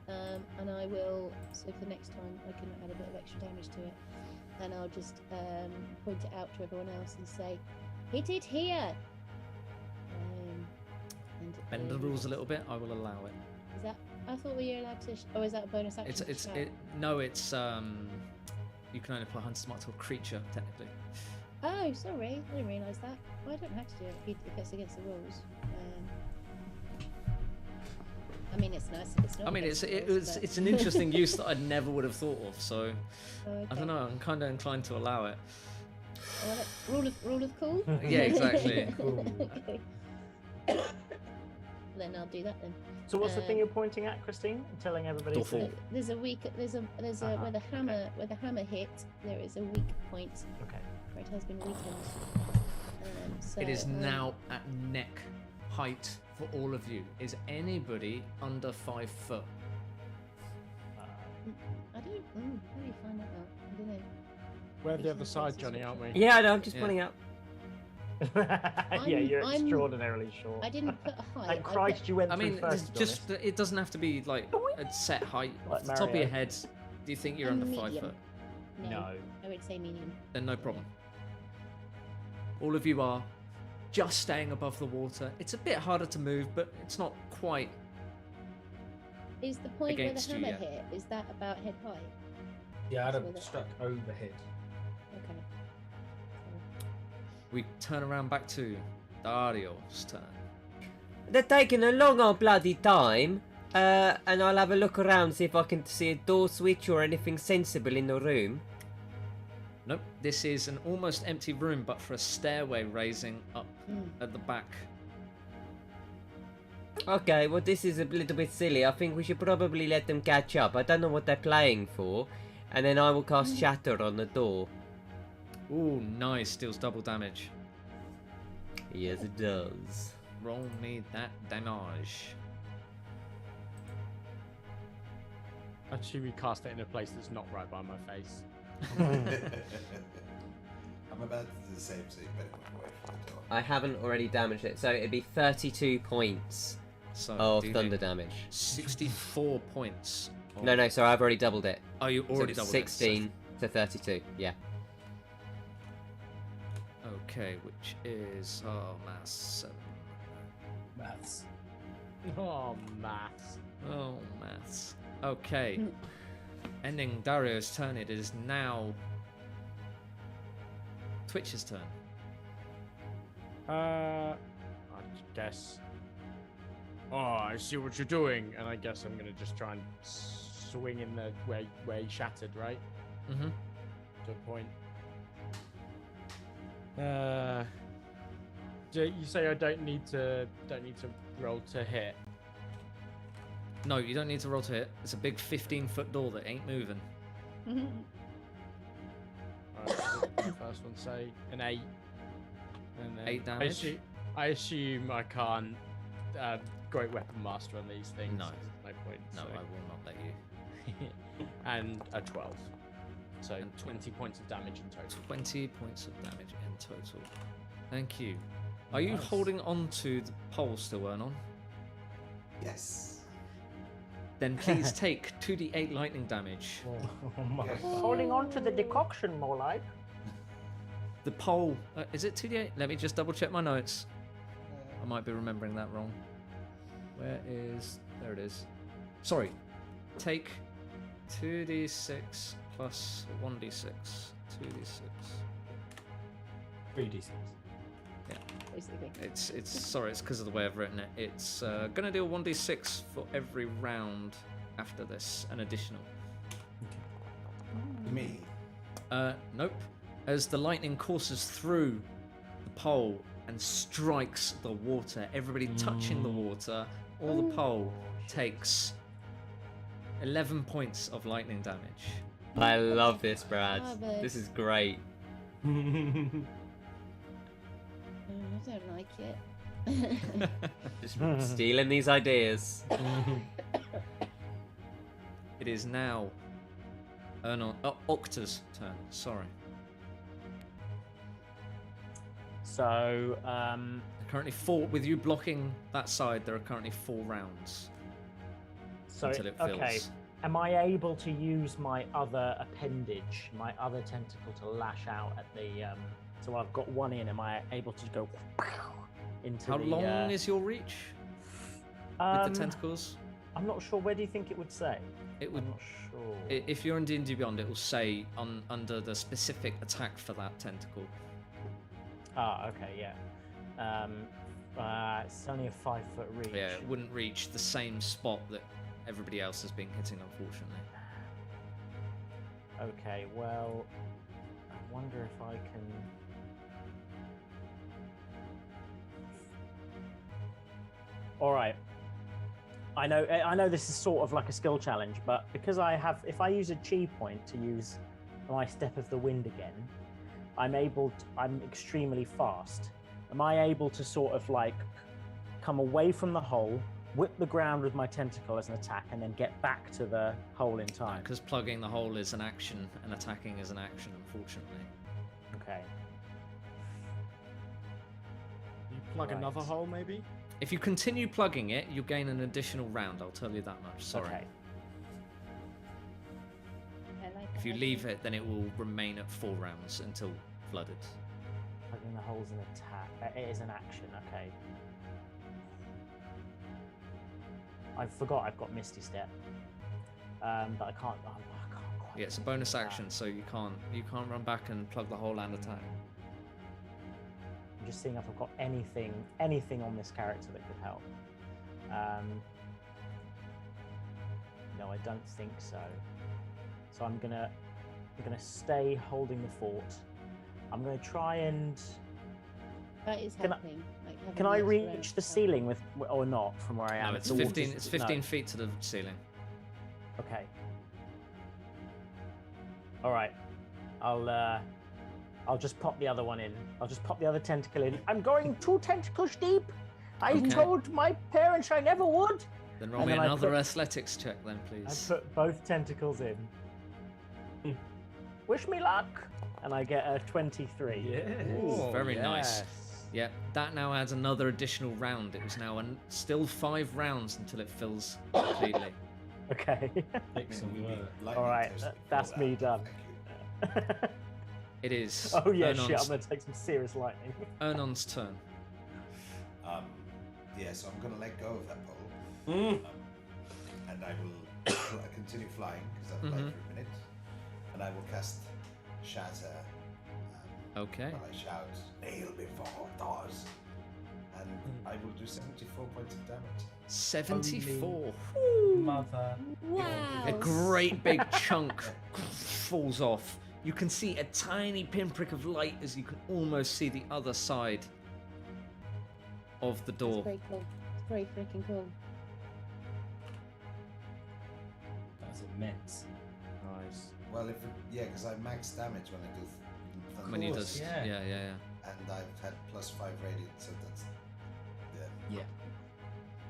And I will, so for next time I can add a bit of extra damage to it, and I'll just point it out to everyone else and say, hit it here. And Bend the rules a little bit, I will allow it. Is that? I thought we were allowed to. Or is that a bonus action? to shout? No, it's you can only apply hunter's mark to a creature technically. Oh, sorry, I didn't realise that. Well, I don't have to do it if it's against the rules. I mean, it's nice. It's not. I mean, against the it's rules, but- an interesting use that I never would have thought of. So Oh, I okay. don't know. I'm kind of inclined to allow it. Well, rule of cool. Yeah, exactly. Cool. Okay. Then I'll do that then. So what's the thing you're pointing at, Christine? Telling everybody. Door 4. There's a where the hammer hit. There is a weak point Okay. where it has been weakened. So, It is now at neck height for all of you. Is anybody under 5 foot? I don't. How do you find that out? I don't know. We're the other side, Johnny, aren't we? Yeah, I know, I'm just Yeah. pointing out. Yeah, you're I'm- extraordinarily short. I didn't put a height. Thank Christ you went I through mean, first. to be just it doesn't have to be like a set height. Like Off the top of your Mario. head, do you think you're I'm under 5 medium. foot? No, No. I would say medium. Then no problem. All of you are just staying above the water. It's a bit harder to move, but it's not quite. Is the point where the Against you, hammer yeah. hit? Is that about head height? Yeah, I'd With have it. struck overhead. Okay. We turn around back to Dario's turn. They're taking a long old bloody time. And I'll have a look around, see if I can see a door switch or anything sensible in the room. Nope. This is an almost empty room, but for a stairway raising up at the back. Okay, well this is a little bit silly. I think we should probably let them catch up. I don't know what they're playing for. And then I will cast Shatter on the door. Ooh, nice. Deals double damage. Yes, it does. Roll me that damage. Actually, we cast it in a place that's not right by my face. I'm about to do the same, so you better move away from the door. I haven't already damaged it, so it'd be 32 points So of do thunder the damage. 64 points. Of... No, sorry, I've already doubled it. Oh, you So already it's doubled 16 to 32, yeah. it. Okay, which is maths 7. Maths. Oh, maths. Oh, maths. Okay. Ending Dario's turn, it is now Twitch's turn. I guess. Oh, I see what you're doing, and I guess I'm gonna just try and swing in the where he shattered, right? Mm-hmm. To a point. You say I don't need to roll to hit. No, you don't need to roll to hit. It's a big 15-foot door that ain't moving. Alright, first one say an 8. And then 8 damage? I assume I can't great weapon master on these things. No. There's no point. No, so. I will not let you. And a 12. So And 20 points of damage in total. 20 points of damage in total. Thank you. Are you Nice. holding on to the pole still, Ernon? Yes. Then please take 2d8 lightning damage. Oh my Yes. god. Holding on to the decoction, more like. The pole... is it 2d8? Let me just double check my notes. I might be remembering that wrong. Where is... There it is. Sorry. Take 2d6 plus 1d6. 2d6. 3d6. Basically. It's sorry, it's because of the way I've written it. It's gonna deal 1d6 for every round after this, an additional. Me. Nope. As the lightning courses through the pole and strikes the water, everybody touching the water, or the pole takes 11 points of lightning damage. I love this, Brad. Love it. This is great. I don't like it. Just stealing these ideas. It is now Octa's turn. Sorry. So, Currently 4, with you blocking that side, there are currently 4 rounds until it fills. okay. Am I able to use my other appendage, my other tentacle, to lash out at the? So I've got one in. Am I able to go into How the? long is your reach with the tentacles? I'm not sure. Where do you think it would say? It would. I'm not sure. If you're in D&D Beyond, it will say under the specific attack for that tentacle. Ah, okay, yeah. It's only a 5-foot reach. Yeah, it wouldn't reach the same spot that everybody else has been hitting, unfortunately. Okay, well, I wonder if I can. All right. I know this is sort of like a skill challenge, but because if I use a chi point to use my step of the wind again, I'm extremely fast. Am I able to sort of like come away from the hole, whip the ground with my tentacle as an attack, and then get back to the hole in time? Because plugging the hole is an action and attacking is an action, unfortunately. Okay. You plug Right. another hole, maybe? If you continue plugging it, you'll gain an additional round, I'll tell you that much. Sorry. Okay. I like If that you idea. leave it, then it will remain at 4 rounds until flooded. Plugging the holes in attack. It is an action. Okay. I forgot I've got Misty Step, but I can't. I can't quite. Yeah, it's a bonus do that. action, so you can't run back and plug the hole and attack. I'm just seeing if I've got anything on this character that could help. No, I don't think so. So I'm gonna I'm going to stay holding the fort. I'm going to try and. That is Can I- helping. Like, having Can I extra reach rounds the help. ceiling with, or not, from where I am? No, it's The water's- 15. It's 15 no. feet to the ceiling. Okay. All right. I'll just pop the other one in. I'll just pop the other tentacle in. I'm going 2 tentacles deep. I Okay. told my parents I never would. Then roll And me then I another put- athletics check, then, I please. put both tentacles in. Wish me luck. And I get a 23. Ooh, very nice. yes. Yeah, that now adds another additional round. It was now still 5 rounds until it fills completely. Okay. Excellent We'll be work. lightning All right, toasted that's before me that. done. Thank you. It is Oh yeah, shit! I'm Ernon's, gonna take some serious lightning. Ernon's turn. Yeah, so I'm gonna let go of that pole, and I will continue flying because I've flied for a minute, and I will cast Shatter. Okay. While I shout, "Nail before doors," and I will do 74 points of damage. 74. Mother. Wow. A great big chunk falls off. You can see a tiny pinprick of light as you can almost see the other side of the It's door. very cool. It's very freaking cool. That's immense. Nice. Well, yeah, because I max damage when I do. When he course, does, yeah. yeah. And I've had +5 radiant, so that's Yeah.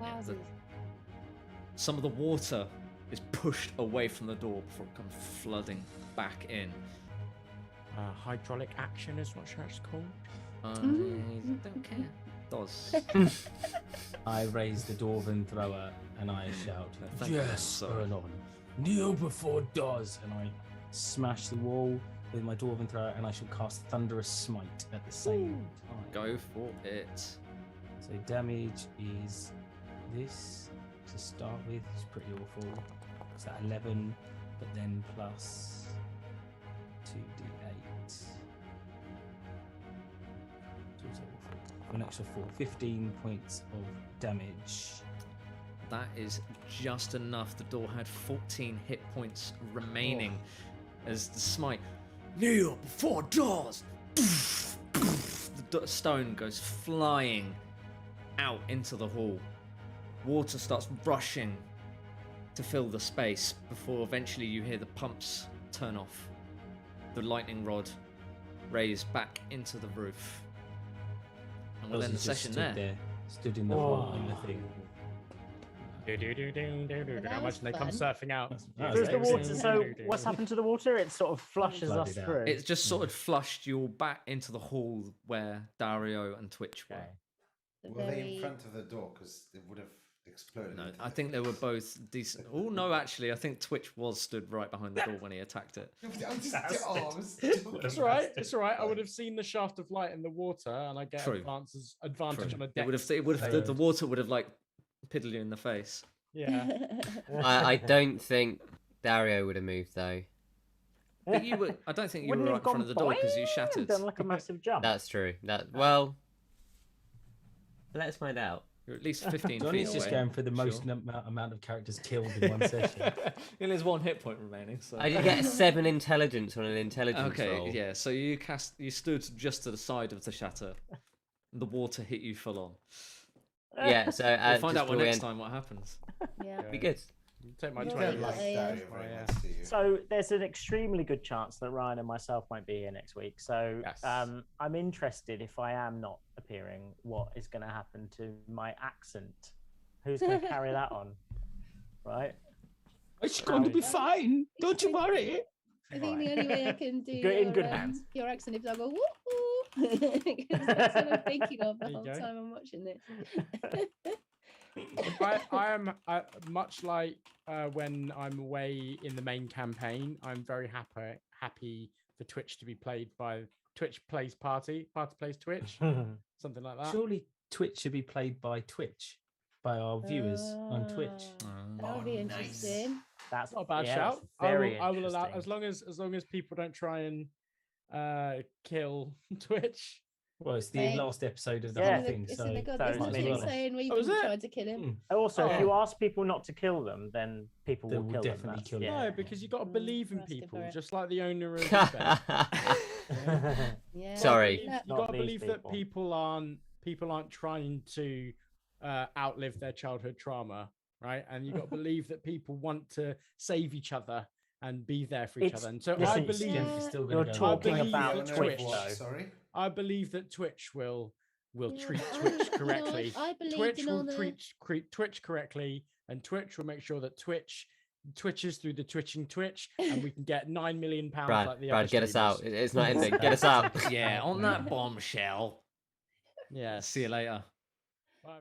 Wowzers. Some of the water is pushed away from the door before it comes flooding back in. Hydraulic action is what that's called. I don't care. Does. I raise the dwarven thrower and I shout, Thank you, "Yes, sorry." Ernon, kneel before does!" And I smash the wall with my dwarven thrower and I shall cast Thunderous Smite at the same time. Go for it. So damage is this to start with. It's pretty awful. It's at 11, but then plus 2d8. It's also awful. An extra 4. 15 points of damage. That is just enough. The door had 14 hit points remaining as the smite. Kneel before doors! The stone goes flying out into the hall. Water starts rushing to fill the space before eventually you hear the pumps turn off. The lightning rod raise back into the roof. And we'll end the Ozzy just session stood there. stood in the Oh. hole in the thing. I that imagine was they come fun. surfing out. Does the water? So what's happened to the water? It sort of flushes us Flooded out. through. It just sort of flushed you all back into the hall where Dario and Twitch were. Okay. The Were they in very- front of the door? Because it would have exploded. No, into I the think they were face. both decent. Oh no, actually, I think Twitch was stood right behind the door when he attacked it. It's all right. It's all right. I would have seen the shaft of light in the water, and I get True. advantage True. on a It deck. would have. It would have. The water would have like piddled you in the face. Yeah. I don't think Dario would have moved though. But you were. I don't think you Wouldn't were he right have in front of gone the door because you boing shattered. and done like a massive jump. That's true. Well, let's find out. You're at least 15 feet Johnny's away. just going for the most Sure. amount of characters killed in one session. He only has 1 hit point remaining. So. I did get 7 intelligence on an intelligence Okay, roll. yeah. So you stood just to the side of the shatter. The water hit you full on. Yeah, so We'll find just out before we next end- time what happens. Yeah. Be good. Take my Yeah. 20 Like life. Yeah. Dario very Oh, yeah. much to you. So there's an extremely good chance that Ryan and myself won't be here next week. So Yes. I'm interested, if I am not appearing, what is going to happen to my accent? Who's going to carry that on? Right? It's going to be fine. Don't you worry. I think the only way I can do In good hands. your accent is I go woo-hoo. Because that's what I'm thinking of the There you whole go. time I'm watching this. I am much like when I'm away in the main campaign. I'm very happy for Twitch to be played by Twitch plays Party plays Twitch, something like that. Surely Twitch should be played by Twitch, by our viewers on Twitch. That would be Oh, nice. interesting. That's Not a bad yeah, shout. that's very I will allow interesting. as long as people don't try and kill Twitch. Well, it's the Mate. last episode of the Yeah. whole thing, It's so in the god. so It's it's literally maybe- saying we've Oh, is been it? trying to kill him. Also, if Oh. you ask people not to kill them, then people They will will kill them. definitely That's- kill them. yeah. No, because you got to believe in We're asking people, for it. just like the owner of eBay. Yeah. Sorry. You That- Not got to these believe that people. people aren't trying to outlive their childhood trauma, right? And you got to believe that people want to save each other and be there for each It's- other. And so I listen, believe Yeah. It's still You're gonna go talking I believe about that Twitch, Twitch- though. Sorry? I believe that Twitch will Yeah, treat I- Twitch you know, correctly. I believed Twitch in all will the- treat Twitch correctly, and Twitch will make sure that Twitch twitches through the twitching Twitch, and we can get £9 million Brad, like the Brad, other get us out. streamers. It's not ending. Get us out. Yeah, on that bombshell. Yes. See you later. Bye.